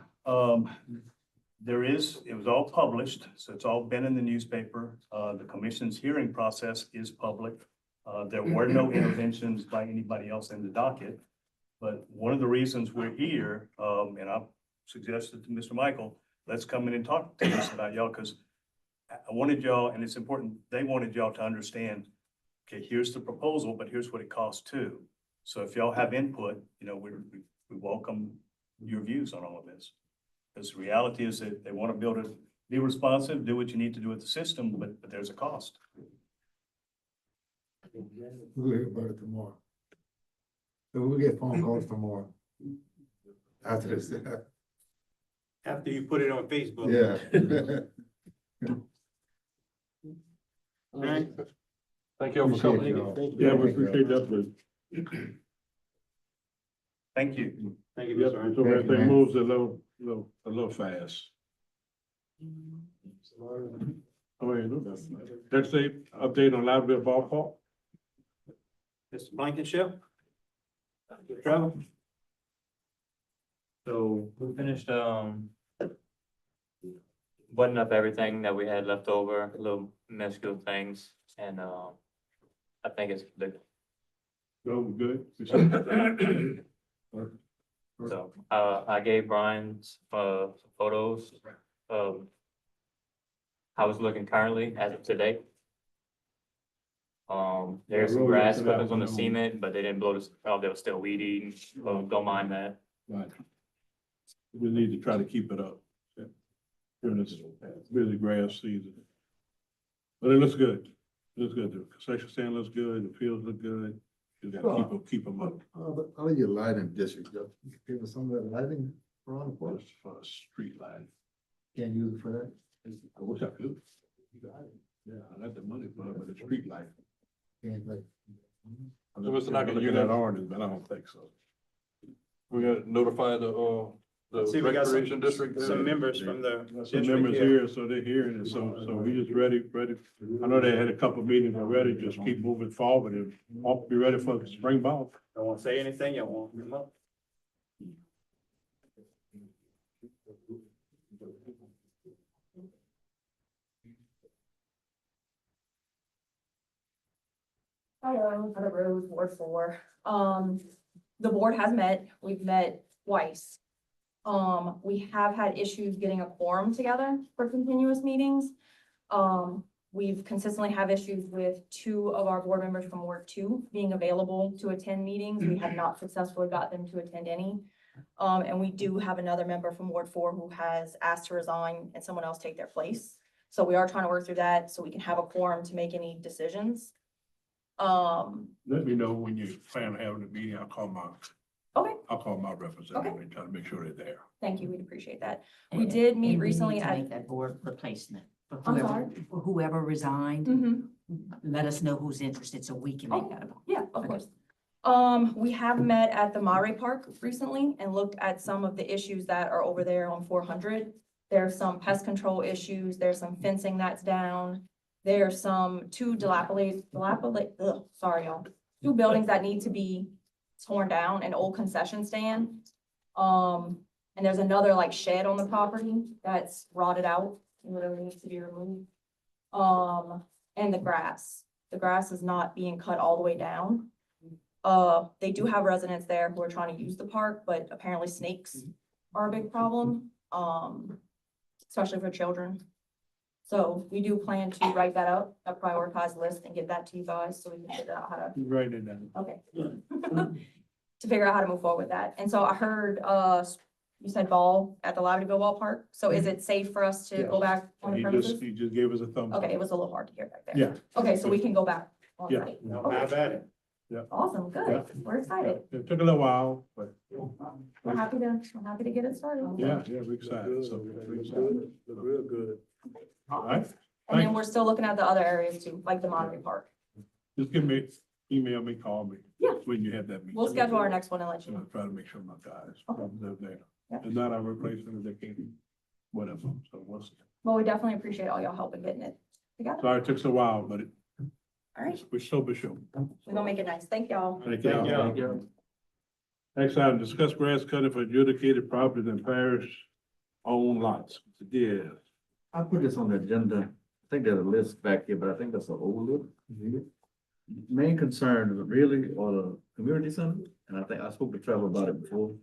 it was all published, so it's all been in the newspaper. The commission's hearing process is public. There were no interventions by anybody else in the docket. But one of the reasons we're here, and I suggested to Mr. Michael, let's come in and talk to us about y'all, because I wanted y'all, and it's important, they wanted y'all to understand, okay, here's the proposal, but here's what it costs too. So if y'all have input, you know, we welcome your views on all of this. Because the reality is that they want to build it, be responsive, do what you need to do with the system, but there's a cost. We'll hear about it tomorrow. So we'll get phone calls tomorrow. After this. After you put it on Facebook. Yeah. All right. Thank you all for coming. Yeah, we appreciate that, but Thank you. Thank you, yeah, Mr. Ryan. so everything moves a little fast. Oh, yeah, no, that's, next day, update on Loudville Ballpark. Mr. Blankenship? Trevor? So we finished, buttoning up everything that we had left over, little minuscule things, and, I think it's the, No, we're good. so, I gave Brian, some photos of how it's looking currently as of today. There's some grass clippings on the cement, but they didn't blow this, oh, they were still weed eating, so don't mind that. Right. We need to try to keep it up. During this busy grass season. But it looks good. It looks good. The concession stand looks good, the fields look good. You gotta keep them up. How do you lighting district, Joe? Give us some of that lighting around the place. For a street light. Can't use it for that. I wish I could. Yeah, I got the money for it, but the street light. Can't like. So Mr. Knocker, Look you at that got- ordinance, but I don't think so. We gotta notify the See, we got recreation district. some members from the Some district members here. here, so they're hearing it, so we just ready. I know they had a couple of meetings already, just keep moving forward and all be ready for the spring ball. Don't want to say anything, you want them up? Hello, Heather Rose, Ward 4. The board has met, we've met twice. We have had issues getting a quorum together for continuous meetings. We've consistently have issues with 2 of our board members from Ward 2 being available to attend meetings. We have not successfully got them to attend any. And we do have another member from Ward 4 who has asked to resign and someone else take their place. So we are trying to work through that so we can have a quorum to make any decisions. Let me know when you plan on having the meeting. I'll call my Okay, I'll call my representative and try to make sure they're there. thank you, we appreciate that. We And- did meet and we recently need to at. make that board replacement. For I'm whoever- sorry? for whoever resigned, Mhm. let us know who's interested so we can make that a. Yeah, of course. We have met at the Mare Park recently and looked at some of the issues that are over there on 400. There's some pest control issues, there's some fencing that's down. There's some two sorry, y'all. Two buildings that need to be torn down, an old concession stand. And there's another like shed on the property that's rotted out, literally needs to be removed. And the grass is not being cut all the way down. They do have residents there who are trying to use the park, but apparently snakes are a big problem, especially for children. So we do plan to write that up, a prioritized list and get that to you guys so we can figure out how to, Right in there. okay. To figure out how to move forward with that. And so I heard, you said ball at the Libertyville Ballpark. So is it safe for us to go back on the premises? He just gave us a thumbs up. Okay, it was a little hard to hear back there. Yeah. Okay, so we can go back on Yeah. site. How Okay, about it? awesome, good. We're excited. It took a little while, but We're happy to get it started. yeah, we're excited, so. We're excited. Look real good. All right, And then we're still looking at the other areas too, like the Monterey Park. just email me, call me. Yeah. When you have that meeting. We'll schedule our next one and let you So know. I'll try to make sure my guys Okay. live there. Yeah. It's not our replacement, they can't, whatever, so we'll see. Well, we definitely appreciate all y'all help in getting it together. Sorry it took so a while, but All right, we're so sure. we're gonna make it nice. Thank y'all. Thank you. Next item, discuss grass cutting for adjudicated properties and parish owned lots. Yeah. I put this on the agenda. I think there's a list back here, but I think that's an old list. Main concern is really or the community center, and I think I spoke to Trevor about it before.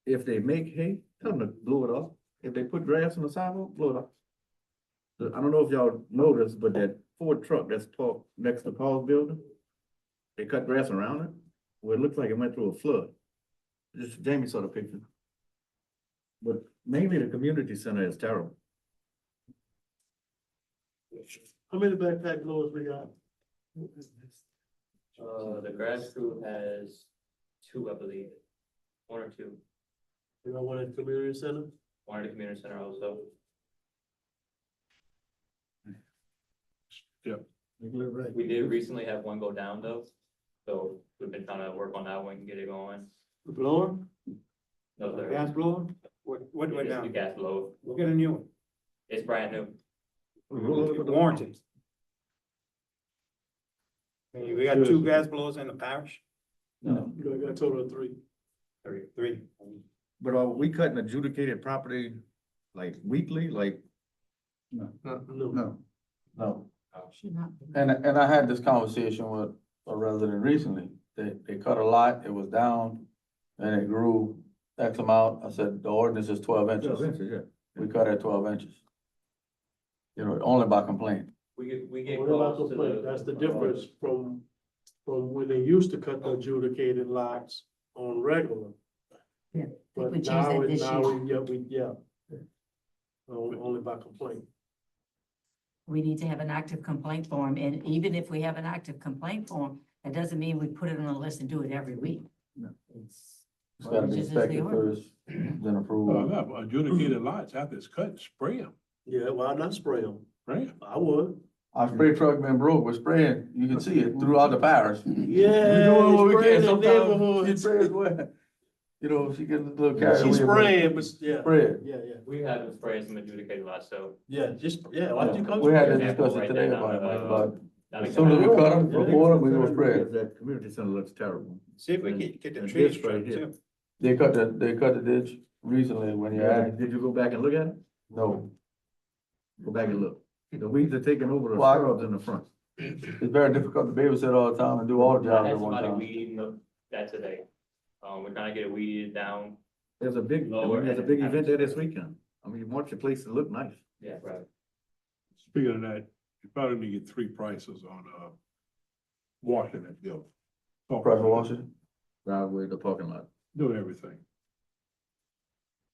If they make hay, tell them to blow it off. If they put grass on the sidewalk, blow it off. So I don't know if y'all noticed, but that Ford truck that's parked next to Paul's building, they cut grass around it. Well, it looks like it went through a flood. Just Jamie saw the picture. But mainly the community center is terrible. How many backpack blowers we got? The grass crew has two, I believe, one or two, You got one at the community center? one at the community center also. We did recently have one go down though, so we've been trying to work on that one and get it going. The blower, No, sir. gas blower? What went It's the down? gas blower. We'll get a new one. It's brand new. Warranty. We got two gas blowers in the parish? No. You got a total of three. Three. But are we cutting adjudicated property like weekly, like? No. No. No. Should not. And I had this conversation with a resident recently. They cut a lot, it was down, and it grew X amount. I said, the ordinance is 12 inches. 12 inches, yeah. We cut at 12 inches. You know, only by complaint. We get What about calls to complaint? That's the difference from when they used to cut the adjudicated lots on regular. Yeah, But we changed now, that this year. Only by complaint. We need to have an active complaint form, and even if we have an active complaint form, that doesn't mean we put it on the list and do it every week. No. It's. It's gotta be Just as the inspected ordinance. first, then Well, approved. no, adjudicated lots after it's cut, spray them, Yeah, why not spray them? right? I would. Our spray truck been broke, we're spraying, you can see it throughout the parish. Yeah, We doing what we spray can, the sometimes she neighborhoods. sprays well. You know, she gets a little carried away. She's but spraying, but yeah. Spray it. Yeah, We have been spraying some adjudicated lots, so. yeah, why don't you go? We had spray this it? discussion Right today there, about it, Mike, but As as soon as we cut them, Yeah. report them, we gonna spray it. That community center looks terrible. See if we can get the And trees this right trimmed here. too. They cut the ditch recently when you asked. Did you go back and look at it? No, Go back and look. The weeds are taking over the Well, I- shrubs in the front. it's very difficult to babysit all the time and do all the I jobs had at one somebody time. weeding that today. We're trying to get it weeded down. There's a big, there's a big event there this weekend. I mean, you want your place to look nice. Yeah, right. Speaking of that, you probably need to get three prices on, washing that building. Pressure washer. Driveway, the parking lot. Do everything.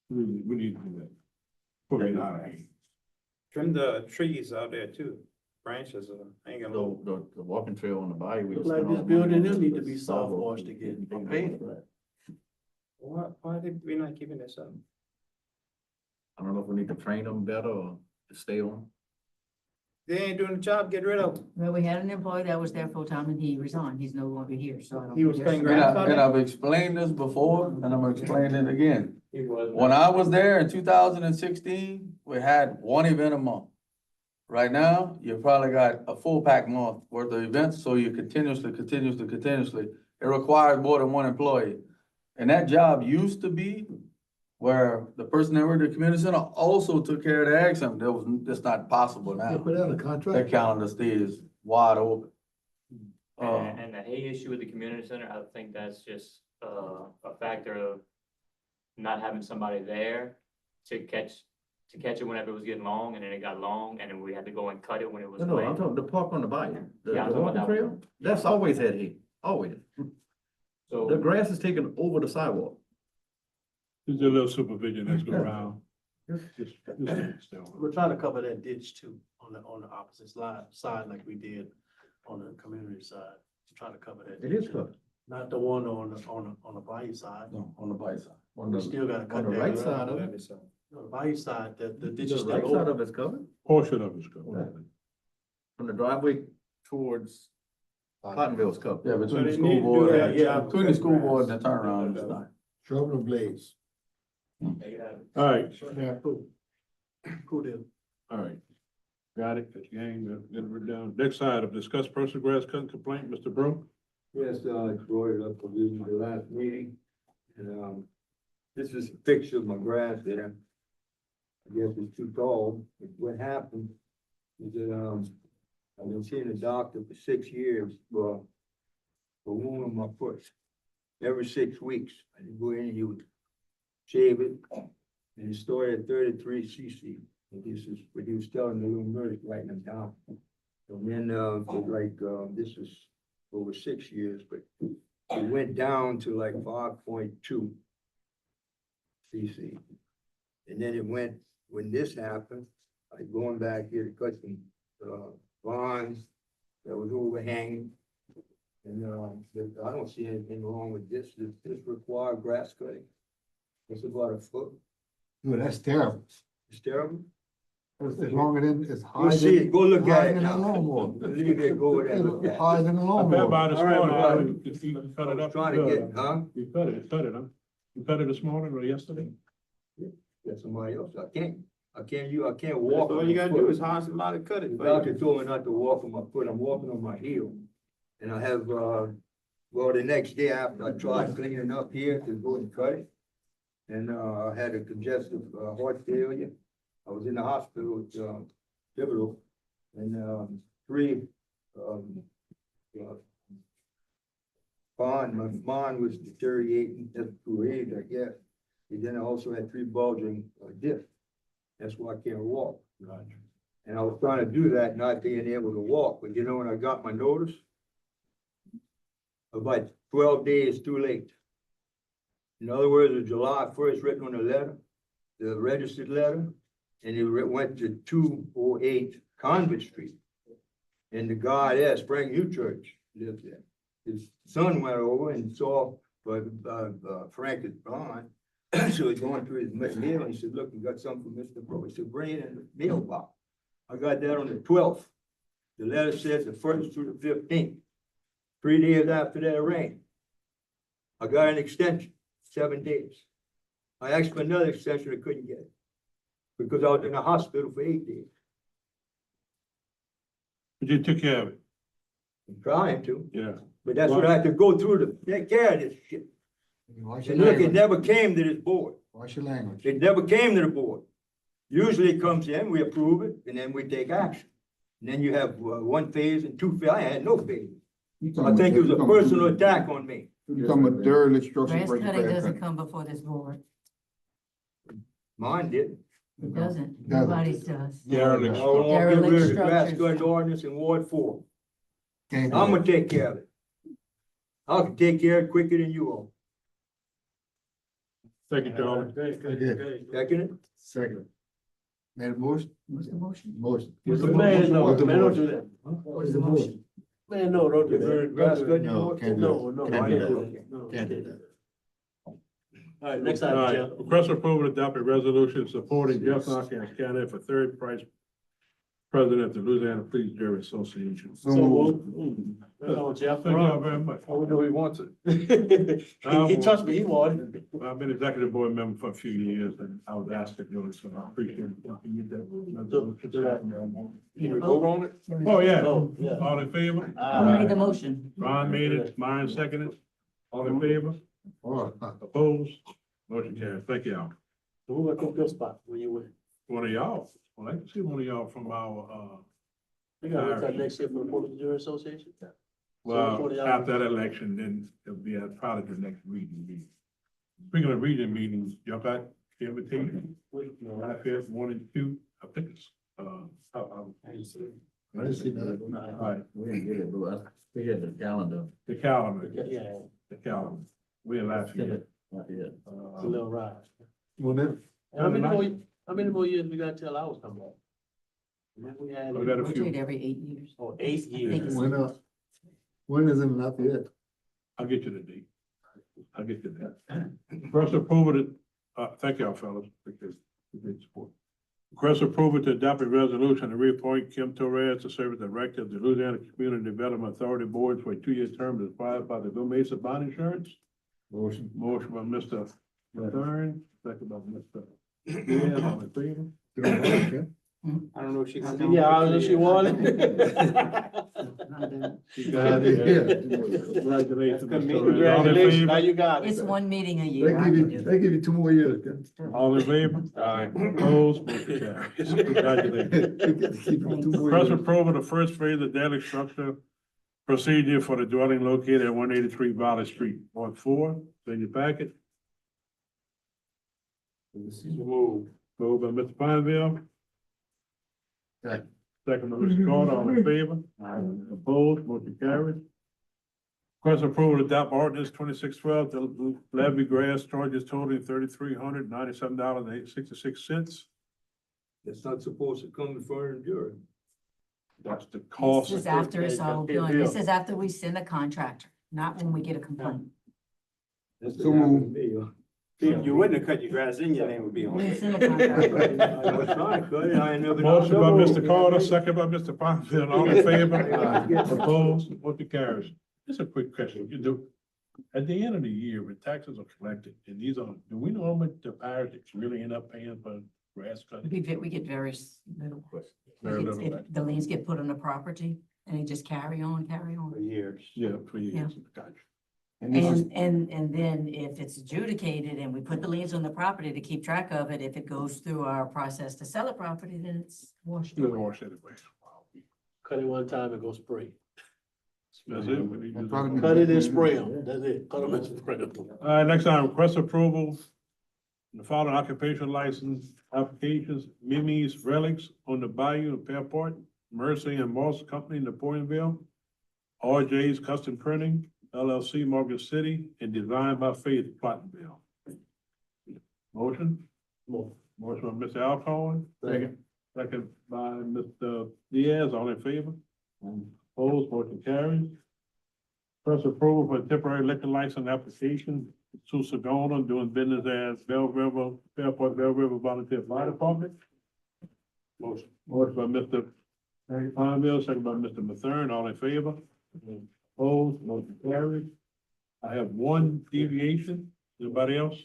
We need to do that. Put it out of here. Trim the trees out there too. branches, ain't gonna move. The walking trail on the bayou. we Look just like spent this all the money building on there need to the be soft sidewalk. washed again, or painted. Why did we not keeping this up? I don't know if we need to train them better or to stay on. They ain't doing the job, get rid of them. Well, we had an employee that was there full time and he resigned. He's no longer here, so. I don't He was think paying there's- grants. And I've explained this before, and I'm explaining it again. He was. When I was there in 2016, we had one event a month. Right now, you probably got a full pack month worth of events, so you continuously. It requires more than one employee. And that job used to be where the person that worked at the community center also took care of the ag center. That's not possible They now. put out a That contract. calendar stays wide open. And the hay issue with the community center, I think that's just, a factor of not having somebody there to catch it whenever it was getting long, and then it got long, and then we had to go and cut it when it was No, I'm late. talking the park on the bayou. The Yeah, I'm talking about walking that trail, one. that's always had hay, always. The So, grass is taken over the sidewalk. There's a little supervision that's go Yeah. around. Just still. We're trying to cover that ditch too, on the opposite side like we did on the community side. Trying to cover that. It is ditch. covered. Not the one on the bayou side. No, on the bike side. On We the, still gotta cut on that. the right around. side of it, On the bayou side, the ditch the is right still side open. of it's covered. Portion of it's covered. From the driveway towards Pottonville's covered. Yeah, So between the they school need to do board, that and job between the with school grass. board and the turnaround, it's not. Shoulder blades. All right, Yeah, cool. Cool deal. all right. Got it, that's game, get it down. Next item, discuss personal grass cutting complaint, Mr. Broom. Yes, I brought it up for you in the last meeting, and, this is a picture of my grass there. I guess it's too tall, but what happened is that, I've been seeing a doctor for 6 years for wound on my foot. Every 6 weeks, I go in and he would shave it, and it started at 33 cc. And this is what he was telling the little nurse, writing them down. And then, this was over 6 years, but it went down to like 5.2 cc. And then it went, when this happened, I going back here to cut some, vines that was overhanging. And, I don't see anything wrong with this. Does this require grass cutting? It's about a foot. Dude, that's terrible. It's terrible. It's longer than, it's Go higher see than. it, go look at higher it than a now. lawnmower. Leave it, go over there, look It's at higher than a I bet lawnmower. by this All right, morning, well, you cut I it was up. trying to get, huh? You cut it, huh? You cut it this morning or yesterday? Get somebody else. I can't walk. All on you my gotta foot. do is hire somebody to cut it The for doctor you. told me not to walk on my foot, I'm walking on my heel. And I have, well, the next day after I tried cleaning up here to go and cut it. And, I had a congestive, heart failure. I was in the hospital with, pivotal. And, my spine was deteriorating, that's through age, I guess. And then I also had 3 bulging, discs. That's why I can't walk. And I was trying to do that, not being able to walk, but you know, when I got my notice, about 12 days too late. In other words, it was July 1st written on the letter, the registered letter, and it went to 208 Convent Street. And the guy there, Spring New Church, lived there. His son went over and saw, Frank is blind. So he's going through his mail, and he said, look, we got something from Mr. Bro. He said, bring it in the mailbox. I got that on the 12th. The letter says the 1st through the 15th. 3 days after that rain. I got an extension, 7 days. I asked for another extension, I couldn't get it. Because I was in the hospital for 8 days. But you took care of it, I'm trying to, yeah. but that's what I had to go through to take care of this shit. Watch your And look, it language. never came to this board. Watch your language. It never came to the board. Usually it comes in, we approve it, and then we take action. And then you have 1 phase and 2 phase. I had no phase. I think it was a personal attack on me. You talking about third instruction. Grass break cutting grass doesn't cutting. come before this board. Mine didn't. It doesn't. Doesn't. Nobody's does. Derelict. I want to get rid of the Derelict grass structures. cutting ordinance in Ward 4. Can't do I'm that. gonna take care of it. I can take care of it quicker than you all. Thank you, Charlie. Okay. Second it? Second. Made a motion? What's the motion? Motion. Man, no, What's the man, don't motion? do that. What is the motion? Man, no, don't do Very that. grass Don't do cutting that. No, can't do No, that. no, Can't I do can't do that. that. No, Can't do that. All right, next All item, right, Jeff. request approval to adopt a resolution supporting Jeff Knox County for third price president of the Louisiana Police Jury Association. So moved. Oh, Jeff. Thank y'all very much. Oh, we know he wants it. He trust me, he wanted. I've been executive board member for a few years and I was asked to do it, so I appreciate it. You vote on it? Oh, yeah. Oh, yeah. All in favor? Who made the motion? Ron made it, Myron seconded. All in favor? Opposed? Motion carries. Thank y'all. Who gonna take your spot when you win? One of y'all, well, I can see one of y'all from our, You gotta wait till next year for the Police Jury Association? well, So, after that election, then it'll be at probably the next region meeting. Speaking of region meetings, y'all got the invitation? Right here, 1 and 2, I think it's, I didn't see that. all right, We didn't get it, but we had the calendar. the calendar, Yeah, the calendar. We in last year. Not yet. it's a little ride. When it, How many more years we got till ours come back? We had, We got a We few. do it every 8 years. oh, 8 I think years. it's- when is it not yet? I'll get you the date. I'll get you that. First approval to, thank y'all fellas, because you did support. Request approval to adopt a resolution to reappoint Kim Torres to serve as director of the Louisiana Community Development Authority Board for a 2-year term as required by the Blue Mesa Bond Insurance. Motion. Motion by Mr. Thurn, second by Mr. Diaz, all in favor? Okay. I don't know if she. Yeah, I was, she wanted. You got it. Congratulations, Mr. Torres. All in Congratulations, favor? now you got it. It's one meeting a They year. I give can you, do they give you 2 more years. All in favor? Aye. Opposed? Motion carries. Congratulations. They get to keep you 2 more Request years. approval of the first phase of daily structure procedure for the dwelling located at 183 Valley Street, Ward 4, in your packet. Moved by Mr. Pineville. Second. Second by Mr. Carter, all in favor? Opposed? Motion carries. Request approval to adopt ordinance 2612 to levy grass charges totaling $3,397.66. It's not supposed to come before the jury. That's the cost. This is after it's all done. This is after we send a contractor, not when we get a complaint. That's So moved. If you wouldn't have cut your grass, then your name would be on We it. send a contractor. I was trying to cut it, I ain't never. Motion by Mr. Carter, second by Mr. Bonfield, all in favor? Opposed? Motion carries. Just a quick question, you do, at the end of the year, when taxes are collected, and these are, do we know how much the parish really end up paying for grass cutting? We get various little. Very little, right? The liens get put on the property and they just carry on. For years. Yeah, for years. Gotcha. And this is, And then if it's adjudicated and we put the liens on the property to keep track of it, if it goes through our process to sell a property, then it's washed Little away. wash anyway. Cut it one time and go spray. That's it. We need to- Probably- Cut it and spray them, that's it, cut them and spray them. All right, next item, request approval. The following occupation license applications, Mimi's Relics on the Bayou in Fairport, Mercy and Moss Company in Napoleonville, RJ's Custom Printing, LLC Morgan City, and Design by Faith Plottenville. Motion? Motion by Mr. Alcorn. Second. Second by Mr. Diaz, all in favor? Opposed, motion carries. First approval for a temporary liquor license application, Sue Sagona doing business as Bell River, Fairport Bell River Volunteer Fire Department. Motion by Mr. Pineville, second by Mr. Mathern, all in favor? Opposed, motion carries. I have one deviation. Anybody else?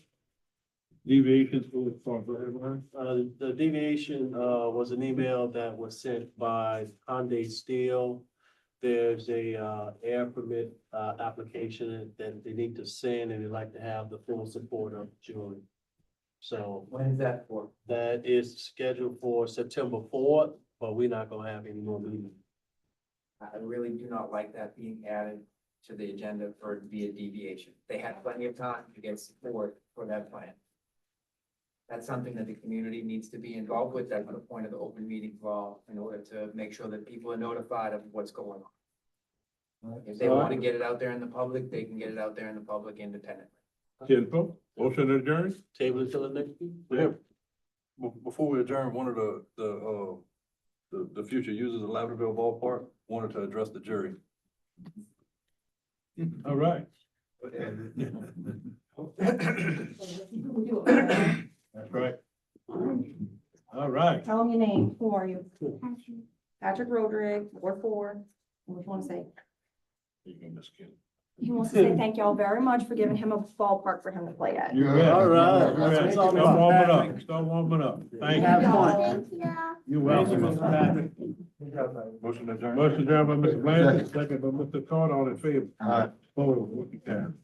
Deviations for everyone? The deviation, was an email that was sent by Conde Steel. There's a, air permit, application that they need to send, and they'd like to have the full support of Julie. So When is that for? that is scheduled for September 4th, but we're not gonna have any more meetings. I really do not like that being added to the agenda for it to be a deviation. They had plenty of time to get support for that plan. That's something that the community needs to be involved with. That's the point of the open meeting law in order to make sure that people are notified of what's going on. If they want to get it out there in the public, they can get it out there in the public independently. Tenfold, motion adjourned. Table until the next meeting? Yep. Before we adjourn, one of the future users of Lavderville Ballpark wanted to address the jury. All right. That's right. All right. Tell them your name, who are you? Patrick Roderick, Ward 4, what do you want to say? He wants to say thank y'all very much for giving him a ballpark for him to play at. Yeah. All right. That's what it's all Start about, warming Patrick. up, start warming up. Thank Have you. fun. You're welcome. Mr. Patrick. Motion adjourned. Motion adjourned by Mr. Blanchard, second by Mr. Carter, all in favor? Aye. Opposed, motion carried.